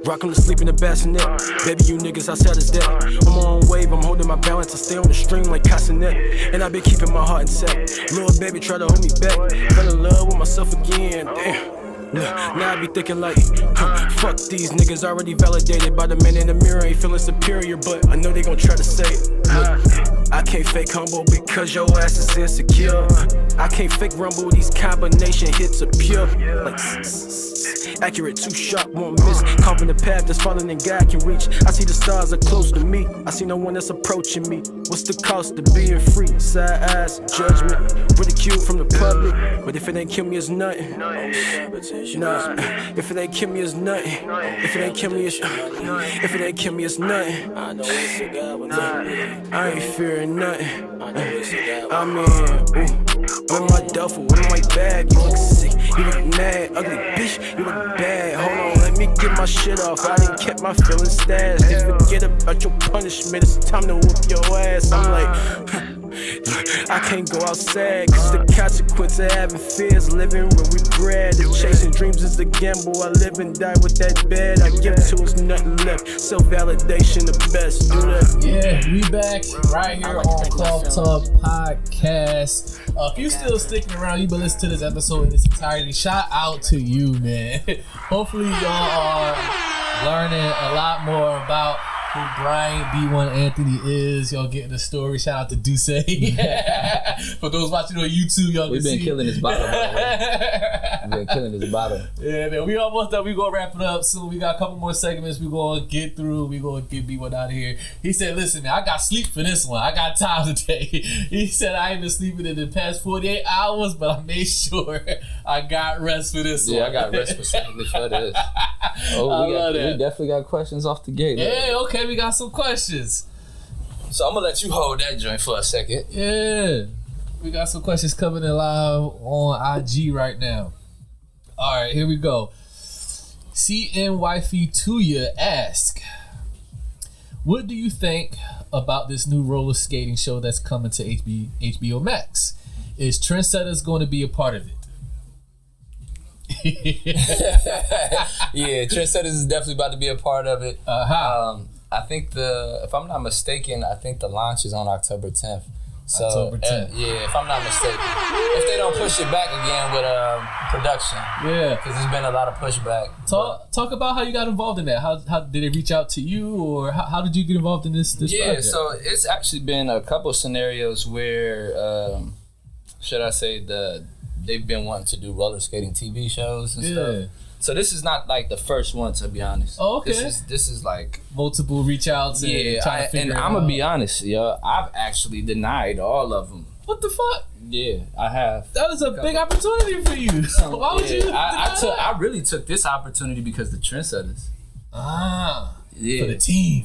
Rockin' to sleep in the bassinet. Baby, you niggas outside is dead. I'm on wave, I'm holding my balance. I stay on the stream like Castanet. And I been keeping my heart in set. Little baby try to hold me back. Fell in love with myself again. Damn. Now I be thinking like, fuck these niggas already validated by the man in the mirror. Ain't feeling superior, but I know they gon' try to say it. I can't fake humble because your ass is insecure. I can't fake rumble, these combination hits are pure. Like accurate, too sharp, won't miss. Carving the path that's falling and God can reach. I see the stars are close to me. I see no one that's approaching me. What's the cost of being free? Side eyes, judgment, ridicule from the public. But if it ain't kill me, it's nothing. Nah, if it ain't kill me, it's nothing. If it ain't kill me, it's nothing. I ain't fearing nothing. I'm in my duffel, in my bag. You look sick, you look mad, ugly bitch, you look bad. Hold on, let me get my shit off. I done kept my feelings stashed. Just forget about your punishment. It's time to whoop your ass. I'm like, I can't go outside, cause the consequence of having fears, living with regret. If chasing dreams is a gamble, I live and die with that bed I give to us, nothing left. Self-validation the best, do that. Yeah, we back right here on Club Talk Podcast. If you still sticking around, you been listening to this episode in its entirety, shout out to you, man. Hopefully y'all are learning a lot more about who Bryant Bee1ne Anthony is. Y'all getting the story. Shout out to Duce. For those watching on YouTube, y'all We've been killing this bottle. We've been killing this bottle. Yeah, man. We almost done. We gonna wrap it up soon. We got a couple more segments we gonna get through. We gonna get Bee1ne out of here. He said, listen, man, I got sleep for this one. I got time today. He said, I ain't been sleeping in the past 48 hours, but I made sure I got rest for this one. Yeah, I got rest specifically for this. We definitely got questions off the gate. Yeah, okay. We got some questions. So I'm gonna let you hold that joint for a second. Yeah. We got some questions coming in live on IG right now. Alright, here we go. CN Wifey Tuya ask, what do you think about this new roller skating show that's coming to HBO Max? Is Trendsetta's going to be a part of it? Yeah, Trendsetters is definitely about to be a part of it. I think if I'm not mistaken, I think the launch is on October 10th. So, October 10th. Yeah, if I'm not mistaken. If they don't push it back again with production. Yeah. Because there's been a lot of pushback. Talk about how you got involved in that. How did they reach out to you, or how did you get involved in this Yeah, project? so it's actually been a couple scenarios where, should I say, they've been wanting to do roller skating TV shows and stuff. So this is not like the first one, to be honest. Oh, okay. This is like multiple reach outs. Yeah, and I'm gonna be honest, yo. I've actually denied all of them. What the fuck? Yeah, I have. That was a big opportunity for you. Why would you? I really took this opportunity because the Trendsetters. Yeah,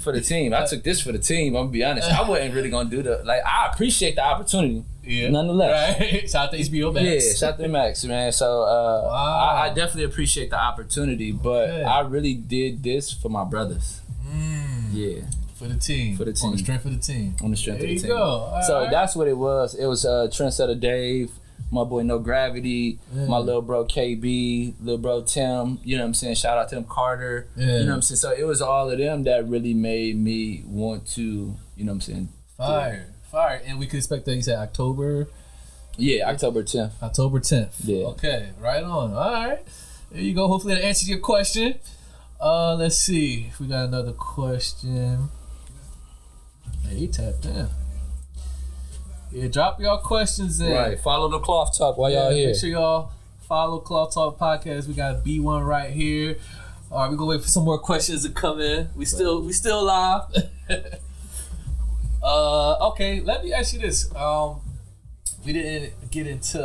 for the team. I took this for the team. I'm gonna be honest. I wasn't really gonna do I appreciate the opportunity. Yeah. Nonetheless. Right. Shout out to HBO Max. Yeah, shout out to Max, man. So I definitely appreciate the opportunity, but I really did this for my brothers. Yeah. For the team. On the strength of the team. On the strength of the team. There you go. So that's what it was. It was Trendsetter Dave, my boy No Gravity, my little bro KB, little bro Tim, you know what I'm saying? Shout out to them, Carter. You know what I'm saying? So it was all of them that really made me want to, you know what I'm saying? Fire. And we could expect that, you said October? Yeah, October 10th. October 10th. Yeah. Okay, right on. All right. There you go. Hopefully that answers your question. Let's see if we got another question. Hey, he tapped in. Yeah, drop y'all questions in. Right. Follow the Cloth Talk while y'all here. Make sure y'all follow Cloth Talk Podcast. We got Bee1ne right here. All right, we're gonna wait for some more questions to come in. We still live. Okay, let me ask you this. We didn't get into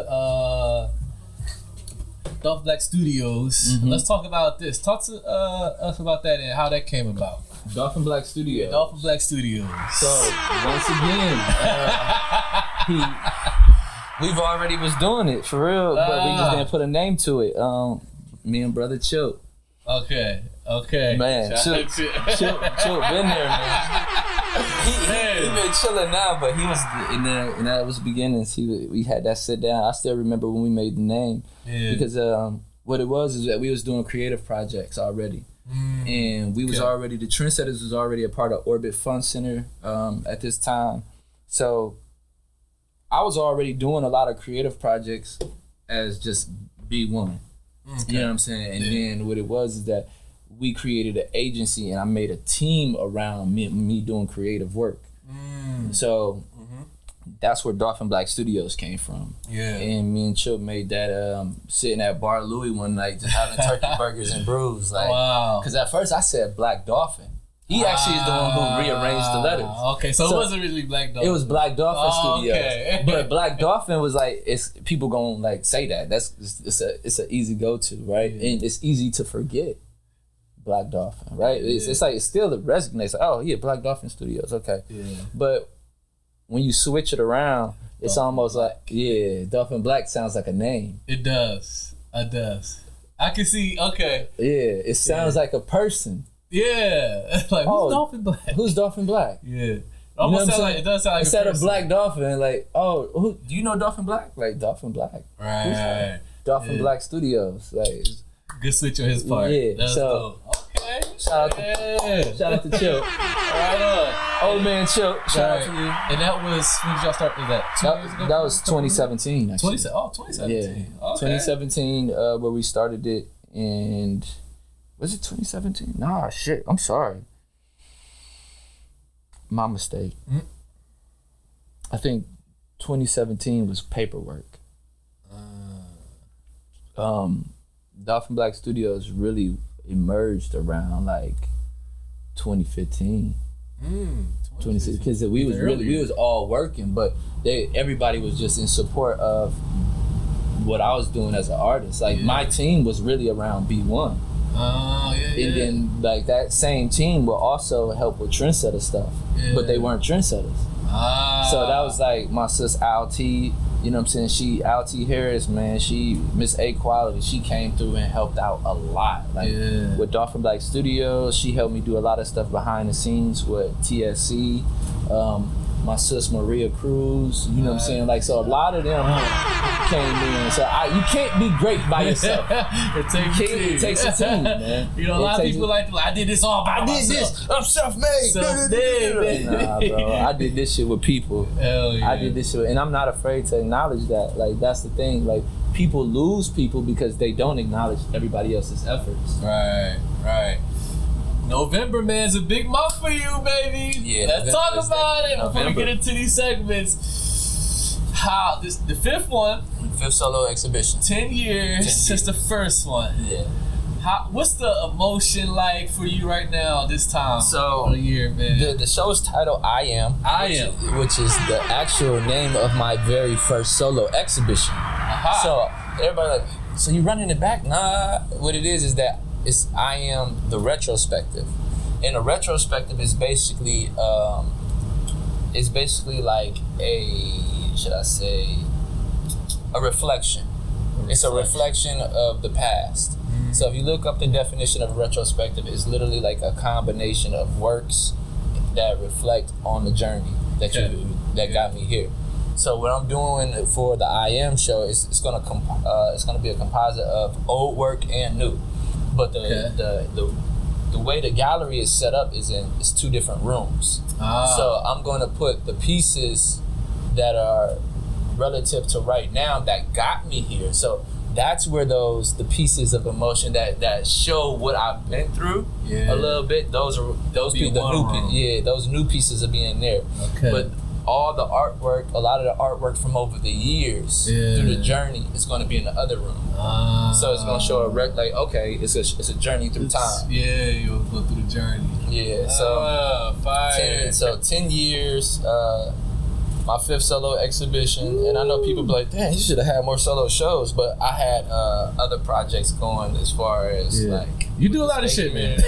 Dolphin Black Studios. Let's talk about this. Talk to us about that and how that came about. Dolphin Black Studios. Dolphin Black Studios. So once again, we've already was doing it for real, but we just didn't put a name to it. Me and brother Chill. Okay. Man, Chill been there, man. He been chilling now, but he was in that was the beginnings. We had that sit down. I still remember when we made the name because what it was is that we was doing creative projects already, and we was already the Trendsetters was already a part of Orbit Fun Center at this time, so I was already doing a lot of creative projects as just Bee1ne. You know what I'm saying? And then what it was is that we created an agency and I made a team around me doing creative work. So that's where Dolphin Black Studios came from. Yeah. And me and Chip made that sitting at Bar Louie one night just having turkey burgers and brews. Like, wow. Because at first I said Black Dolphin. He actually is the one who rearranged the letters. Okay, so it wasn't really Black Dolphin. It was Black Dolphin Studios. Okay. But Black Dolphin was like, it's people gonna like say that. It's an easy go-to, right? And it's easy to forget. Black Dolphin, right? It's like it's still it resonates. Like, oh yeah, Black Dolphin Studios, okay. Yeah. But when you switch it around, it's Dolphin almost Black. Like Dolphin Black sounds like a name. It does. I can see. Okay. Yeah, it sounds like a person. Yeah, like who's Dolphin Black? Who's Dolphin Black? Yeah, almost sound like it does sound like instead of Black Dolphin, like who do you know Dolphin Black? Like Dolphin Black, right? Dolphin Black Studios, like good switch on his part. Yeah, that's so dope. Okay, shout out to Chill. Right on, old man Chill. Shout out to you. And that was when did y'all start? Was that 2 years ago? That was 2017. Actually. 2017. Yeah, okay. 2017 where we started it and. Was it 2017? Nah, shit. I'm sorry. My mistake. I think 2017 was paperwork. Dolphin Black Studios really emerged around like 2015. 2016, because we was all working, but everybody was just in support of what I was doing as an artist. Like my team was really around Bee1ne. And then like that same team will also help with Trendsetter stuff, but they weren't Trendsetters. So that was like my sis LT, you know what I'm saying? LT Harris, man, she Miss A Quality, she came through and helped out a lot. Like with Dolphin Black Studios, she helped me do a lot of stuff behind the scenes with TSC. my sis Maria Cruz, you know what I'm saying? Like, so a lot of them came in. So you can't be great by yourself. It takes a team, man. You know, a lot of people like, I did this all by myself. I'm self-made. Self-made. Nah, bro. I did this shit with people. Hell yeah. I did this shit, and I'm not afraid to acknowledge that. Like, that's the thing. Like, people lose people because they don't acknowledge everybody else's efforts. Right. November, man, is a big month for you, baby. Yeah, let's talk about it. Before we get into these segments, the fifth one, fifth solo exhibition, 10 years since the first one. Yeah. What's the emotion like for you right now this time of the year, man? The show is titled I Am, which is the actual name of my very first solo exhibition. So everybody like, so you running it back? Nah, what it is that it's I Am the retrospective, and a retrospective is basically like a reflection. It's a reflection of the past. So if you look up the definition of a retrospective, it's literally like a combination of works that reflect on the journey that got me here. So what I'm doing for the I Am show is it's gonna be a composite of old work and new. But the way the gallery is set up is it's two different rooms. So I'm gonna put the pieces that are relative to right now that got me here. So that's where the pieces of emotion that show what I've been through a little bit. Those new pieces will be in there. Okay. But all the artwork, a lot of the artwork from over the years through the journey is going to be in the other room. So it's going to show it's a journey through time. Yeah, you'll go through the journey. Yeah. So 10 years. My fifth solo exhibition, and I know people be like, "Damn, you should have had more solo shows." But I had other projects going as far as like you do a lot of shit, man.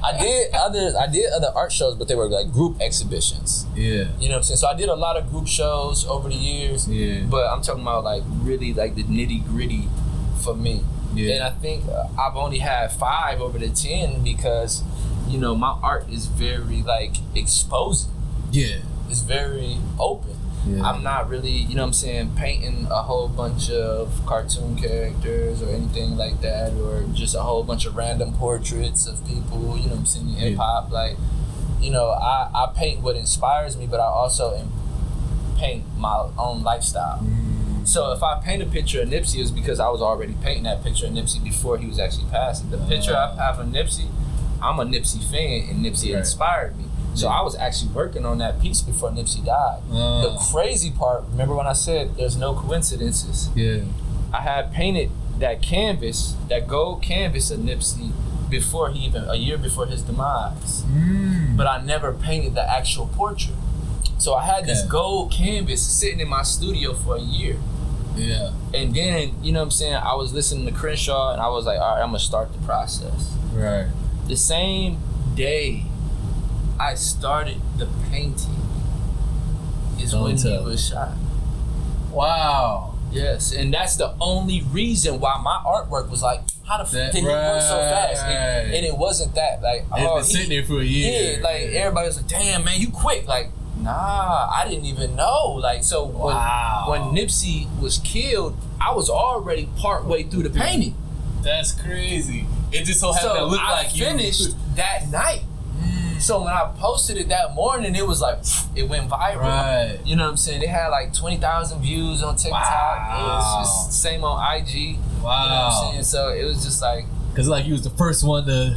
I did other art shows, but they were like group exhibitions. Yeah, you know what I'm saying. So I did a lot of group shows over the years. Yeah, but I'm talking about like really like the nitty gritty for me. Yeah, and I think I've only had 5 over the 10 because my art is very like exposing. Yeah. It's very open. Yeah. I'm not really, painting a whole bunch of cartoon characters or anything like that, or just a whole bunch of random portraits of people, in hip hop. Like, I paint what inspires me, but I also paint my own lifestyle. So if I paint a picture of Nipsey, it's because I was already painting that picture of Nipsey before he was actually passing. The picture I have of Nipsey, I'm a Nipsey fan, and Nipsey inspired me. So I was actually working on that piece before Nipsey died. The crazy part, remember when I said there's no coincidences? Yeah. I had painted that gold canvas of Nipsey a year before his demise. But I never painted the actual portrait. So I had this gold canvas sitting in my studio for a year. Yeah. And then, I was listening to Crenshaw and I was like, all right, I'm gonna start the process. Right. The same day I started the painting is when he was shot. Wow. Yes, and that's the only reason why my artwork was like, how the fuck did he work so fast? And it wasn't that. Like, it's been sitting there for a year. Yeah, like everybody was like, damn, man, you quick. Like, nah, I didn't even know. Like, so when Nipsey was killed, I was already part way through the painting. That's crazy. It just so happened to look like you finished that night. So when I posted it that morning, it was like, it went viral. Right. You know what I'm saying? It had like 20,000 views on TikTok. Wow. It was just same on IG. Wow. You know what I'm saying? So it was just like, because like you was the first one to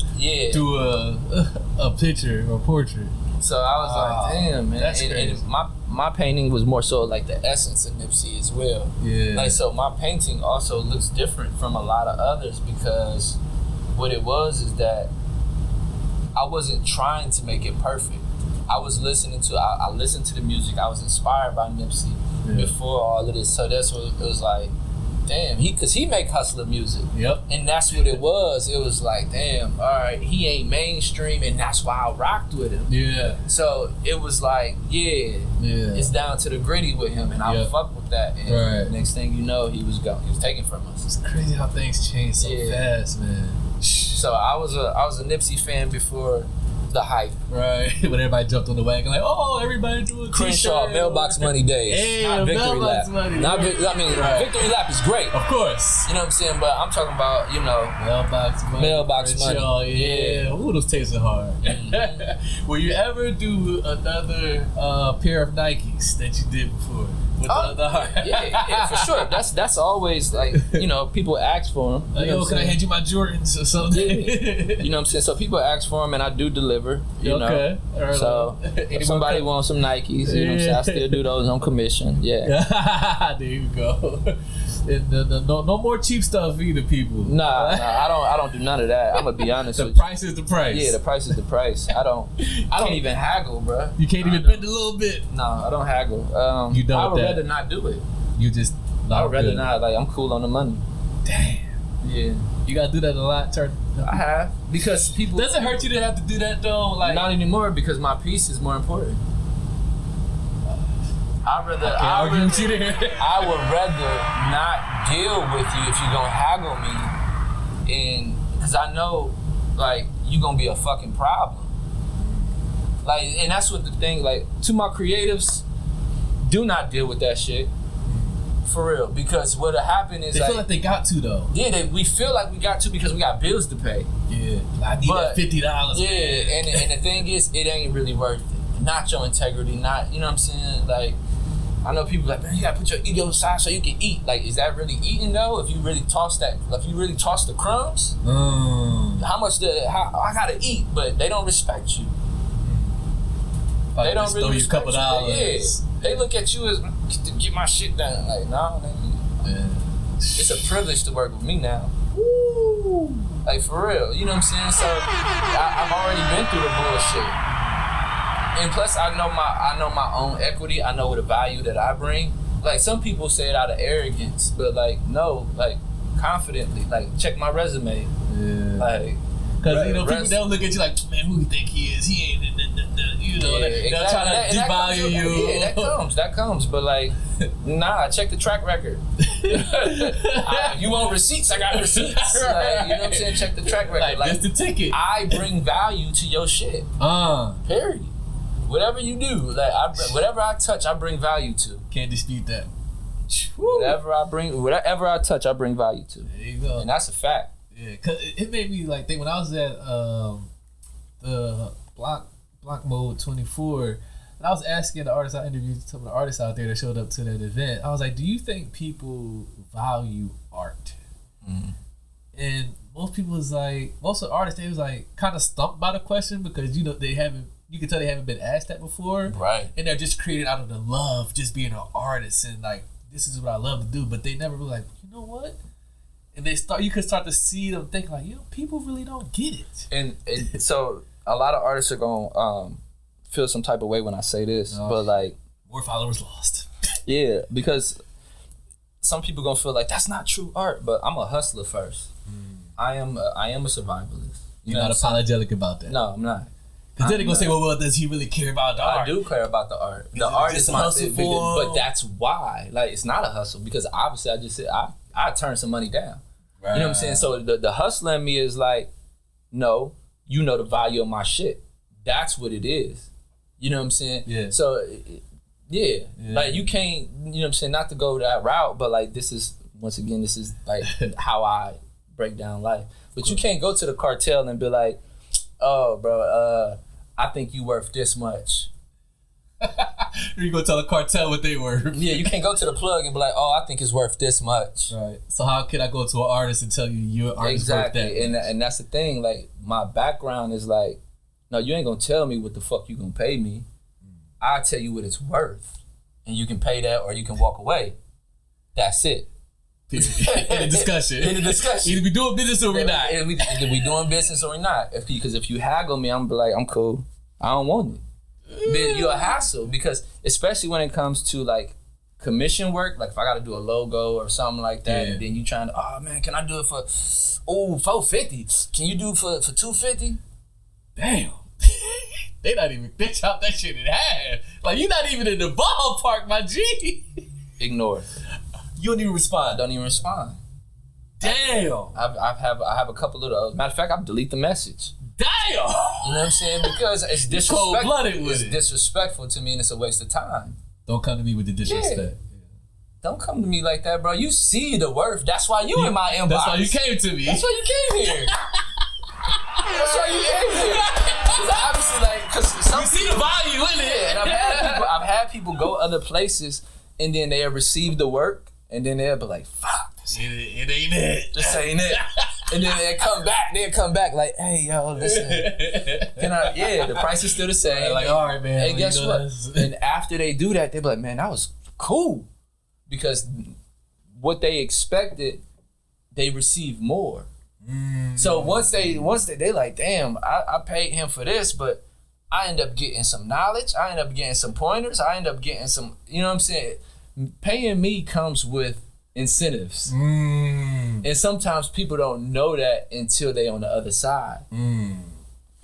do a picture or portrait. So I was like, damn, man. And my painting was more so like the essence of Nipsey as well. Yeah. Like, so my painting also looks different from a lot of others because what it was is that I wasn't trying to make it perfect. I was listening to I listened to the music. I was inspired by Nipsey before all of this. So that's what it was like. Damn, because he make hustler music. Yep. And that's what it was. It was like, damn, all right, he ain't mainstream, and that's why I rocked with him. Yeah. So it was like, it's down to the gritty with him, and I fuck with that. And next thing you know, he was gone. He was taken from us. It's crazy how things change so fast, man. So I was a Nipsey fan before the hype. Right. When everybody jumped on the wagon, like, oh, everybody do a Crenshaw, t-shirt. mailbox money days. Hey, not victory mailbox lap. money. Not victory lap is great. Of course. You know what I'm saying? But I'm talking about, mailbox money. Mailbox Crenshaw, money. Yeah. Ooh, those tasting hard. Will you ever do another pair of Nikes that you did before? With the heart? Yeah, for sure. That's always like, people ask for them. Like, yo, can I hand you my Jordans or something? Yeah. You know what I'm saying? So people ask for them and I do deliver. You know? Right. So if somebody wants some Nikes, you know what I'm saying? I still do those on commission. Yeah. There you go. And no more cheap stuff either, people. Nah, I don't do none of that. I'm gonna be honest with you. The price is the price. Yeah, the price is the price. I don't even haggle, bro. You can't even bend a little bit. No, I don't haggle. You done I would with that? rather not do it. You just I would rather not. Like, I'm cool on the money. Damn. Yeah. You gotta do that a lot, Turn. I have, because people. Does it hurt you to have to do that though? Like, not anymore, because my piece is more important. I would rather not deal with you if you gonna haggle me, and because I know, like, you gonna be a fucking problem. Like, and that's what the thing. Like, to my creatives, do not deal with that shit. For real, because what'll happen is they feel like they got to though. Yeah, we feel like we got to because we got bills to pay. Yeah, I need that $50. Yeah, and the thing is, it ain't really worth it. Not your integrity, not, you know what I'm saying? Like, I know people like, man, you gotta put your ego aside so you can eat. Like, is that really eating though? If you really toss the crumbs, how much I gotta eat, but they don't respect you. They don't really respect you. Yeah. They look at you as, get my shit done. Like, nah, man. It's a privilege to work with me now. Woo! Like, for real. You know what I'm saying? So I've already been through the bullshit. And plus, I know my own equity. I know the value that I bring. Like, some people say it out of arrogance, but like, no, like, confidently. Like, check my resume. Yeah. Like, because people, they'll look at you like, man, who do you think he is? He ain't, they'll try to devalue you. Yeah, that comes. But like, nah, check the track record. You want receipts? I got receipts. Like, you know what I'm saying? Check the track record. Like, that's the ticket. I bring value to your shit. Period. Whatever you do, like, whatever I touch, I bring value to. Can't dispute that. Whatever I touch, I bring value to. There you go. And that's a fact. Yeah, cause it made me like think when I was at the Block Mode 24, and I was asking the artists I interviewed, some of the artists out there that showed up to that event. I was like, "Do you think people value art?" And most people was like, most of the artists, they was like kind of stumped by the question because they haven't. You can tell they haven't been asked that before, right? And they're just created out of the love, just being an artist and like this is what I love to do. But they never really like, you know what? And you could start to see them think like, people really don't get it. And so a lot of artists are gonna feel some type of way when I say this, but like, more followers lost. Yeah, because some people gonna feel like that's not true art, but I'm a hustler first. I am a survivalist. You're not apologetic about that. No, I'm not. Because then they're gonna say, well, does he really care about the art? I do care about the art. The art is my thing, but that's why. Like, it's not a hustle because obviously I just said I turn some money down. Right. You know what I'm saying? So the hustler in me is like, no, you know the value of my shit. That's what it is. You know what I'm saying? Yeah. So, yeah. Like, you can't, you know what I'm saying, not to go that route, but like, this is like how I break down life. But you can't go to the cartel and be like, oh, bro, I think you worth this much. You gonna tell the cartel what they worth? Yeah, you can't go to the plug and be like, oh, I think it's worth this much. Right. So how can I go to an artist and tell you your art is worth that? And that's the thing. Like, my background is like, no, you ain't gonna tell me what the fuck you gonna pay me. I'll tell you what it's worth, and you can pay that or you can walk away. That's it. In the discussion. Either we doing business or we not. Either we doing business or we not. Because if you haggle me, I'm be like, I'm cool. I don't want it. But you're a hassle because especially when it comes to like commission work, like if I got to do a logo or something like that, and then you trying to, oh man, can I do it for $450? Can you do it for $250? Damn. They chop that shit in half. Like, you're not even in the ballpark, my G. Ignore it. You don't even respond. Don't even respond. Damn. I have a couple of those. Matter of fact, I've delete the message. Damn! You know what I'm saying? Because it's disrespectful. Cold-blooded with it's it. disrespectful to me and it's a waste of time. Don't come to me with the disrespect. Yeah. Don't come to me like that, bro. You see the worth. That's why you in my inbox. That's why you came to me. That's why you came here. That's why you came here. Because obviously, like, because some You see the value in it. and I've had people go other places and then they'll receive the work and then they'll be like, fuck, It ain't it. this ain't it. And then they'll come back like, hey, yo, listen, the price is still the same. Like, all right, man. Hey, guess what? And after they do that, they'll be like, man, that was cool. Because what they expected, they receive more. So once they like, damn, I paid him for this, but I end up getting some knowledge. I end up getting some pointers. I end up getting some, you know what I'm saying? Paying me comes with incentives. And sometimes people don't know that until they on the other side.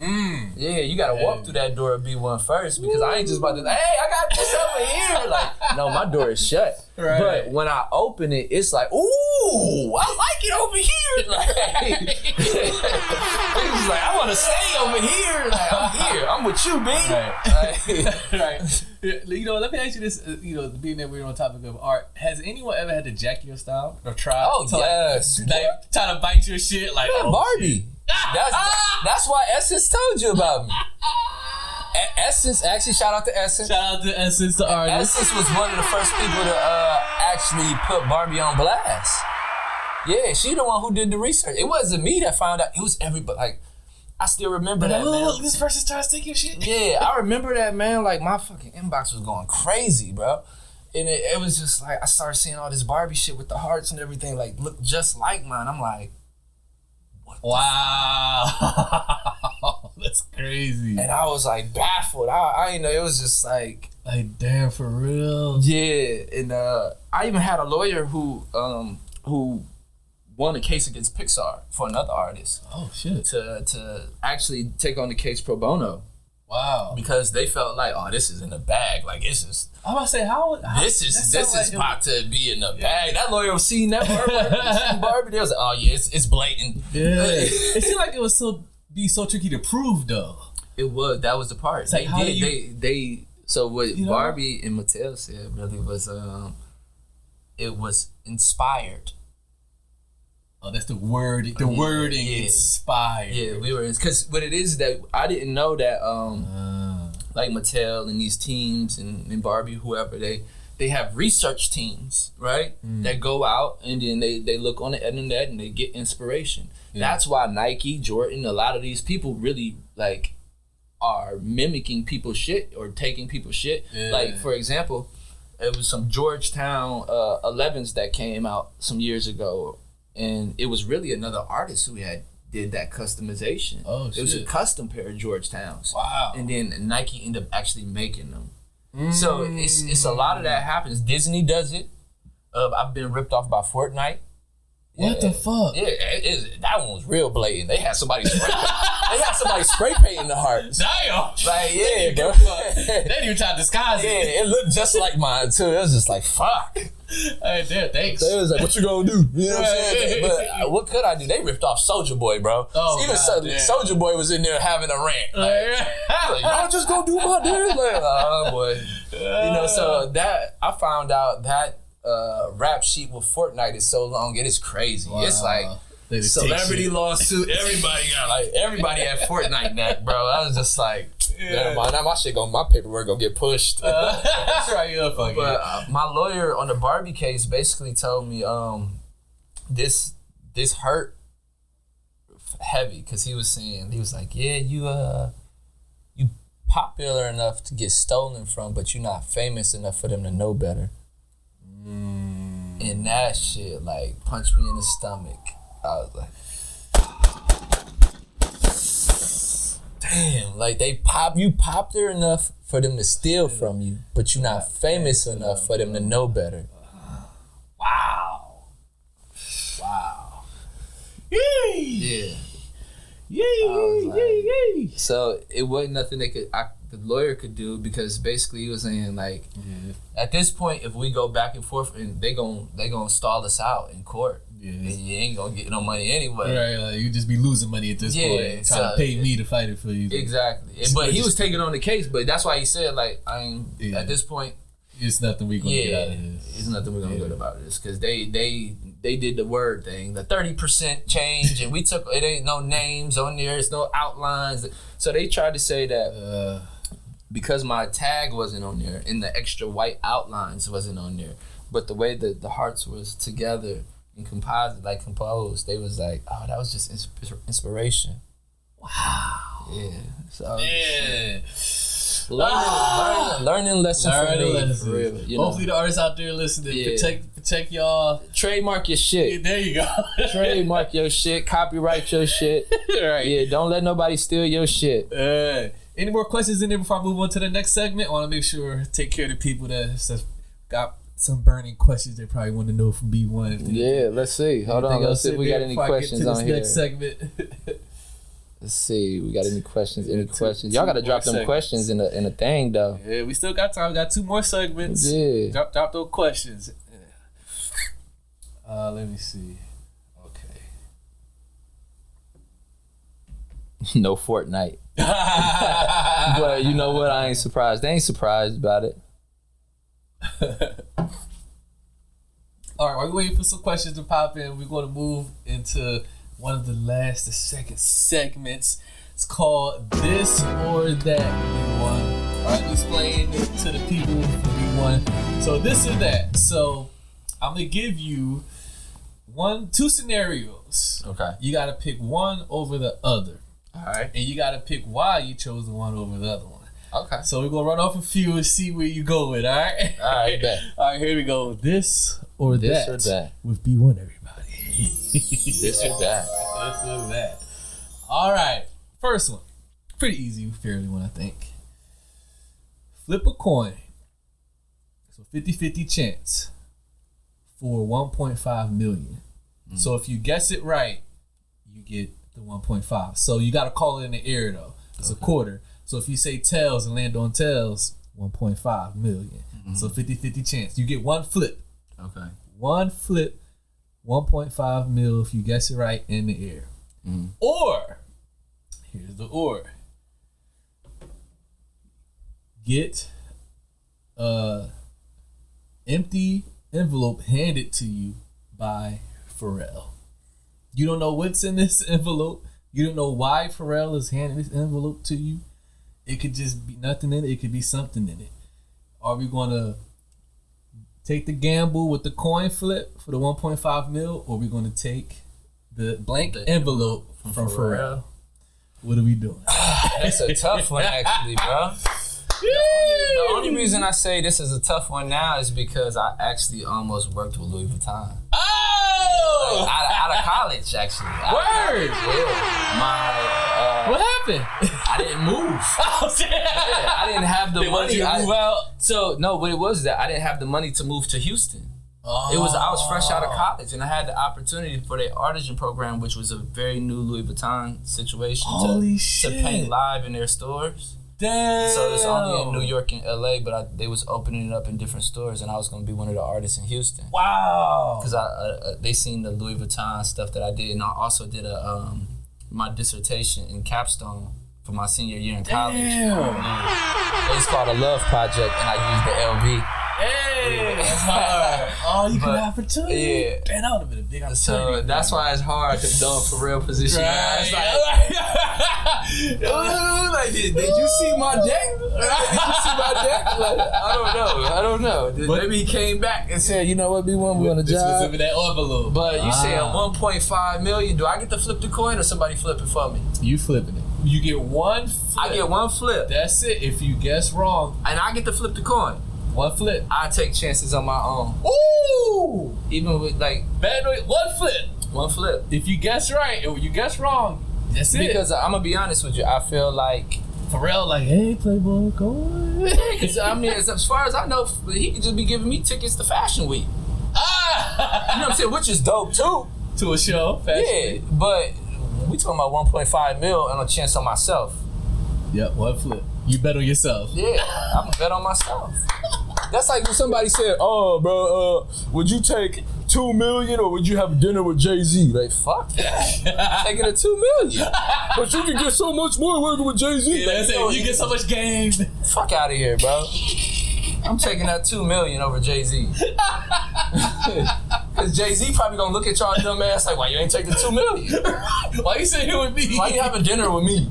Yeah, you gotta walk through that door of B1 first because I ain't just about to, hey, I got this over here. Like, no, my door is shut. Right. But when I open it, it's like, ooh, I like it over here. Like, it's like, I want to stay over here. Like, I'm here. I'm with you, B. Right. You know, let me ask you this. Being that we're on topic of art, has anyone ever had to jack your style or try? Oh, yes. Like try to bite your shit? Like, Yeah, Barbie. That's why Essence told you about me. Essence, actually, shout out to Essence. Shout out to Essence, the artist. Essence was one of the first people to actually put Barbie on blast. Yeah, she the one who did the research. It wasn't me that found out. It was everybody. Like, I still remember that, man. Look, this person's trying to take your shit. Yeah, I remember that, man. Like, my fucking inbox was going crazy, bro. And it was just like, I started seeing all this Barbie shit with the hearts and everything, like, look just like mine. I'm like, wow. That's crazy. and I was like baffled. I didn't know. It was just like damn, for real. Yeah, and I even had a lawyer who won a case against Pixar for another artist. Oh shit. To actually take on the case pro bono. Wow. Because they felt like, oh, this is in the bag. Like, this is. I'm about to say This is about to be in the bag. That lawyer was seeing that Barbie. They was like, oh yeah, it's blatant. Yeah. It seemed like it was so tricky to prove though. It was. That was the part. It's like, So what Barbie and Mattel said really was it was inspired. Oh, that's the word. The wording, inspired. Yeah, we were, because what it is that I didn't know that like Mattel and these teams and Barbie, whoever, they have research teams, right? That go out and then they look on the internet and they get inspiration. Yeah. That's why Nike, Jordan, a lot of these people really like are mimicking people's shit or taking people's shit. Yeah. Like, for example, it was some Georgetown 11s that came out some years ago. And it was really another artist who did that customization. Oh, shit. It was a custom pair of Georgetowns. Wow. And then Nike ended up actually making them. So it's a lot of that happens. Disney does it. I've been ripped off by Fortnite. What the fuck? Yeah, that one was real blatant. They had somebody spray painting the hearts. Damn. Like, yeah, bro. They didn't even try to disguise it. Yeah, it looked just like mine too. It was just like, fuck. Hey, damn, thanks. They was like, what you gonna do? You know what I'm saying? But what could I do? They ripped off Soulja Boy, bro. Oh, even Soulja Boy was in there having a rant. Like, y'all just gonna do my dude? Like, oh boy. You know, so that I found out that rap sheet with Fortnite is so long, it is crazy. Wow. It's like celebrity lawsuit. Everybody had Fortnite neck, bro. I was just like, never mind. Now my paperwork gonna get pushed. That's right, you're fucking. But my lawyer on the Barbie case basically told me this hurt heavy because he was like, yeah, you popular enough to get stolen from, but you're not famous enough for them to know better. And that shit like punched me in the stomach. I was like, damn, like you popular enough for them to steal from you, but you're not famous enough for them to know better. Wow. Yeah. Yay. So it wasn't nothing the lawyer could do, because basically he was saying like, at this point, if we go back and forth, and they gonna stall us out in court. and you ain't gonna get no money anyway. Right, like you just be losing money at this point, trying to pay me to fight it for you. Exactly. But he was taking on the case, but that's why he said, like, I ain't at this point. It's nothing we gonna get out of this. It's nothing we're gonna get about this because they did the word thing, the 30% change, and we took it. Ain't no names on there. It's no outlines. So they tried to say that because my tag wasn't on there and the extra white outlines wasn't on there, but the way that the hearts was together and composed, they was like, oh, that was just inspiration. Wow. Yeah. So. Yeah. Learning lesson for me. For real, hopefully the artists out there listening, protect y'all. Trademark your shit. Yeah, there you go. Trademark your shit. Copyright your shit. Right. Yeah, don't let nobody steal your shit. Any more questions in there before I move on to the next segment? I want to make sure take care of the people that got some burning questions they probably want to know from Bee1ne. Yeah, let's see. Hold on. Let's see if we got any questions on here. Next segment. Let's see. We got any questions? Y'all got to drop them questions in a thing, though. Yeah, we still got time. We got 2 more segments. Yeah. Drop those questions. Let me see. Okay. No Fortnite. But you know what? I ain't surprised. They ain't surprised about it. All right, we're waiting for some questions to pop in. We're going to move into one of the second segments. It's called This or That, Bee1ne. All right, explain it to the people for Bee1ne. So this or that. So I'm going to give you 2 scenarios. Okay. You got to pick one over the other. All right. And you got to pick why you chose the one over the other one. Okay. So we're going to run off a few and see where you go with, all right? All right, bet. All right, here we go. This or that with Bee1ne, everybody. This or that. This or that. All right. First one. Pretty easy, fairly one, I think. Flip a coin. So 50-50 chance for 1.5 million. So if you guess it right, you get the 1.5. So you got to call it in the air, though. It's a quarter. So if you say tails and land on tails, 1.5 million. So 50-50 chance. You get one flip. Okay. One flip, 1.5 mil if you guess it right in the air. Or, here's the or. Get a empty envelope handed to you by Pharrell. You don't know what's in this envelope. You don't know why Pharrell is handing this envelope to you. It could just be nothing in it. It could be something in it. Are we going to take the gamble with the coin flip for the 1.5 mil, or are we going to take the blank envelope from Pharrell? What are we doing? That's a tough one, actually, bro. The only reason I say this is a tough one now is because I actually almost worked with Louis Vuitton. Oh! Out of college, actually. Word! What happened? I didn't move. Oh, shit. Yeah, I didn't have the money. You move out? So, no, what it was that I didn't have the money to move to Houston. I was fresh out of college, and I had the opportunity for the artisan program, which was a very new Louis Vuitton situation to paint live in their stores. Damn. So it's only in New York and LA, but they was opening it up in different stores, and I was gonna be one of the artists in Houston. Wow. Because they seen the Louis Vuitton stuff that I did, and I also did my dissertation in capstone for my senior year in college. Damn. It's called a love project, and I used the LV. Hey, that's hard. Oh, you got an opportunity. Yeah. Man, that would have been a big opportunity. So that's why it's hard to dunk for real position. Right. It's like, did you see my deck? Did you see my deck? Like, I don't know. Maybe he came back and said, you know what, Bee1ne, we on the this job. was in that envelope. But you said 1.5 million. Do I get to flip the coin or somebody flip it for me? You flipping it. You get one flip. I get one flip. That's it. If you guess wrong. And I get to flip the coin. One flip. I take chances on my own. Ooh! Even with bad noise. One flip. One flip. If you guess right or you guess wrong, that's it. Because I'm gonna be honest with you, I feel like Pharrell, hey Playboy, go on. Because I mean, as far as I know, he could just be giving me tickets to Fashion Week. You know what I'm saying? Which is dope too. To a show. Fashion Week. But we talking about 1.5 mil and a chance on myself. Yep, one flip. You bet on yourself. Yeah, I'm gonna bet on myself. That's like when somebody said, "Oh, bro, would you take $2 million or would you have dinner with Jay-Z?" Like, fuck that. Taking a $2 million, but you can get so much more working with Jay-Z. Yeah, that's it. You get so much game. Fuck out of here, bro. I'm taking that $2 million over Jay-Z. Cause Jay-Z probably gonna look at y'all dumb ass like, why you ain't taking $2 million? Why you sitting here with me? Why you having dinner with me?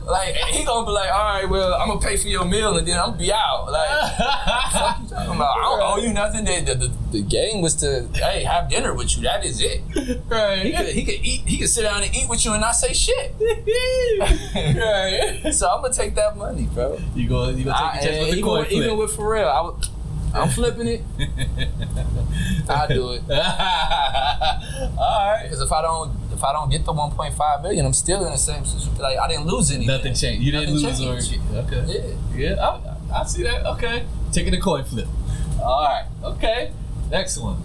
Like, he gonna be like, all right, well, I'm gonna pay for your meal and then I'm gonna be out. Like, fuck you talking about? I don't owe you nothing. The game was to, hey, have dinner with you. That is it. Right. He could sit down and eat with you and not say shit. Right. So I'm gonna take that money, bro. You gonna take your chance with the coin flip. Even with Pharrell, I'm flipping it. I'll do it. Alright. Because if I don't get the 1.5 million, I'm still in the same situation. Like, I didn't lose anything. Nothing changed. You didn't lose or okay. Yeah. I see that. Okay. Taking the coin flip. Alright. Okay. Next one.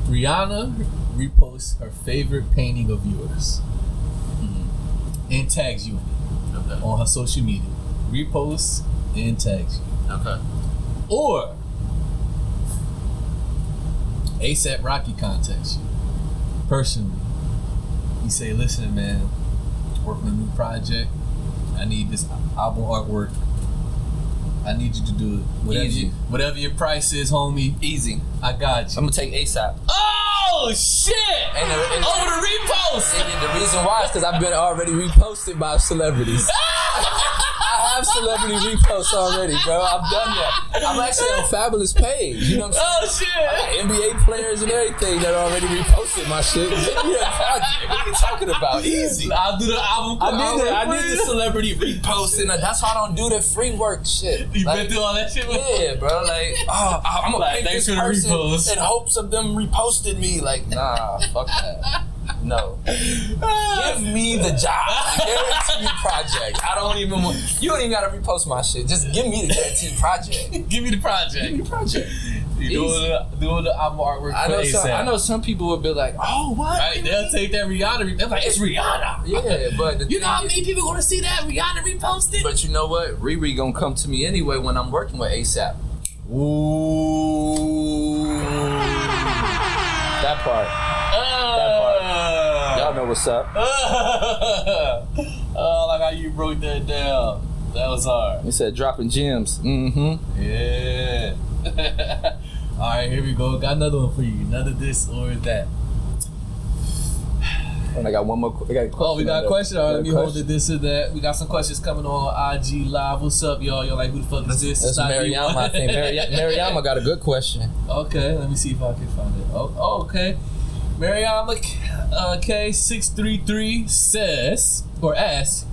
Rihanna reposts her favorite painting of yours and tags you in it on her social media. Reposts and tags you. Okay. Or ASAP Rocky contacts you personally. You say, listen, man, working on a new project. I need this album artwork. I need you to do it. Whatever your price is, homie. Easy. I got you. I'm gonna take ASAP. Oh shit! And over the repost. And the reason why is because I've been already reposted by celebrities. I have celebrity reposts already, bro. I've done that. I'm actually on Fabulous page. You know what I'm saying? Oh shit! I got NBA players and everything that already reposted my shit. Get me that project. What are you talking about? Easy. I'll do the album. I did the celebrity repost, and that's why I don't do the free work shit. You been through all that shit before? Yeah, bro. Like, I'm gonna pay this person in hopes of them reposting me. Like, nah, fuck that. No. Give me the job. Guarantee me project. You don't even gotta repost my shit. Just give me the guaranteed project. Give me the project. Give me the project. You doing the album artwork for ASAP. I know some people would be like, oh, what? Right, they'll take that Rihanna. They're like, it's Rihanna. Yeah, but you know how many people gonna see that Rihanna reposted? But you know what? Riri gonna come to me anyway when I'm working with ASAP. Ooh. That part. Y'all know what's up. Oh, like how you broke that down. That was hard. You said dropping gems. Mm-hmm. Yeah. All right, here we go. Got another one for you. Another this or that. And I got one more. We got a question. All right, let me hold it. This or that. We got some questions coming on IG Live. What's up, y'all? You're like, who the fuck is this? That's Mariama. I think Mariama got a good question. Okay, let me see if I can find it. Oh, okay. Mariama K633 says or asks,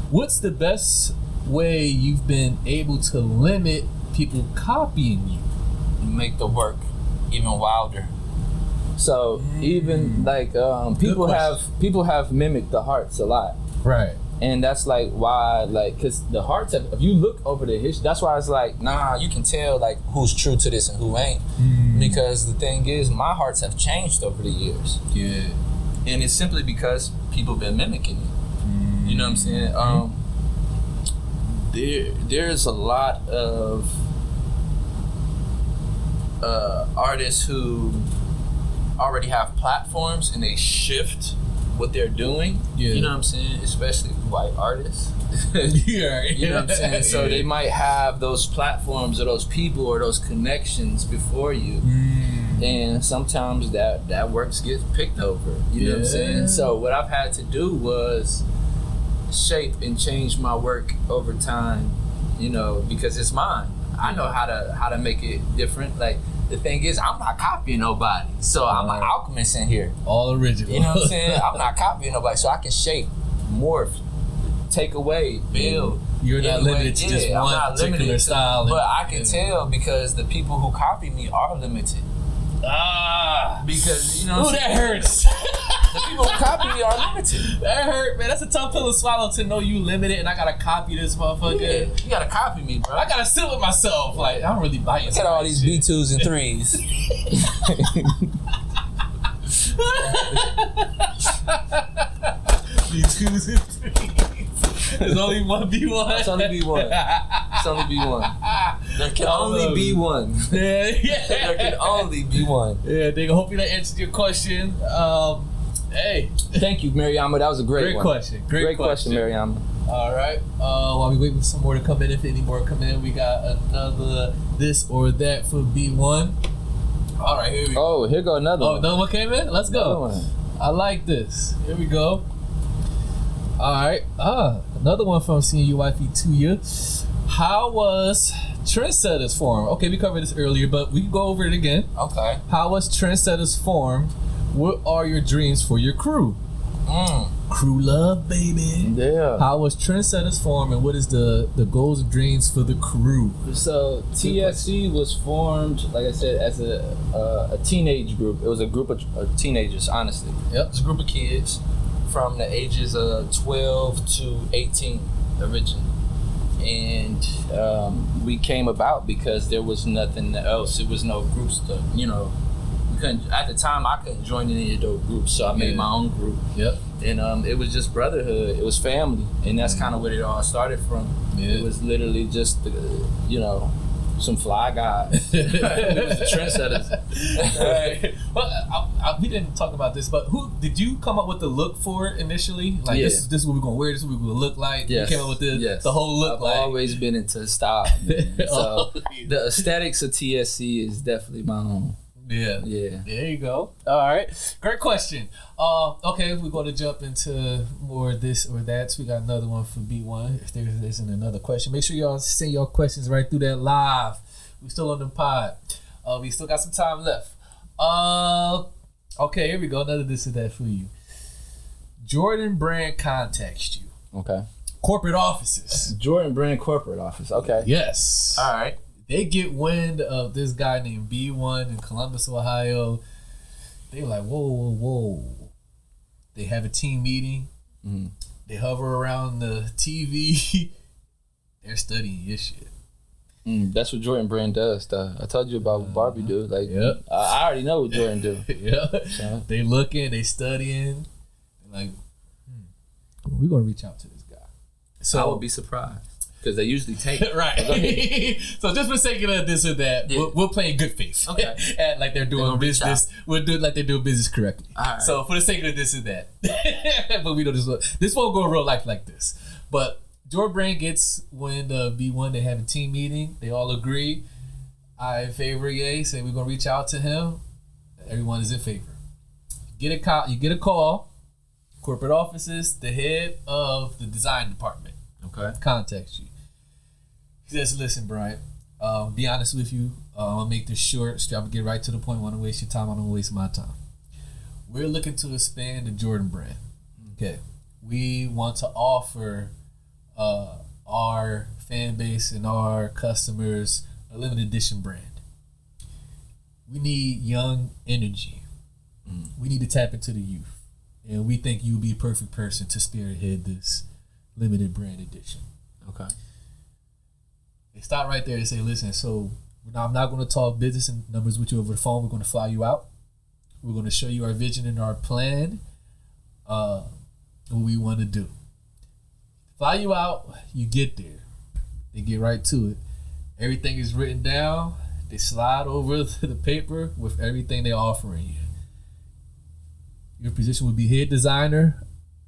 what's the best way you've been able to limit people copying you? Make the work even wilder. So even like people have mimicked the Hearts a lot, right? And that's like why, like, because the Hearts have, if you look over the history, that's why it's like, nah, you can tell like who's true to this and who ain't, because the thing is, my Hearts have changed over the years. Yeah, and it's simply because people been mimicking it. You know what I'm saying? There's a lot of artists who already have platforms and they shift what they're doing. Yeah. You know what I'm saying? Especially white artists. Yeah. You know what I'm saying? So they might have those platforms or those people or those connections before you. And sometimes that work gets picked over. You know what I'm saying? So what I've had to do was shape and change my work over time, you know, because it's mine. I know how to make it different. Like, the thing is, I'm not copying nobody. So I'm an alchemist in here. All original. You know what I'm saying? I'm not copying nobody. So I can shape, morph, take away, build. You're not limited to just one particular style. But I can tell because the people who copy me are limited. Because, you know what I'm saying? That hurts. The people who copy me are limited. That hurt, man. That's a tough pill to swallow to know you limited and I gotta copy this motherfucker. Yeah, you gotta copy me, bro. I gotta sit with myself. Like, I don't really buy it. Look at all these B2s and 3s. B2s and 3s. There's only one B1. It's only B1. It's only B1. There can only be one. Yeah. There can only be one. Yeah, nigga. Hopefully that answered your question. Hey. Thank you, Mariama. That was a great one. Question. Great question, Mariama. All right. While we wait for some more to come in, if any more come in, we got another this or that for B1. All right, here we go. Oh, here go another one. Another one came in? Let's go. I like this. Here we go. All right. Another one from Seeing You Wifey to you. How was Trendsetta's formed? Okay, we covered this earlier, but we can go over it again. Okay. How was Trendsetta's formed? What are your dreams for your crew? Crew love, baby. Yeah. How was Trendsetta's formed, and what is the goals and dreams for the crew? So TSC was formed, like I said, as a teenage group. It was a group of teenagers, honestly. Yep. It's a group of kids from the ages of 12 to 18 originally. And we came about because there was nothing else. There was no groups to, we couldn't, at the time I couldn't join any of those groups, so I made my own group. Yep. And it was just brotherhood. It was family, and that's kind of where it all started from. Yeah. It was literally just, some fly guys. It was the Trendsetters. Right. Well, we didn't talk about this, but who did you come up with the look for it initially? Like this is what we're gonna wear. This is what we're gonna look like. Yes. You came up with the whole look. I've like always been into style, man. So the aesthetics of TSC is definitely my own. Yeah. There you go. All right. Great question. Okay, we're going to jump into more this or that. So we got another one for B1. If there isn't another question, make sure y'all send your questions right through that live. We're still on the pod. We still got some time left. Okay, here we go. Another this or that for you. Jordan Brand contacts you. Okay. Corporate offices. Jordan Brand corporate office. Okay. Yes. All right. They get wind of this guy named Bee1ne in Columbus, Ohio. They were like, whoa. They have a team meeting. Mm-hmm. They hover around the TV. They're studying your shit. That's what Jordan Brand does, though. I told you about what Barbie do. Like, yep. I already know what Jordan do. Yeah. So. They looking, they studying. They're like, we're going to reach out to this guy. So I would be surprised. Because they usually take it. Right. So just for sake of this or that, we'll play in good faith. Okay. And like they're doing business. We'll do it like they're doing business correctly. All right. So for the sake of this or that. But we know this won't go in real life like this. But Jordan Brand gets when the B1ne, they have a team meeting. They all agree. I in favor, yay. Say we're going to reach out to him. Everyone is in favor. You get a call. Corporate offices, the head of the design department. Okay. Contacts you. He says, listen, Bryant, be honest with you. I'm going to make this short. I'm going to get right to the point. I want to waste your time. I don't want to waste my time. We're looking to expand the Jordan Brand. Okay. We want to offer our fan base and our customers a limited edition brand. We need young energy. We need to tap into the youth. And we think you'll be a perfect person to spearhead this limited brand edition. Okay. They stop right there and say, listen, so I'm not going to talk business and numbers with you over the phone. We're going to fly you out. We're going to show you our vision and our plan, what we want to do. Fly you out, you get there. They get right to it. Everything is written down. They slide over the paper with everything they're offering you. Your position would be head designer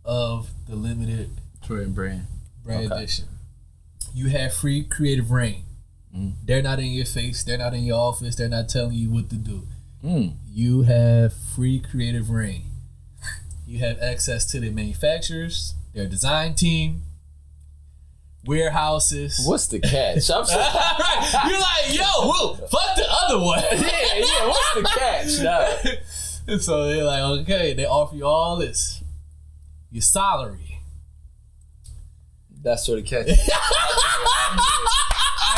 of the limited brand edition. You have free creative reign. They're not in your face. They're not in your office. They're not telling you what to do. You have free creative reign. You have access to their manufacturers, their design team, warehouses. What's the catch? I'm sorry. You're like, yo, whoa, fuck the other one. Yeah. What's the catch? No. And so they're like, okay, they offer you all this. Your salary. That's sort of catchy. I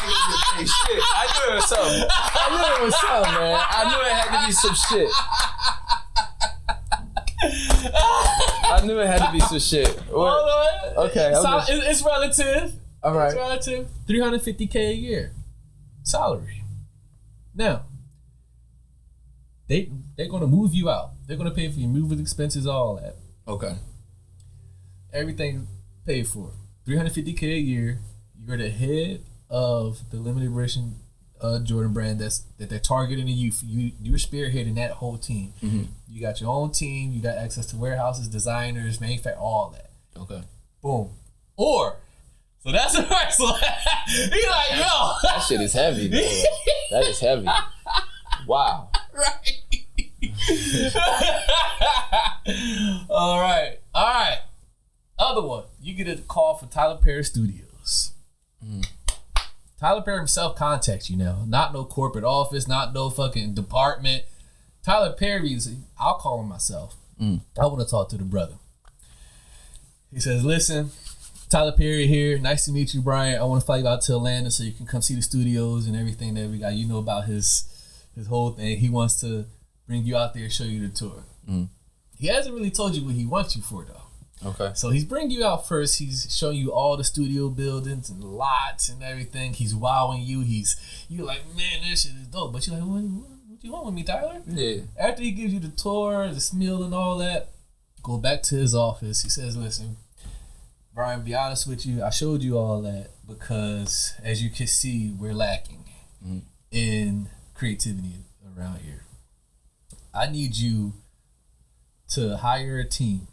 ain't gonna get paid shit. I knew it was something. Man. I knew it had to be some shit. I knew it had to be some shit. Okay. It's relative. All right. It's relative. $350K a year. Salary. Now, they're going to move you out. They're going to pay for your moving expenses, all that. Okay. Everything paid for. $350K a year. You're the head of the limited edition Jordan brand that they're targeting you. You're spearheading that whole team. Mm-hmm. You got your own team. You got access to warehouses, designers, manufacturers, all that. Okay. Boom. Or, so that's the first one. He's like, yo. That shit is heavy, bro. That is heavy. Wow. Right. All right. Other one. You get a call from Tyler Perry Studios. Mm. Tyler Perry himself contacts you now. Not no corporate office, not no fucking department. Tyler Perry's, I'll call him myself. I want to talk to the brother. He says, listen, Tyler Perry here. Nice to meet you, Bryant. I want to fly you out to Atlanta so you can come see the studios and everything that we got. You know about his whole thing. He wants to bring you out there and show you the tour. He hasn't really told you what he wants you for, though. Okay. So he's bringing you out first. He's showing you all the studio buildings and lots and everything. He's wowing you. You're like, man, this shit is dope. But you're like, what you want with me, Tyler? Yeah. After he gives you the tour, the smell and all that, go back to his office. He says, listen, Brian, be honest with you, I showed you all that because, as you can see, we're lacking in creativity around here. I need you to hire a team.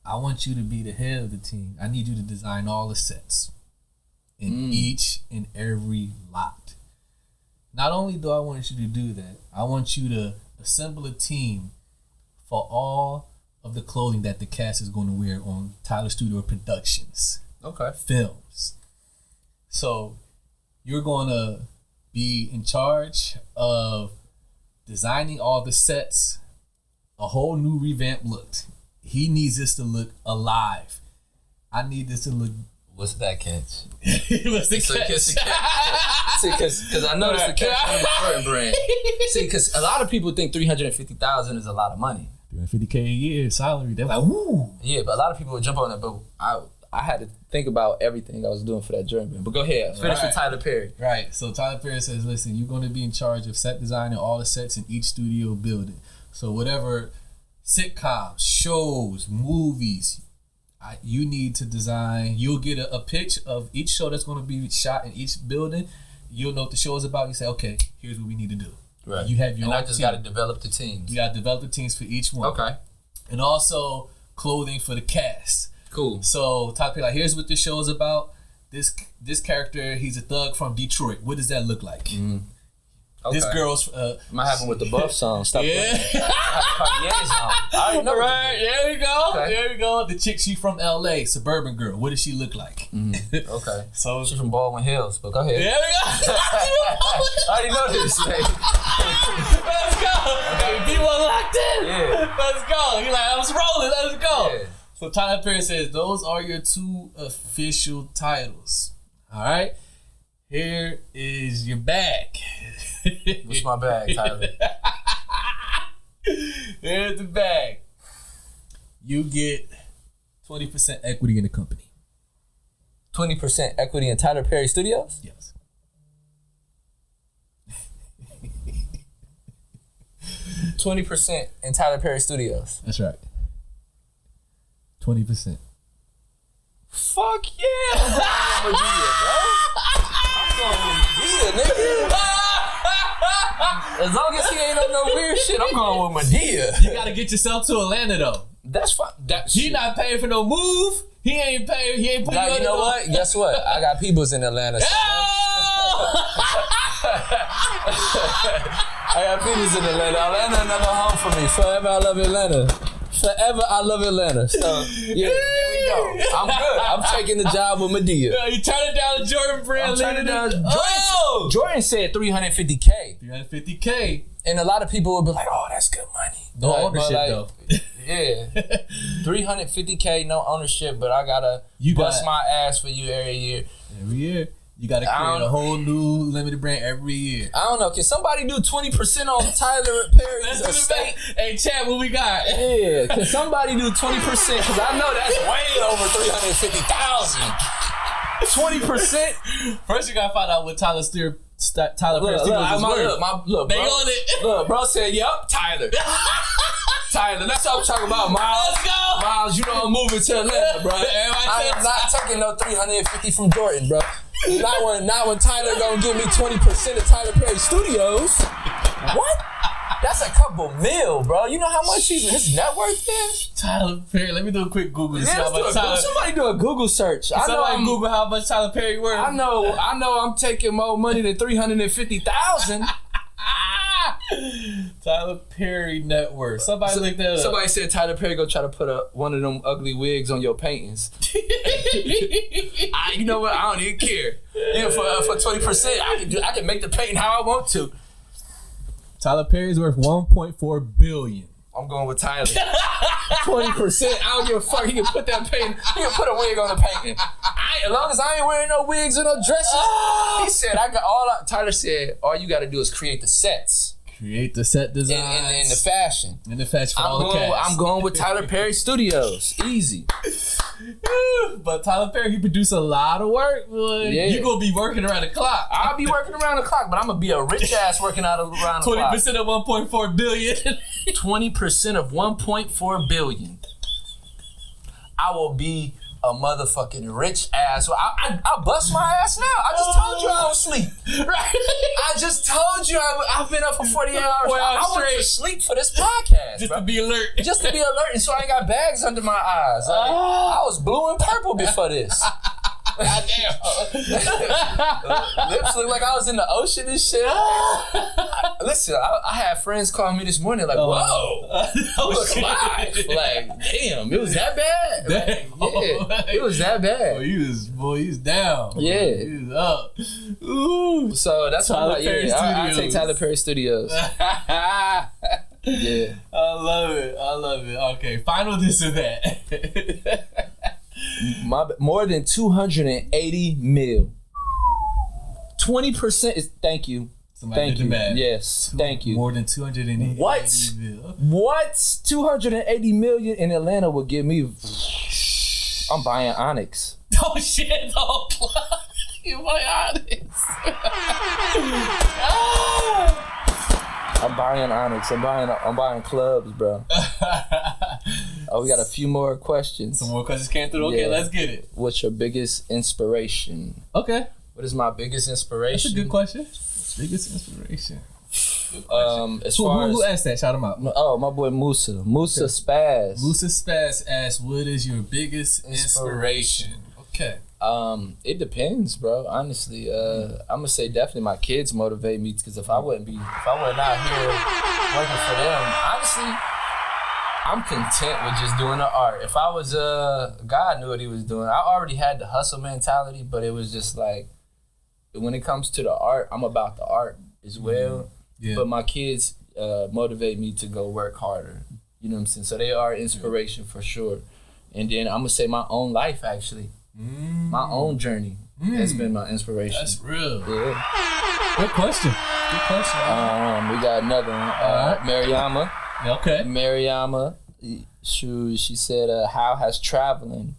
I want you to be the head of the team. I need you to design all the sets in each and every lot. Not only do I want you to do that, I want you to assemble a team for all of the clothing that the cast is going to wear on Tyler Studio Productions. Okay. Films. So you're going to be in charge of designing all the sets, a whole new revamped look. He needs this to look alive. I need this to look. What's that catch? What's the catch? See, because I noticed the catch on the Jordan brand. See, because a lot of people think $350,000 is a lot of money. $350K a year salary. They're like, woo. Yeah, but a lot of people would jump on it. But I had to think about everything I was doing for that Jordan brand. But go ahead. Finish with Tyler Perry. Right. So Tyler Perry says, listen, you're going to be in charge of set design and all the sets in each studio building. So whatever sitcoms, shows, movies, you need to design. You'll get a pitch of each show that's going to be shot in each building. You'll know what the show is about. You say, okay, here's what we need to do. Right. You have your own I just got to develop the teams. You got to develop the teams for each one. Okay. And also clothing for the cast. Cool. So Tyler Perry, like, here's what this show is about. This character, he's a thug from Detroit. What does that look like? Okay. This girl's might happen with the Buff song. Stop playing. I know. Right, there we go. Okay. There we go. The chick, she from LA, suburban girl. What does she look like? Okay. So she's from Baldwin Hills, but go ahead. There we go. I already know this. Let's go. Okay. Bee1ne locked in. Yeah. Let's go. You're like, I was rolling. Let's go. Yeah. So Tyler Perry says, those are your 2 official titles. All right. Here is your bag. What's my bag, Tyler? Here's the bag. You get 20% equity in the company. 20% equity in Tyler Perry Studios? Yes. 20% in Tyler Perry Studios. That's right. 20%. Fuck yeah! I'm going with Medea, nigga. As long as he ain't on no weird shit, I'm going with Medea. You gotta get yourself to Atlanta though. That's fine. He not paying for no move. He ain't paying. He ain't putting you on. You know what? Guess what? I got peoples in Atlanta. So I got peoples in Atlanta. Atlanta another home for me. Forever I love Atlanta. Forever I love Atlanta. So yeah, there we go. I'm good. I'm taking the job with Medea. You turn it down to Jordan Brand. I'm turning down. Jordan said $350K. $350K. And a lot of people would be like, "Oh, that's good money." No ownership though. Yeah, $350K, no ownership, but I gotta bust my ass for you every year. Every year. You gotta create a whole new limited brand every year. I don't know. Can somebody do 20% on Tyler Perry's estate? Hey, Chad, what we got? Yeah, can somebody do 20%? Because I know that's way over $350,000. 20%. First, you gotta find out what Tyler Perry Studios is worth. Look, they bro, on it. Look, bro said, "Yup, Tyler." Tyler, that's what I'm talking about, Miles. Let's go. Miles, you know I'm moving to Atlanta, bro. I am not taking no 350 from Jordan, bro. Not when Tyler gonna give me 20% of Tyler Perry Studios. What? That's a couple mil, bro. You know how much his net worth is? Tyler Perry. Let me do a quick Google to see how much Somebody do a Google search. Somebody Google how much Tyler Perry worth. I know I'm taking more money than 350,000. Tyler Perry net worth. Somebody look that up. Somebody said Tyler Perry go try to put one of them ugly wigs on your paintings. You know what? I don't even care. Yeah, for 20%, I can make the painting how I want to. Tyler Perry's worth $1.4 billion. I'm going with Tyler. 20%. I don't give a fuck. He can put that painting. He can put a wig on the painting. As long as I ain't wearing no wigs or no dresses. He said Tyler said all you got to do is create the sets. Create the set design and the fashion. And the fashion for all the cast. I'm going with Tyler Perry Studios. Easy. But Tyler Perry, he produced a lot of work, boy. Yeah. You gonna be working around the clock. I'll be working around the clock, but I'm gonna be a rich ass working around the clock. 20% of 1.4 billion. 20% of 1.4 billion. I will be a motherfucking rich ass. I bust my ass now. I just told you I don't sleep. Right. I just told you I've been up for 48 hours. I went to sleep for this podcast, Just bro. to be alert. Just to be alert, and so I ain't got bags under my eyes. I was blue and purple before this. Goddamn. Lips look like I was in the ocean and shit. Listen, I had friends call me this morning like, whoa, look alive. Like, damn, it was that bad? Damn. Yeah, it was that bad. Oh, he was down. Yeah. He was up. Ooh. So that's Tyler why Perry I take Tyler Perry Studios. Yeah. I love it. Okay, final this or that. More than 280 mil. 20% is thank you. Thank you. Yes, thank you. More than 280 What? mil. What? 280 million in Atlanta would give me. I'm buying Onyx. Oh shit! Oh, you buy Onyx. I'm buying Onyx. I'm buying clubs, bro. Oh, we got a few more questions. Some more questions came through. Okay, let's get it. What's your biggest inspiration? Okay. What is my biggest inspiration? That's a good question. Biggest inspiration. As far who as asked that? Shout him out. oh, my boy Musa Spaz. Musa Spaz asked, "What is your biggest inspiration?" Okay. It depends, bro. Honestly, I'm gonna say definitely my kids motivate me because if I wasn't out here working for them, honestly, I'm content with just doing the art. If I was God knew what he was doing. I already had the hustle mentality, but it was just like when it comes to the art, I'm about the art as well. Yeah. But my kids motivate me to go work harder. You know what I'm saying? So they are inspiration for sure. And then I'm gonna say my own life actually. My own journey has been my inspiration. That's real. Yeah. Good question. We got another one. Mariama. Okay. Mariama, she said, how has traveling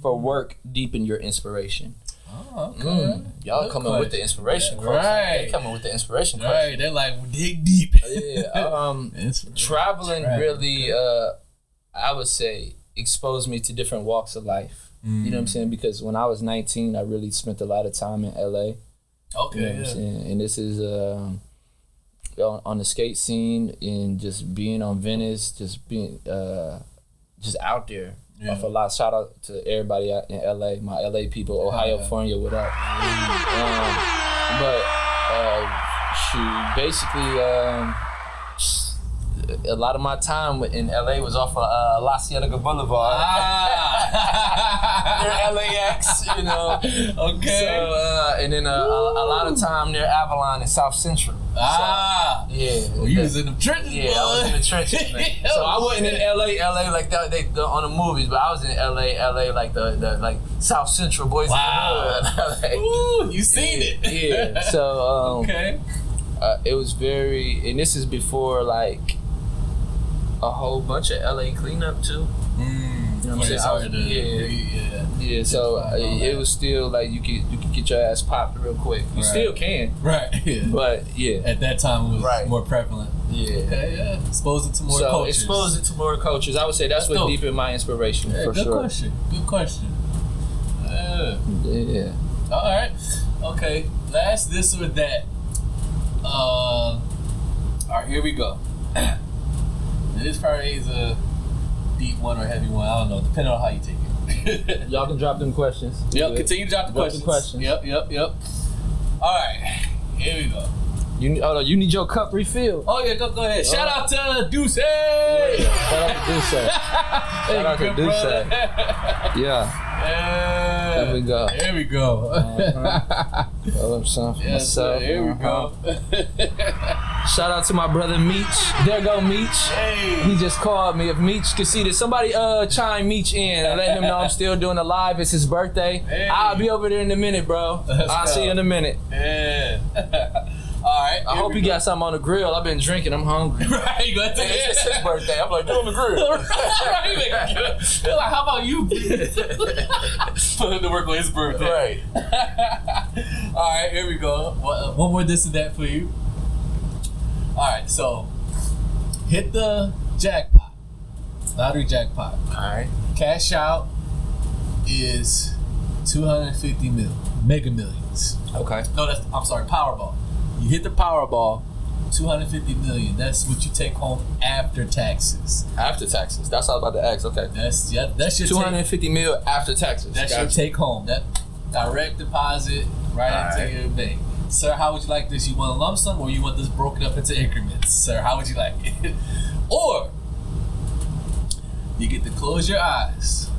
for work deepened your inspiration? Oh, okay. Y'all coming question. with the inspiration question. Right. They coming with the inspiration Right. question. They're like, dig deep. Yeah. Traveling really, I would say, exposed me to different walks of life. You know what I'm saying? Because when I was 19, I really spent a lot of time in LA. Okay. You know what I'm saying? And this is on the skate scene and just being on Venice, just being just out there. Yeah. Off a lot. Shout out to everybody out in LA, my LA people, Ohio, California, what up? Basically, a lot of my time in LA was off of La Cienega Boulevard. Near LAX, you know. Okay. So, and then a lot of time near Avalon and South Central. So, yeah. Well, you was in the trenches, Yeah, I was in the trenches, man. So I wasn't in LA like that on the movies, but I was in LA like the like South Central boys. Wow. Ooh, you seen it. Yeah. So okay. It was very, and this is before like a whole bunch of LA cleanup too. You know what I'm saying? Yeah, so it was still like you could get your ass popped real quick. You still can. Right. Yeah. But yeah. At that time it was more prevalent. Yeah. Okay, yeah. Expose it to more cultures. Expose it to more cultures. I would say that's what deepened my inspiration for good sure. Good question. Yeah. All right. Okay. Last this or that. All right, here we go. This probably is a deep one or heavy one. I don't know, depending on how you take it. Y'all can drop them questions. Yep, continue to drop the questions. Yep. All right, here we go. You need your cup refilled. Oh yeah, go ahead. Shout out to Deuce. Yeah. Shout out to Deuce. Shout out to Deuce. Yeah. There we go. Here we go. Here we go. Shout out to my brother Meech. There go Meech. Hey. He just called me. If Meech can see this, somebody chime Meech in and let him know I'm still doing the live. It's his birthday. Hey. I'll be over there in a minute, bro. I'll see you in a minute. Yeah. All right. I hope you got something on the grill. I've been drinking. I'm hungry. Right. You got to It's his birthday. I'm like, get on the grill. They're like, how about you? Put him to work on his birthday. Right. All right. Here we go. One more this and that for you. All right. So hit the jackpot. Lottery jackpot. All right. Cash out is 250 mil. Mega Millions. Okay. No, I'm sorry, Powerball. You hit the Powerball, 250 million. That's what you take home after taxes. After taxes. That's all about the X. Okay. That's your 250 mil after taxes. That's your take home. That direct deposit right into your bank. Sir, how would you like this? You want a lump sum or you want this broken up into increments? Sir, how would you like it? Or you get to close your eyes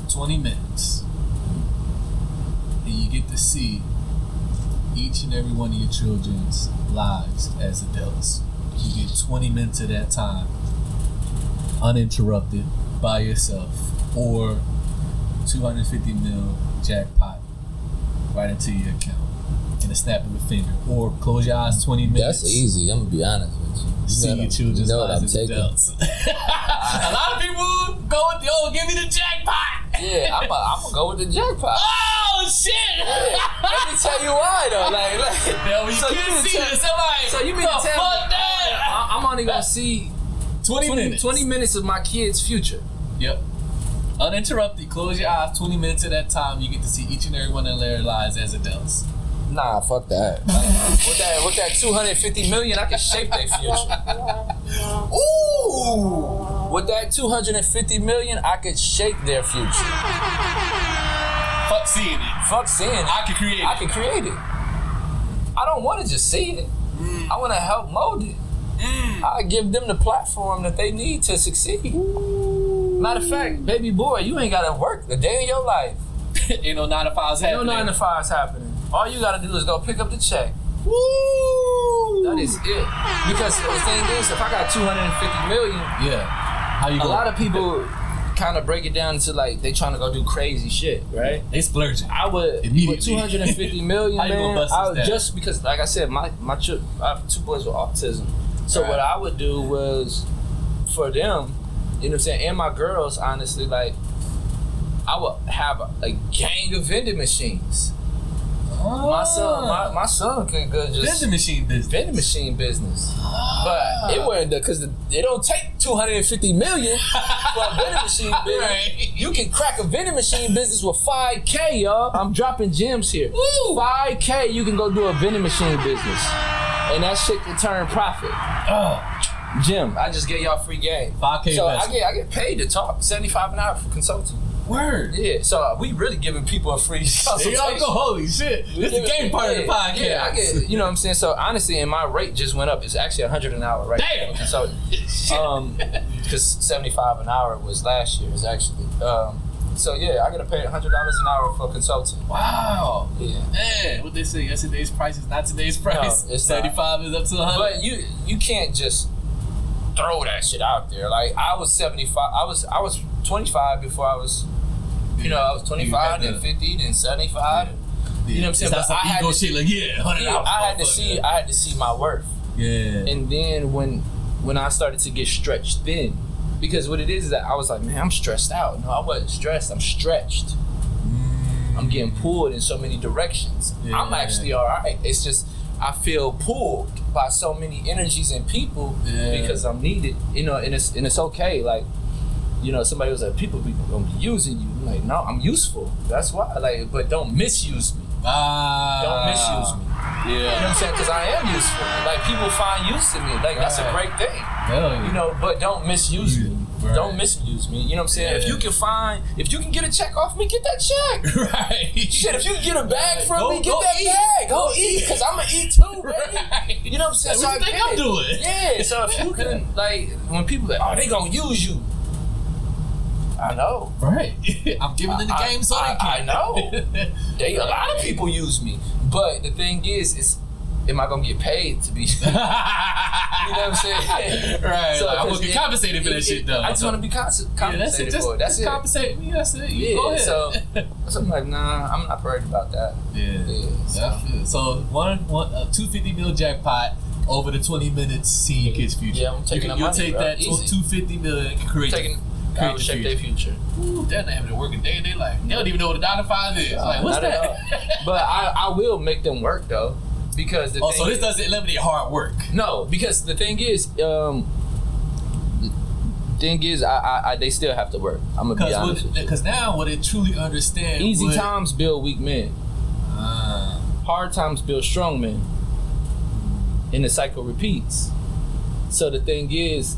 for 20 minutes and you get to see each and every one of your children's lives as adults. You get 20 minutes of that time uninterrupted by yourself, or 250 mil jackpot right into your account in a snap of a finger, or close your eyes 20 minutes. That's easy. I'm gonna be honest with you. See your children's lives as taking. adults. A lot of people go with give me the jackpot. Yeah, I'm gonna go with the jackpot. Oh shit! Let me tell you why though. Like so you can see this. So you mean to tell me that? I'm only gonna see 20 minutes of my kid's future. Yep. Uninterrupted. Close your eyes. 20 minutes of that time, you get to see each and every one of their lives as adults. Nah, fuck that. with that 250 million, I can shape their future. Ooh! With that 250 million, I could shape their future. Fuck seeing it. Fuck seeing it. I can create it. I can create it. I don't want to just see it. I want to help mold it. I give them the platform that they need to succeed. Matter of fact, baby boy, you ain't gotta work a day in your life. Ain't no 9 to 5s happening. No 9 to 5s happening. All you gotta do is go pick up the check. Woo! That is it. Because the thing is, if I got 250 million, how you a lot of people kind of break it down into like they trying to go do crazy shit, right? They splurging. I would with 250 million, man. I would just because, like I said, I have 2 boys with autism. So what I would do was for them, you know what I'm saying, and my girls, honestly, like I would have a gang of vending machines. My son could go just vending machine business. But it wasn't because it don't take 250 million for a vending machine business. Right. You can crack a vending machine business with 5K, y'all. I'm dropping gems here. Ooh. 5K, you can go do a vending machine business, and that shit can turn profit. Jim, I just gave y'all free game. 5K. So I get paid to talk. $75 an hour for consulting. Word. Yeah, so we really giving people a free consultation. There y'all go, holy shit. This is the game part of the podcast. Yeah, I get, you know what I'm saying? So honestly, and my rate just went up. It's actually $100 an hour right now. Damn! So, because $75 an hour was last year's actually. So yeah, I gotta pay $100 an hour for consulting. Wow. Yeah. Man, what they say, yesterday's price is not today's price. No, it's 75 is up to 100. But you can't just throw that shit out there. Like I was 75, I was 25 before I was, I was 25, then 50, then 75. You know what I'm saying? But I had to shit like, I had to see my worth. Yeah. And then when I started to get stretched thin, Because what it is that I was like, man, I'm stressed out. No, I wasn't stressed. I'm stretched. I'm getting pulled in so many directions. Yeah. I'm actually all right. It's just I feel pulled by so many energies and people because I'm needed. You know, and it's okay. Like, you know, somebody was like, people gonna be using you. I'm like, no, I'm useful. That's why. Like, but don't misuse me. Don't misuse me. Yeah. You know what I'm saying? Because I am useful. Like, people find use in me. Like, that's a great thing. Hell yeah. You know, but don't misuse me. Right. Don't misuse me. You know what I'm saying? Yeah. If you can get a check off me, get that check. Right. Shit, if you can get a bag from me, get that bag. Go eat. Because I'm going to eat too, baby. Right. You know what I'm saying? Like, what you think I'm doing? Yeah. So if you can, like, when people like, oh, they going to use you. I know. Right. I'm giving them the game so they can. I know. A lot of people use me. But the thing is am I gonna get paid to be? You know what I'm saying? Right. So I'm gonna be compensated for that shit, though. I just want to be compensated for it. That's it. Compensate me. That's it. Go ahead. So I'm like, nah, I'm not worried about that. Yeah. So 250 mil jackpot over the 20 minutes. See your kid's future. Yeah, I'm taking You'll take that 250 million and create. I would shape their future. Ooh, they're not having to work a day in their life. They don't even know what a 9 to 5 is. Like, what's that? But I will make them work though, because the so this doesn't eliminate hard work. No, because the thing is, they still have to work. I'm gonna be honest. Because now, what they truly understand, easy times build weak men. Hard times build strong men, and the cycle repeats. So the thing is,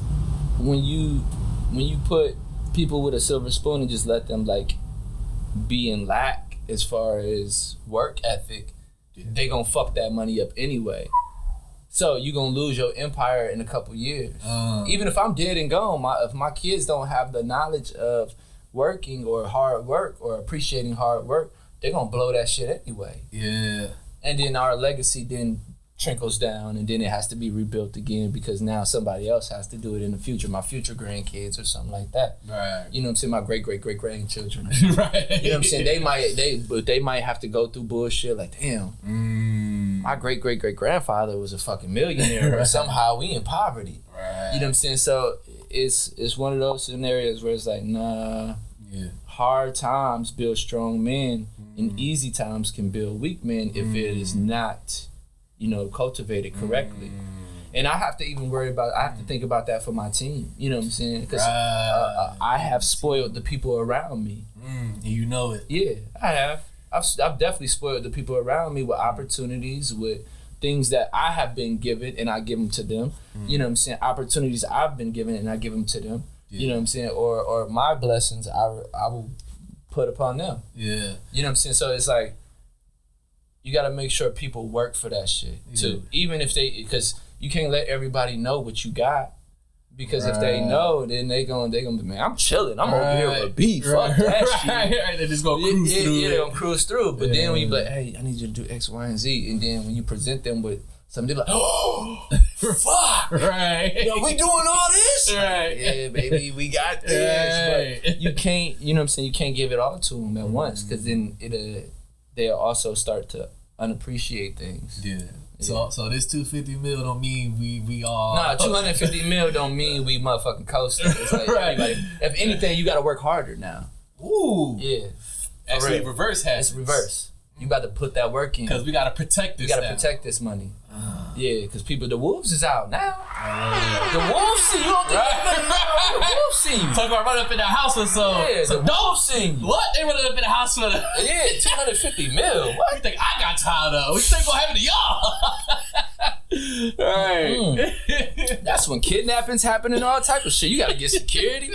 when you put people with a silver spoon and just let them like be in lack as far as work ethic, they gonna fuck that money up anyway. So you gonna lose your empire in a couple years. Even if I'm dead and gone, if my kids don't have the knowledge of working or hard work or appreciating hard work, they're gonna blow that shit anyway. Yeah. And then our legacy then trickles down, and then it has to be rebuilt again because now somebody else has to do it in the future. My future grandkids or something like that. Right. You know what I'm saying? My great grandchildren. Right. You know what I'm saying? They might have to go through bullshit like, damn, my great grandfather was a fucking millionaire, but somehow we in poverty. Right. You know what I'm saying? So it's one of those scenarios where it's like, nah. Yeah. Hard times build strong men, and easy times can build weak men if it is not, cultivated correctly. And I have to I have to think about that for my team. You know what I'm saying? Because I have spoiled the people around me. You know it. Yeah, I have. I've definitely spoiled the people around me with opportunities, with things that I have been given and I give them to them. You know what I'm saying? Opportunities I've been given and I give them to them. Yeah. You know what I'm saying? Or my blessings I will put upon them. Yeah. You know what I'm saying? So it's like, you got to make sure people work for that shit too. Even if because you can't let everybody know what you got, because if they know, then they gonna be, man, I'm chilling. I'm over here with beef. Fuck that shit. They just gonna cruise through. Yeah, they gonna cruise through. But then when you be like, hey, I need you to do X, Y, and Z, and then when you present them with something, they be like, oh, fuck. Right. Yo, we doing all this? Right. Yeah, baby, we got this. But you can't, you know what I'm saying? You can't give it all to them at once, because then they'll also start to unappreciate things. Yeah. So this 250 mil don't mean we all. Nah, 250 mil don't mean we motherfucking coasting. It's like, right. If anything, you got to work harder now. Ooh. Yeah. Actually, reverse has. It's reverse. You got to put that work in. Because we got to protect this. We got to protect this money. Yeah, because the wolves is out now. The wolves see you. You don't think the wolves see you. Talk about running up in the house or so. Yeah, the wolves see you. What? They running up in the house for the... Yeah, 250 mil. What? You think I got tired of? What you think gonna happen to y'all? Right. That's when kidnappings happen and all type of shit. You got to get security.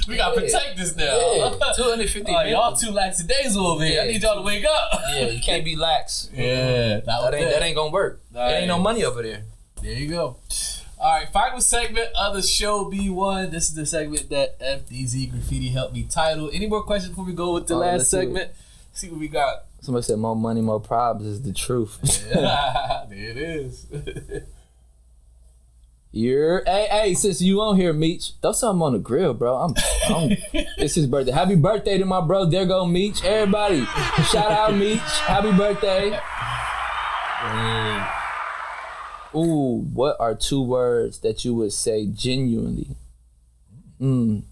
We gotta protect this now. Yeah, 250 mil. Y'all too lackadaisical over here. I need y'all to wake up. Yeah, you can't be lax. Yeah, that ain't gonna work. There ain't no money over there. There you go. All right, final segment of the show, Bee1ne. This is the segment that FDZ Graffiti helped me title. Any more questions before we go with the last segment? See what we got. Somebody said more money, more problems is the truth. Yeah, there it is. Hey, since you on here, Meech, throw something on the grill, bro. It's his birthday. Happy birthday to my bro. There go Meech. Everybody, shout out Meech. Happy birthday. Ooh, what are 2 words that you would say genuinely 2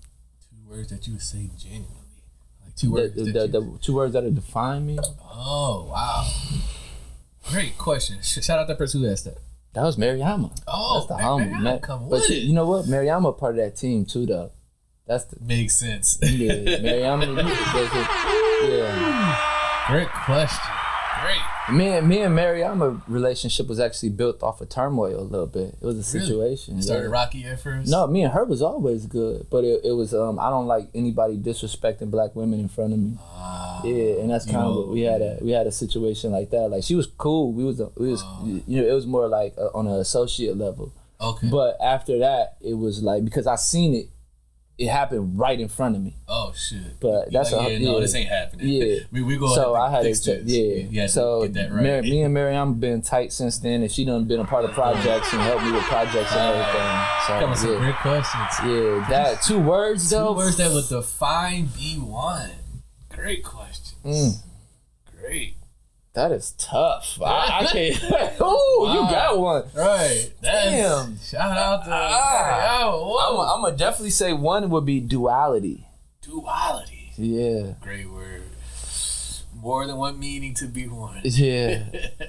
words that you would say genuinely. Like 2 words. The 2 words that define me. Oh wow. Great question. Shout out that person who asked that. That was Mariama. Oh, that's the homie, man. But you know what? Mariama part of that team too, though. That's the makes sense. Yeah, Mariama. Yeah. Great question. Great. Me and Mariama relationship was actually built off of turmoil a little bit. It was a situation. It started rocky at first. No, me and her was always good, but it was I don't like anybody disrespecting black women in front of me. Yeah, and that's kind of what we had a situation like that. Like she was cool. We was you know, it was more like on an associate level. Okay. But after that, it was like because I seen it happened right in front of me. Oh shit! But that's like, no, this ain't happening. Yeah, we go. So I had fix to, yeah. So get that right. Me and Mariam been tight since then, and she done been a part of projects and helped me with projects and everything. So Coming some great questions. Yeah, that 2 words though. 2 words that would define Bee1ne. Great questions. Great. That is tough. I can't. Ooh, wow. You got one. Right. Damn. Shout out to. I'm gonna definitely say one would be duality. Duality. Yeah. Great word. More than one meaning to Bee1ne. Yeah.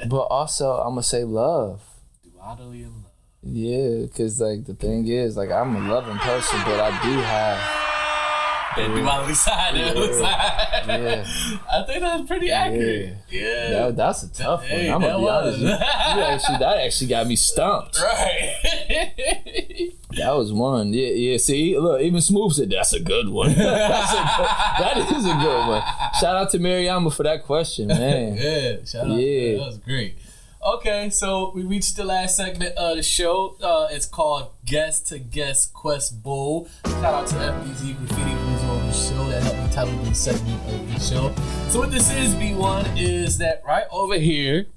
But also, I'm gonna say love. Duality and love. Yeah, because like the thing is, like I'm a loving person, but I do have that duality side. Yeah. I think that's pretty accurate. Yeah. That's a tough one. I'm gonna be honest with you. That actually got me stumped. Right. That was one. Yeah. See, look, even Smooth said that's a good one. That is a good one. Shout out to Mariama for that question, man. Yeah. Shout out. Yeah. That was great. Okay, so we reached the last segment of the show. It's called Guest to Guest Quest Bowl. Shout out to FBZ Graffiti who's on the show that helped me title this segment of the show. So what this is, Bee1ne, is that right over here,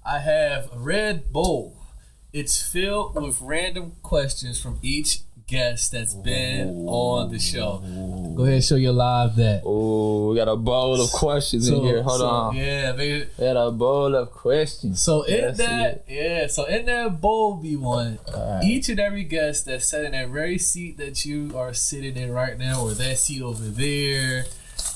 I have a red bowl. It's filled with random questions from each guest that's been on the show. Go ahead and show your live that. Oh, we got a bowl of questions in here. Hold on. Yeah, baby. We got a bowl of questions. So in that bowl, Bee1ne, each and every guest that's sat in that very seat that you are sitting in right now, or that seat over there,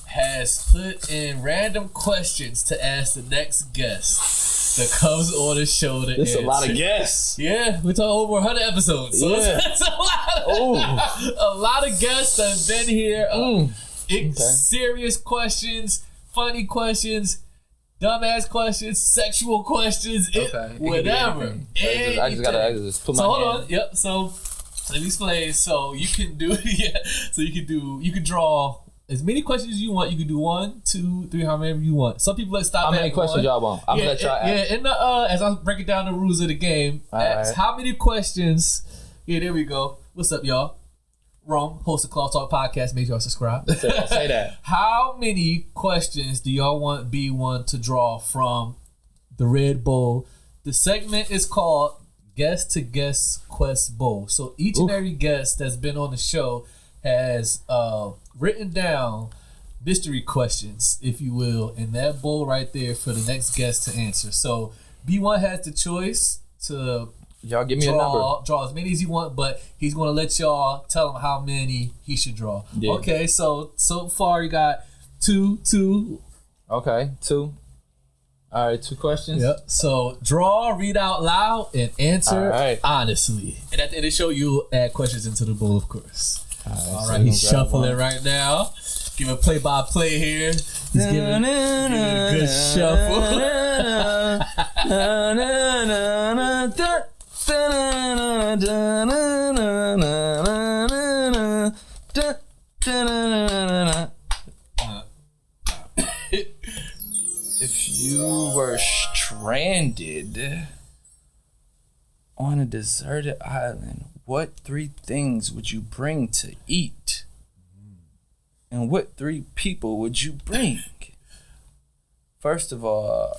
has put in random questions to ask the next guest that comes on the show to There's answer. A lot of guests. Yeah, we're talking over 100 episodes. So it's a lot of guests that have been here. Serious questions, funny questions, dumbass questions, sexual questions, whatever. I just gotta put my hand. Hold on. Yep. So let me explain. So you can do you can draw as many questions as you want. You can do 1, 2, 3, however you want. Some people let's stop. How many questions y'all want? I'm gonna let y'all ask. Yeah, and as I'm breaking down the rules of the game, ask how many questions. Yeah, there we go. What's up, y'all? Rome, host of Cloth Talk Podcast. Make sure y'all subscribe. Say that. How many questions do y'all want Bee1ne to draw from the Red Bowl? The segment is called Guest to Guest Quest Bowl. So each and every guest that's been on the show has written down mystery questions, if you will, in that bowl right there for the next guest to answer. So Bee1ne has the choice to y'all give me a number. Draw as many as you want, but he's going to let y'all tell him how many he should draw. Yeah. Okay, so far you got two. Okay, 2. All right, 2 questions. Yep. So draw, read out loud, and answer honestly. And at the end of the show, you'll add questions into the bowl, of course. All right, he's shuffling right now. Give a play-by-play here. He's giving a good shuffle. If you were stranded on a deserted island, what 3 things would you bring to eat? And what 3 people would you bring? First of all,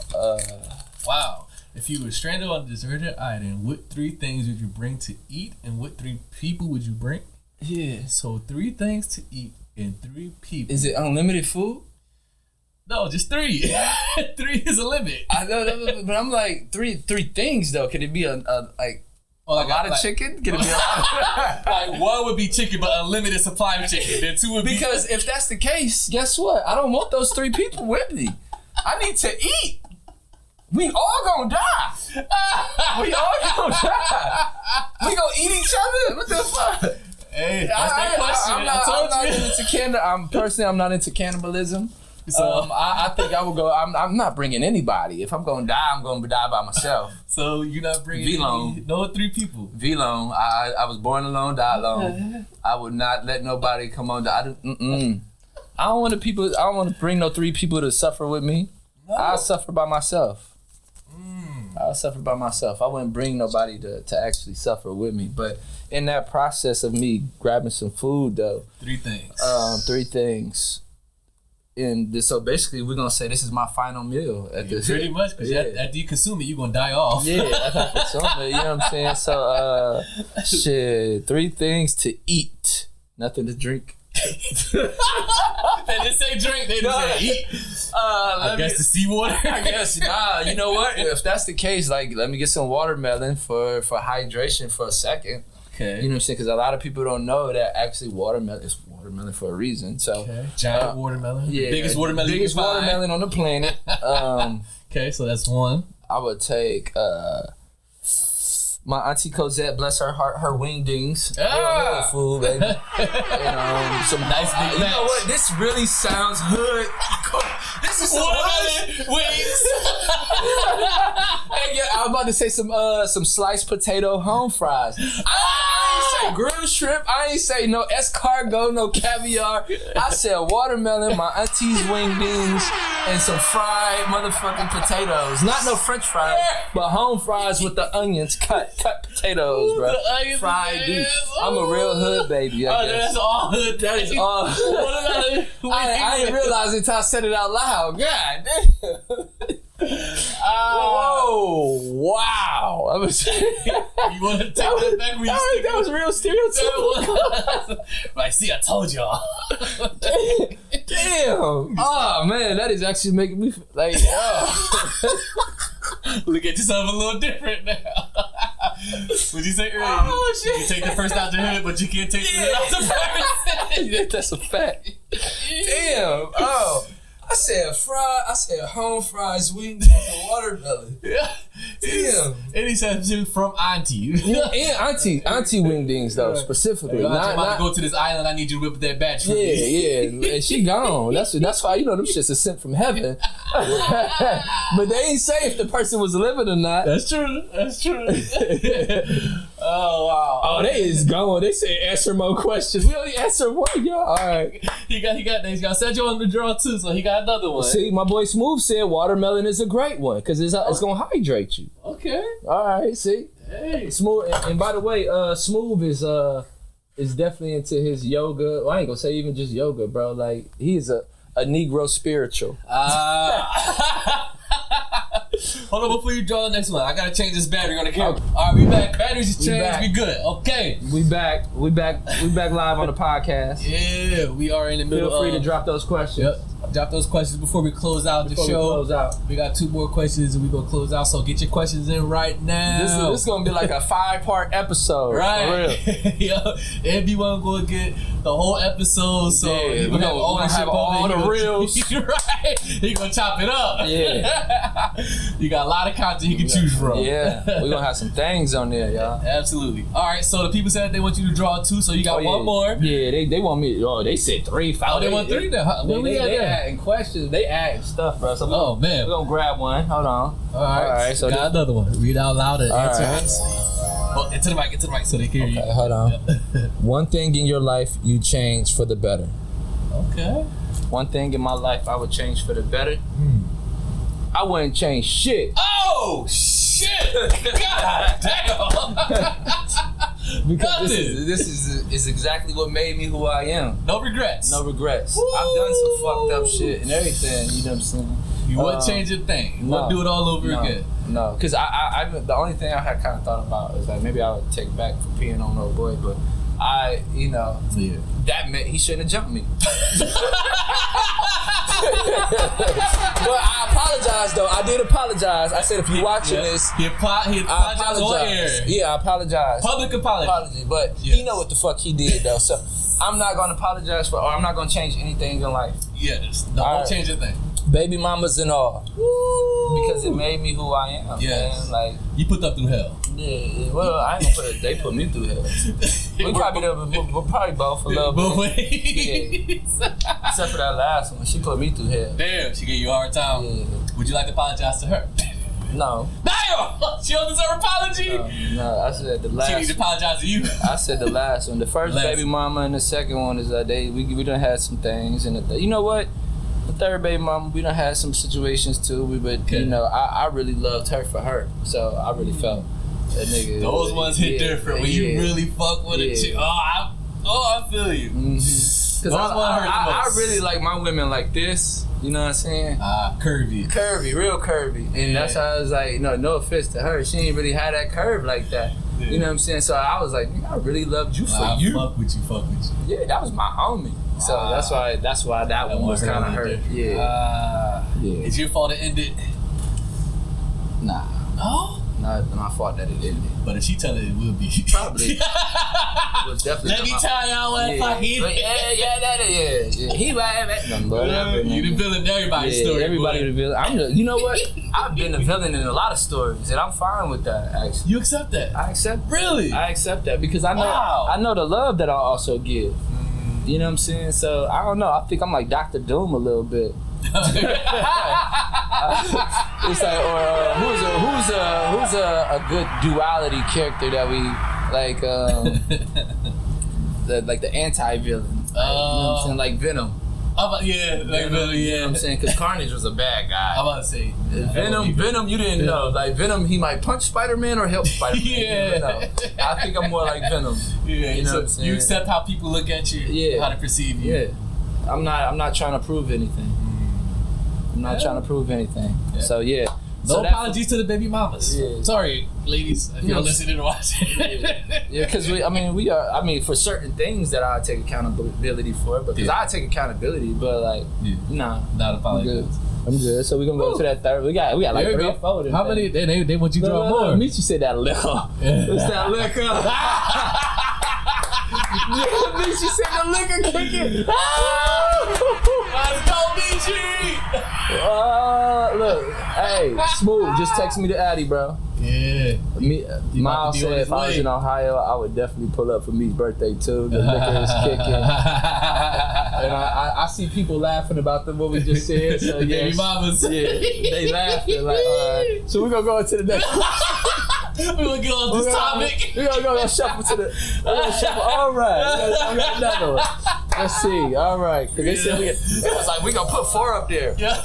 wow. If you were stranded on a deserted island, what 3 things would you bring to eat? And what 3 people would you bring? Yeah. So 3 things to eat and 3 people. Is it unlimited food? No, just 3. 3 is a limit. I know, but I'm like 3 things though. Could it be a like? Oh, like a lot of chicken? Get a meal. Like one would be chicken, but unlimited supply of chicken. Then two would be. Because if that's the case, guess what? I don't want those 3 people with me. I need to eat. We all gonna die. We all gonna die. We gonna eat each other? What the fuck? Hey, that's that question. I'm not into cannibalism. So I think I would go. I'm not bringing anybody. If I'm gonna die, I'm gonna die by myself. So you're not bringing Bee1ne. no 3 people. Bee1ne. I was born alone, die alone. I would not let nobody come on. I don't want people. I don't want to bring no 3 people to suffer with me. No. I suffer by myself. I'll suffer by myself. I wouldn't bring nobody to actually suffer with me. But in that process of me grabbing some food, though, 3 things. 3 things. And this, so basically, we're gonna say this is my final meal. Pretty much, because after you consume it, you're gonna die off. Yeah, after I consume it, you know what I'm saying? So, shit, 3 things to eat, nothing to drink. They didn't say drink, they just said eat. I guess the seawater. I guess, you know what? If that's the case, like, let me get some watermelon for hydration for a second. Okay. You know what I'm saying? Because a lot of people don't know that actually watermelon is watermelon for a reason. So giant watermelon. Yeah, biggest watermelon on the planet. Okay, so that's 1. I would take my auntie Cosette, bless her heart, her wingdings. Real food, baby. And some nice big You know what? This really sounds hood. This is some watermelon wings. Hey, yeah, I was about to say some sliced potato home fries. I ain't say grilled shrimp. I ain't say no escargot, no caviar. I said watermelon, my auntie's wingdings, and some fried motherfucking potatoes. Not no French fries, but home fries with the onions, cut potatoes, bro. Fried deep. I'm a real hood baby. I guess. That's all hood. That is all. I didn't realize it until I said it out loud. God damn. Whoa! Wow! I was. You want to take that back? That was real stereotypical. Like, see, I told y'all. Damn! Oh man, that is actually making me like. Look at yourself a little different now. What'd you say earlier? Oh shit! You take the first out the hood, but you can't take the hood out the first. That's a fact. Damn! Oh. I said home fries, wings, and watermelon. Yeah. Damn. And he said from auntie. And auntie wingdings though, specifically. Hey, I'm about to go to this island. I need you to whip that batch for me. Yeah. And she gone. That's why them shits are sent from heaven. But they ain't say if the person was living or not. That's true. Oh wow. Oh, they is gone. They say answer more questions. We only answer one, y'all. All right. He got set you on the draw too, so he got another one. See, my boy Smooth said watermelon is a great one because it's gonna hydrate you. Okay. All right. See. Hey. Smooth. And by the way, Smooth is definitely into his yoga. Well, I ain't gonna say even just yoga, bro. Like he's a Negro spiritual. Hold on before you draw the next one. I gotta change this battery on the camera. All right, we back. Batteries is changed. We good. Okay. We back live on the podcast. Yeah, we are in the middle. Feel free to drop those questions. Yep. Drop those questions before we close out the show. We got 2 more questions and we're gonna close out. So get your questions in right now. This is gonna be like a 5-part episode. Right. For real. Yo, and Bee1ne gonna get the whole episode. So yeah, we're gonna have all the reels. Right. He gonna chop it up. Yeah. You got a lot of content you can choose from. Yeah. We're gonna have some things on there, y'all. Absolutely. All right. So the people said they want you to draw 2. So you got one more. Yeah. They want me. Oh, they said 3, 5. Oh, they want 3 now. What we got there? And questions, they adding stuff, bro. So man, we're gonna grab one. Hold on. All right. So got another one. Read out loud and answer honestly. Oh, into the mic, so they can hear you. Hold on. One thing in your life you change for the better. Okay. One thing in my life I would change for the better. I wouldn't change shit. Oh shit! God damn! Because this is exactly what made me who I am. No regrets. No regrets. Woo! I've done some fucked up shit and everything. You know what I'm saying? You wouldn't change a thing. You wouldn't do it all over again. No, because I the only thing I had kind of thought about is that maybe I would take back for peeing on no boy, but that meant he shouldn't have jumped me. But I apologize though. I did apologize. I said if you're watching this, he apologized on air. Yeah, I apologize. Public apology. But he know what the fuck he did though. So I'm not gonna apologize or I'm not gonna change anything in life. Yes, don't change a thing. Baby mamas and all. Woo. Because it made me who I am. Yes. Man. Like you put them through hell. Yeah, well, I ain't gonna put it. They put me through hell. We're probably both a little bit. Yeah. Except for that last one, she put me through hell. Damn, she gave you a hard time. Yeah. Would you like to apologize to her? No. Damn, she don't deserve an apology. No, I said the last. She need to apologize to you. I said the last one. The first baby mama and the second one is we done had some things and you know what? The third baby mama, we done had some situations too. I really loved her for her, so I really felt. That nigga, those ones hit different when you really fuck with a chick. I feel you. Because I really like my women like this. You know what I'm saying? Curvy, real curvy. And that's how I was like, no offense to her, she ain't really had that curve like that. Yeah. You know what I'm saying? So I was like, I really loved you for you. Fuck with you. Yeah, that was my homie. So that's why that one was kind of hurt. Yeah. It's your fault it ended? Nah. No? Not my fault that it ended. But if she tell it would be. Probably. Definitely let me tell y'all what fuck he did. Yeah. He bad. You the villain in everybody's story. Everybody the villain. You know what? I've been the villain in a lot of stories, and I'm fine with that, actually. You accept that? I accept. Really? I accept that because I know the love that I also give. You know what I'm saying? So I don't know. I think I'm like Dr. Doom a little bit. It's like, or who's a good duality character that we like? The anti-villain. You know what I'm saying? Like Venom. Venom. You know what I'm saying? Because Carnage was a bad guy. I'm about to say Venom. You didn't know. Like Venom, he might punch Spider-Man or help Spider-Man. Yeah. You know? I think I'm more like Venom. Yeah. You know what I'm saying? You accept how people look at you. Yeah. How to perceive you. Yeah. I'm not trying to prove anything. I'm not trying to prove anything. Yeah. So yeah. No apologies to the baby mamas. Yeah. Sorry, ladies, if you're listening and watching. Yeah, because we are. For certain things that I take accountability for, because I take accountability, but like, nah, not apologize. I'm good. So we're gonna go to that third. We got like 3 or 4. How many? They want you to draw more. Meet you said that liquor. What's that liquor? Meet you said the liquor kicking. Let's go, Michi. Look, hey, Smooth, just text me to Addy, bro. Yeah. Miles said if I was in Ohio, I would definitely pull up for Me's birthday too. The liquor is kicking. And I see people laughing about what we just said. So yeah, baby mamas. Yeah, they laughing like, all right. So we're gonna go into the next one. We're gonna get on this topic. We're gonna go shuffle to the. All right. I got another one. Let's see. All right. Cause they said it was like we gonna put 4 up there. Yeah.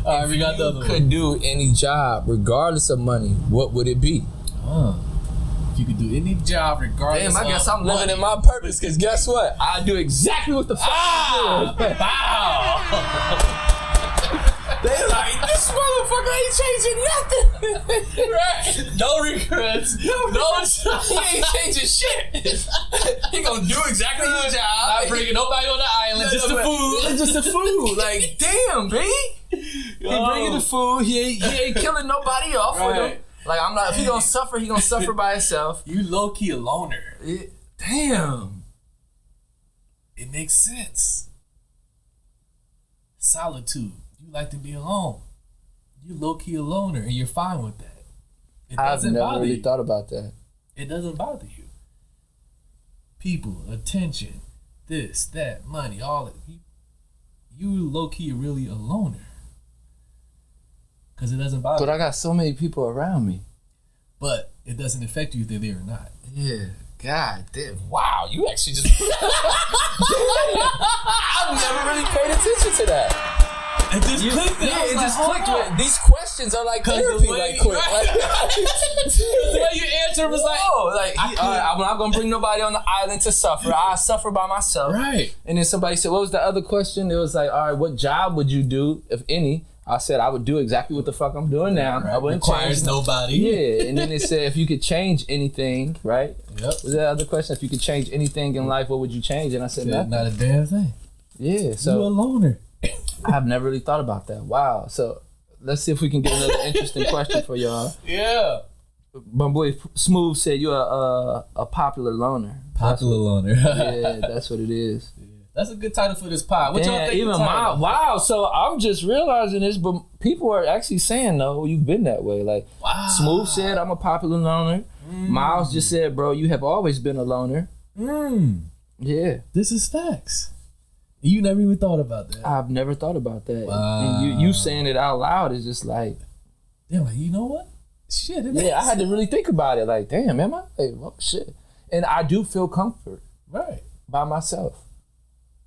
All right, we got the other one. If you could do any job regardless of money, what would it be? If you could do any job regardless of money. I guess I'm living in my purpose, because guess what? I do exactly what the fuck I'm doing. Wow. They like, this motherfucker ain't changing nothing. Right. No regrets. He ain't changing shit. He gonna do exactly his job. Not bringing nobody on the island, just the food. It's just the food. Like, damn, B. He bringing the food. He ain't killing nobody off with him. Like, I'm not. If he gonna suffer by himself. You low key a loner. Damn. It makes sense. Solitude. You like to be alone. You low key a loner, and you're fine with that. I've never really thought about that. It doesn't bother you. People, attention, this, that, money, all of it. You low key really a loner. Because it doesn't bother you. But I got so many people around me. But it doesn't affect you if they're there or not. Yeah. God damn. Wow, you actually just... I've never really paid attention to that. It just clicked. Yeah, it just clicked. These questions are like therapy, like quick. Like, the way you answer was like, I'm not gonna bring nobody on the island to suffer. I suffer by myself. Right. And then somebody said, what was the other question? It was like, all right, what job would you do, if any? I said I would do exactly what the fuck I'm doing now. Right. I wouldn't Requires change nobody. Yeah, and then it said if you could change anything, right? Yep. Was that other question? If you could change anything in life, what would you change? And I said nothing. Not a damn thing. Yeah, You a so loner. I have never really thought about that. Wow. So let's see if we can get another interesting question for y'all. Yeah. My boy Smooth said you're a popular loner. Popular loner. Yeah, that's what it is. That's a good title for this pod. What y'all Damn, think? even wow. So I'm just realizing this, but people are actually saying, no, you've been that way. Like, wow. Smooth said, I'm a popular loner. Miles just said, bro, you have always been a loner. Yeah. This is facts. You never even thought about that. I've never thought about that. Wow. And you saying it out loud is just like, damn, like, you know what? Shit. I had to really think about it. Like, damn, am I? Like, well, shit. And I do feel comfort. Right. By myself.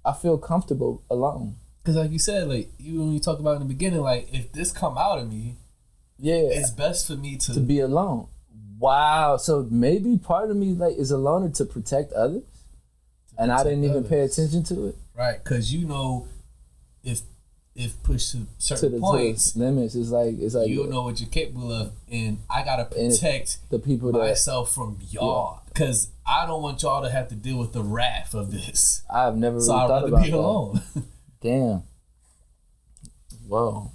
I feel comfortable alone. Because like you said, like, you when you talked about in the beginning, like, if this come out of me, it's best for me to be alone. Wow. So maybe part of me like is a loner to protect others. And I didn't even pay attention to it. Right, because you know if pushed to certain points, limits, it's like you don't know what you're capable of, and I gotta protect the people myself from y'all, because I don't want y'all to have to deal with the wrath of this. I've never really I'd thought rather about be alone. Damn. Whoa.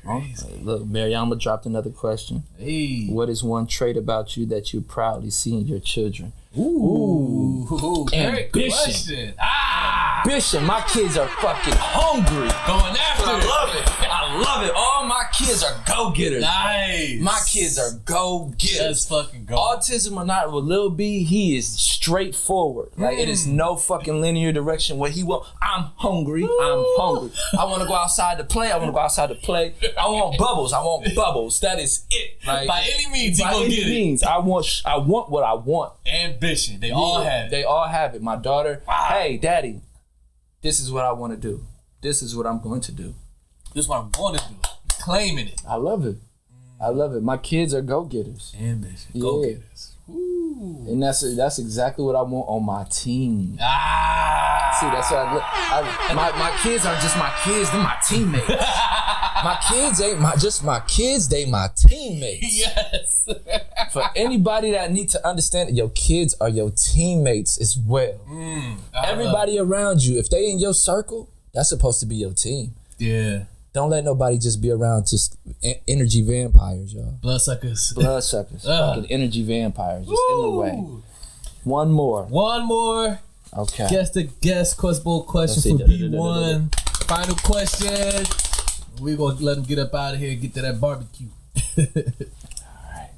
Crazy. Look, Mariama dropped another question. Hey. What is one trait about you that you proudly see in your children? Ooh. Great question. Ambition. My kids are fucking hungry. Going after it. I love it. All my kids are go-getters. Nice. My kids are go-getters. Let's fucking go. Autism or not, with Lil B, he is straightforward. Like, it is no fucking linear direction where he will. I'm hungry. I want to go outside to play. I want bubbles. That is it. Like, by any means, he gonna get it. I want what I want. Ambition. They all have it. They all have it. My daughter, hey, daddy, this is what I want to do. This is what I'm going to do. This is what I'm going to do. Claiming it. I love it. My kids are go-getters. Ambition. Go-getters. Ooh. And that's exactly what I want on my team. See, that's what my kids aren't just my kids, they're my teammates. My kids ain't just my kids, they my teammates. Yes. For anybody that need to understand that your kids are your teammates as well. Everybody around you, if they in your circle, that's supposed to be your team. Yeah. Don't let nobody just be around just energy vampires, y'all. Bloodsuckers. Fucking energy vampires just in the way. One more. Okay. Guess the question for Bee1ne. Final question. We're going to let them get up out of here and get to that barbecue. Alright.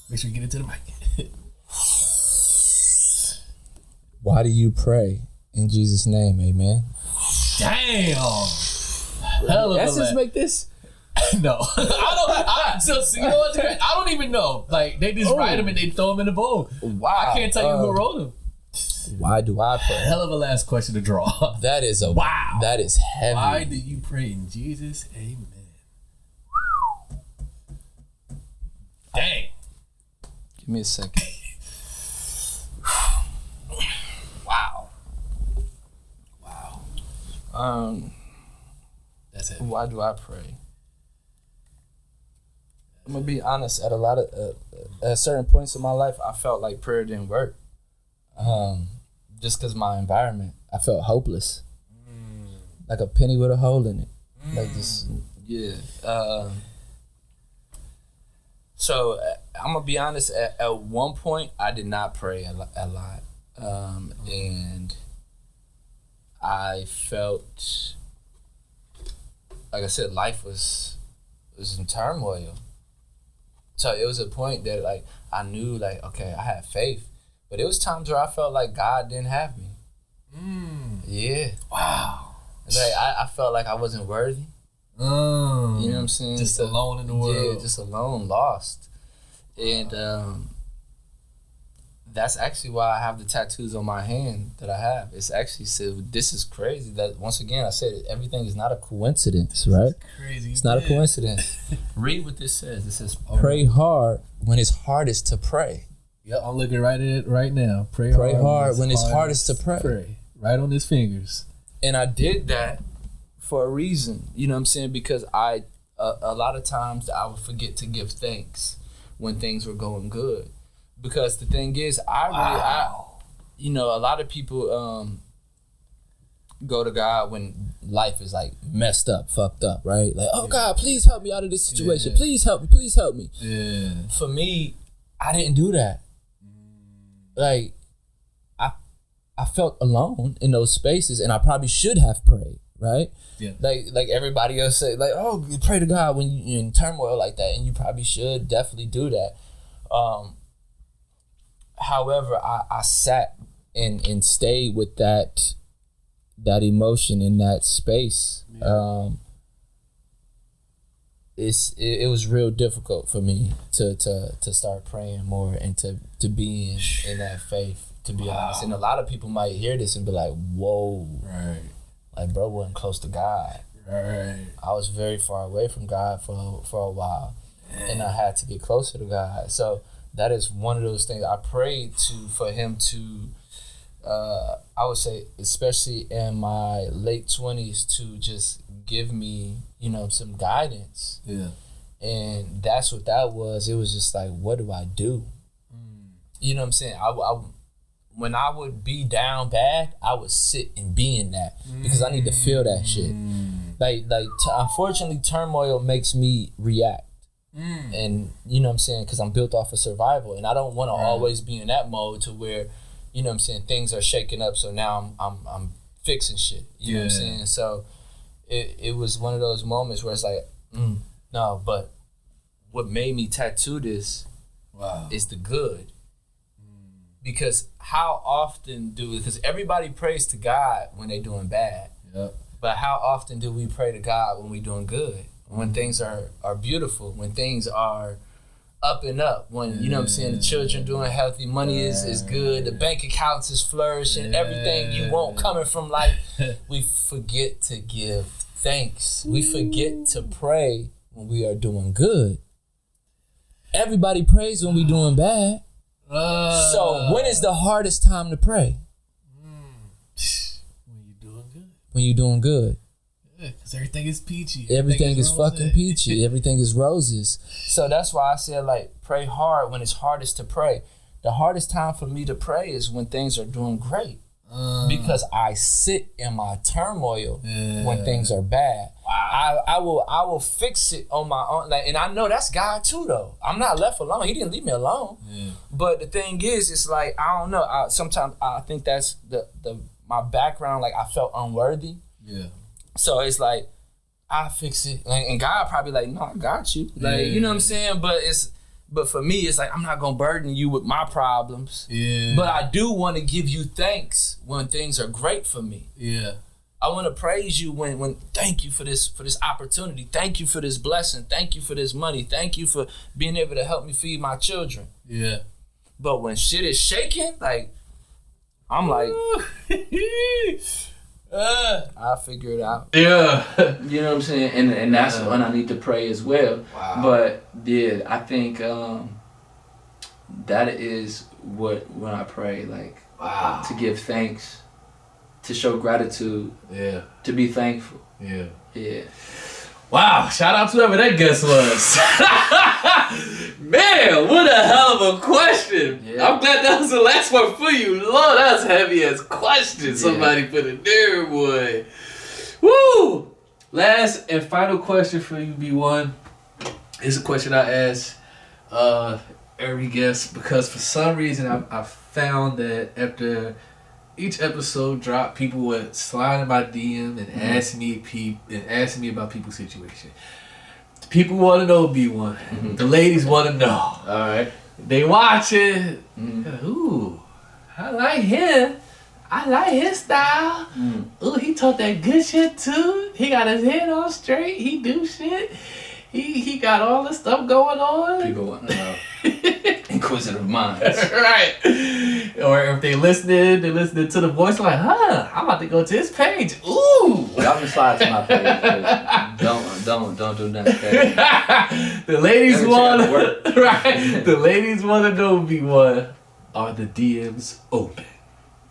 Make sure you get into the mic. Why do you pray in Jesus' name? Amen. Damn. Hell of Let's just make this. No. I don't even know. Like, they just write them and they throw them in the bowl. Wow. I can't tell you who wrote them. Why do I pray? Hell of a last question to draw. That is wow. That is heavy. Why do you pray in Jesus? Amen. Dang. Give me a second. Wow. That's it. Why do I pray? I'm gonna be honest. At certain points in my life, I felt like prayer didn't work. Just because my environment, I felt hopeless, like a penny with a hole in it, like this. Yeah. So I'm gonna be honest. At one point, I did not pray a lot, and I felt, like I said, life was in turmoil. So it was a point that like I knew like, okay, I had faith, but it was times where I felt like God didn't have me. Yeah. Wow. Like I felt like I wasn't worthy. You know what I'm saying? Just alone in the world. Yeah, just alone, lost. And that's actually why I have the tattoos on my hand that I have. It's actually said, this is crazy. That once again, I said everything is not a coincidence, right? Crazy. It's not a coincidence. Read what this says. It says, pray hard when it's hardest to pray. Yep, I'm looking right at it right now. Pray hard when it's hardest to pray. Right on his fingers. And I did that for a reason, you know what I'm saying? Because a lot of times I would forget to give thanks when things were going good. Because the thing is, you know, a lot of people go to God when life is like messed up, fucked up, right? Like, oh God, please help me out of this situation. Please help me. Yeah. For me, I didn't do that. Like, I felt alone in those spaces, and I probably should have prayed, right? Yeah. Like everybody else said, like, oh, you pray to God when you're in turmoil like that, and you probably should definitely do that. However, I sat and stayed with that emotion in that space. Yeah. It was real difficult for me to start praying more and to be in that faith, to be honest. And a lot of people might hear this and be like, whoa. Right. Like, bro wasn't close to God. Right. I was very far away from God for a while. And I had to get closer to God. So that is one of those things I prayed for him to, I would say, especially in my late 20s, to just give me, you know, some guidance. Yeah. And that's what that was. It was just like, what do I do? You know what I'm saying? I when I would be down bad, I would sit and be in that because I need to feel that shit. Unfortunately, turmoil makes me react. And you know what I'm saying? Because I'm built off of survival, and I don't want to always be in that mode to where, you know what I'm saying, things are shaking up, so now I'm fixing shit. You know what I'm saying? So it was one of those moments where it's like, no, but what made me tattoo this is the good. Because how often because everybody prays to God when they're doing bad. Yep. But how often do we pray to God when we're doing good? When things are beautiful, when things are up and up, when, you know what I'm saying, the children doing healthy, money is good, the bank accounts is flourishing, everything you want coming from life. We forget to give thanks. We forget to pray when we are doing good. Everybody prays when we doing bad. So when is the hardest time to pray? When you're doing good. When you're doing good. Yeah, because everything is peachy. Everything is fucking peachy. Everything is roses. So that's why I said, like, pray hard when it's hardest to pray. The hardest time for me to pray is when things are doing great. Because I sit in my turmoil when things are bad. Wow. I will fix it on my own. Like, and I know that's God too, though. I'm not left alone. He didn't leave me alone. Yeah. But the thing is, it's like, I don't know. Sometimes I think that's my background. Like, I felt unworthy. Yeah. So it's like, I fix it. And God probably like, no, I got you. Like, you know what I'm saying? But for me, it's like, I'm not going to burden you with my problems. Yeah. But I do want to give you thanks when things are great for me. Yeah. I want to praise you when thank you for this opportunity. Thank you for this blessing. Thank you for this money. Thank you for being able to help me feed my children. Yeah. But when shit is shaking, like, I'm like, I'll figure it out. Yeah. You know what I'm saying? And that's when I need to pray as well. Wow. But yeah, I think that is when I pray, like, to give thanks, to show gratitude, to be thankful. Yeah. Yeah. Wow, shout out to whoever that guest was. Man, what a hell of a question. Yeah. I'm glad that was the last one for you. Lord, that's heavy as question. Somebody put it there, boy. Woo! Last and final question for you, Bee1ne. It's a question I ask every guest because for some reason I found that after each episode dropped, people would slide in my DM and ask me about people's situation. People want to know Bee1ne. Mm-hmm. The ladies want to know. All right. They watch it. Mm-hmm. Ooh, I like him. I like his style. Ooh, he talk that good shit too. He got his head on straight. He do shit. He got all this stuff going on. People want to know. Inquisitive minds. Right. Or if they listening to the voice like, I'm about to go to his page. Ooh. Y'all can slide to my page. Don't do nothing. The ladies want right. The ladies want to know, Bee1ne, are the DMs open?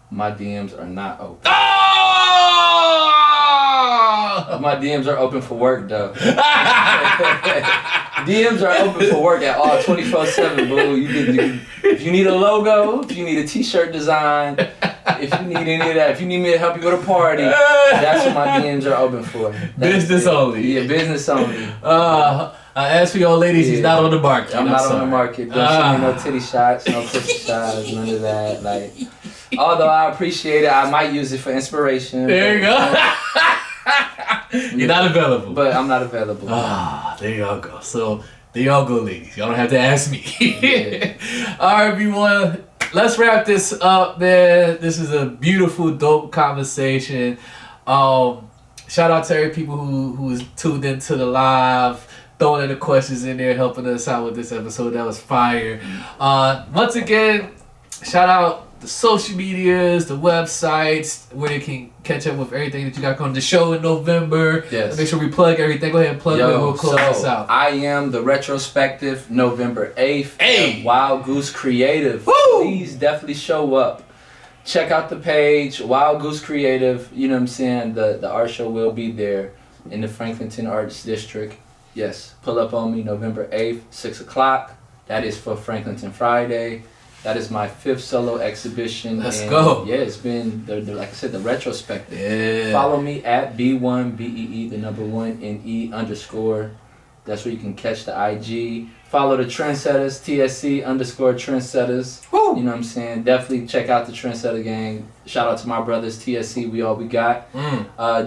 My DMs are not open. Oh! My DMs are open for work though. DMs are open for work at all 24/7, boo. If you need a logo, if you need a t-shirt design, if you need any of that, if you need me to help you with a party, that's what my DMs are open for. Business only. Yeah, business only. As for y'all ladies, he's not on the market. I'm not on the market. Don't send me no titty shots, no pussy shots, none of that. Like, although I appreciate it, I might use it for inspiration. There you go. You're not available. But I'm not available. There y'all go. So there y'all go, ladies. Y'all don't have to ask me. All right, Bee1ne. Let's wrap this up, man. This is a beautiful, dope conversation. Shout out to every people who is tuned into the live, throwing in the questions in there, helping us out with this episode. That was fire. Once again, shout out the social medias, the websites, where they can catch up with everything that you got coming. The show in November. Yes. Make sure we plug everything. Go ahead and plug it. We'll close this out. I am the retrospective November 8th at Wild Goose Creative. Woo! Please definitely show up. Check out the page, Wild Goose Creative. You know what I'm saying? The art show will be there in the Franklinton Arts District. Yes, pull up on me November 8th, 6 o'clock. That is for Franklinton Friday. That is my 5th solo exhibition. Let's go. Yeah, it's been, like I said, the retrospective. Yeah. Follow me at Bee1ne, BEE, the number 1, NE _. That's where you can catch the IG. Follow the Trendsetters, TSC _Trendsetters. Woo. You know what I'm saying? Definitely check out the Trendsetter gang. Shout out to my brothers, TSC, we all we got.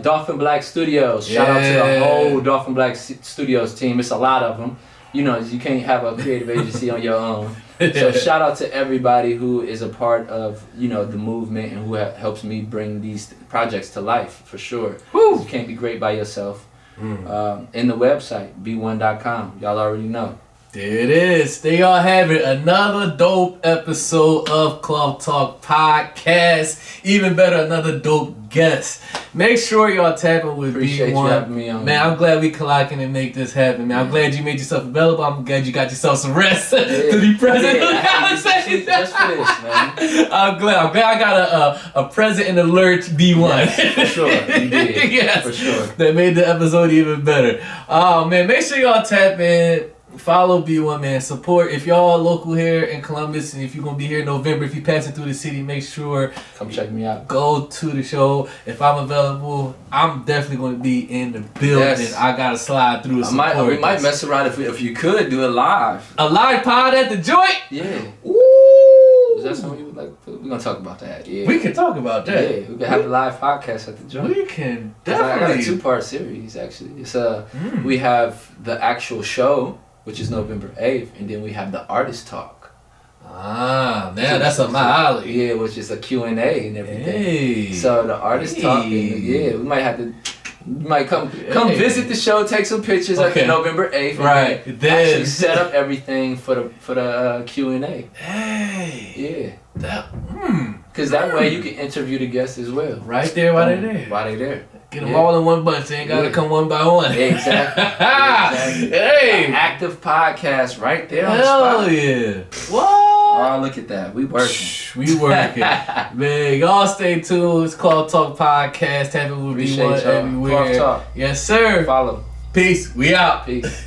Dolphin Black Studios. Shout out to the whole Dolphin Black Studios team. It's a lot of them. You know, you can't have a creative agency on your own. So shout out to everybody who is a part of, you know, the movement and who helps me bring these projects to life, for sure. You can't be great by yourself. In the website, Bee1ne.com. Y'all already know. There it is. There y'all have it. Another dope episode of Club Talk Podcast. Even better, another dope guest. Make sure y'all tap in with Appreciate Bee1ne. you having me on. Man, I'm glad we colliding and make this happen, man. I'm glad you made yourself available. I'm glad you got yourself some rest to be present in the conversation. Just for this, man. I'm glad I got a present and alert Bee1ne. Yes, for sure. You did. Yes. For sure. That made the episode even better. Oh, man, make sure y'all tap in. Follow Bee1ne, man. Support. If y'all local here in Columbus, and if you're going to be here in November, if you're passing through the city, make sure come check me out. Go to the show. If I'm available, I'm definitely going to be in the building. Yes. I got to slide through some We might mess around if you could do it live. A live pod at the joint? Yeah. Ooh. Is that something you would like? We're going to talk about that. Yeah. We can talk about that. Yeah, we can have a live podcast at the joint. We can definitely. I got a definitely. 2-part series, actually. It's we have the actual show, which is November 8th, and then we have the artist talk. Man, that's up my alley. Yeah, which is a Q&A and everything. Hey. So the artist talk, we might have to, you might come visit the show, take some pictures at November 8th, right? And then actually set up everything for the Q&A. Hey. Yeah. That. Because that way you can interview the guests as well. Right there while they're there. While they're there. Get them all in one bunch. They ain't got to come one by one. Exactly. Hey. An active podcast right there on the spot. spot. Yeah. What? Oh, look at that. We working. We working. Man, y'all stay tuned. It's Club Talk Podcast. Tap it with Bee1ne everywhere. Club Talk. Yes, sir. Follow. Peace. We out. Peace.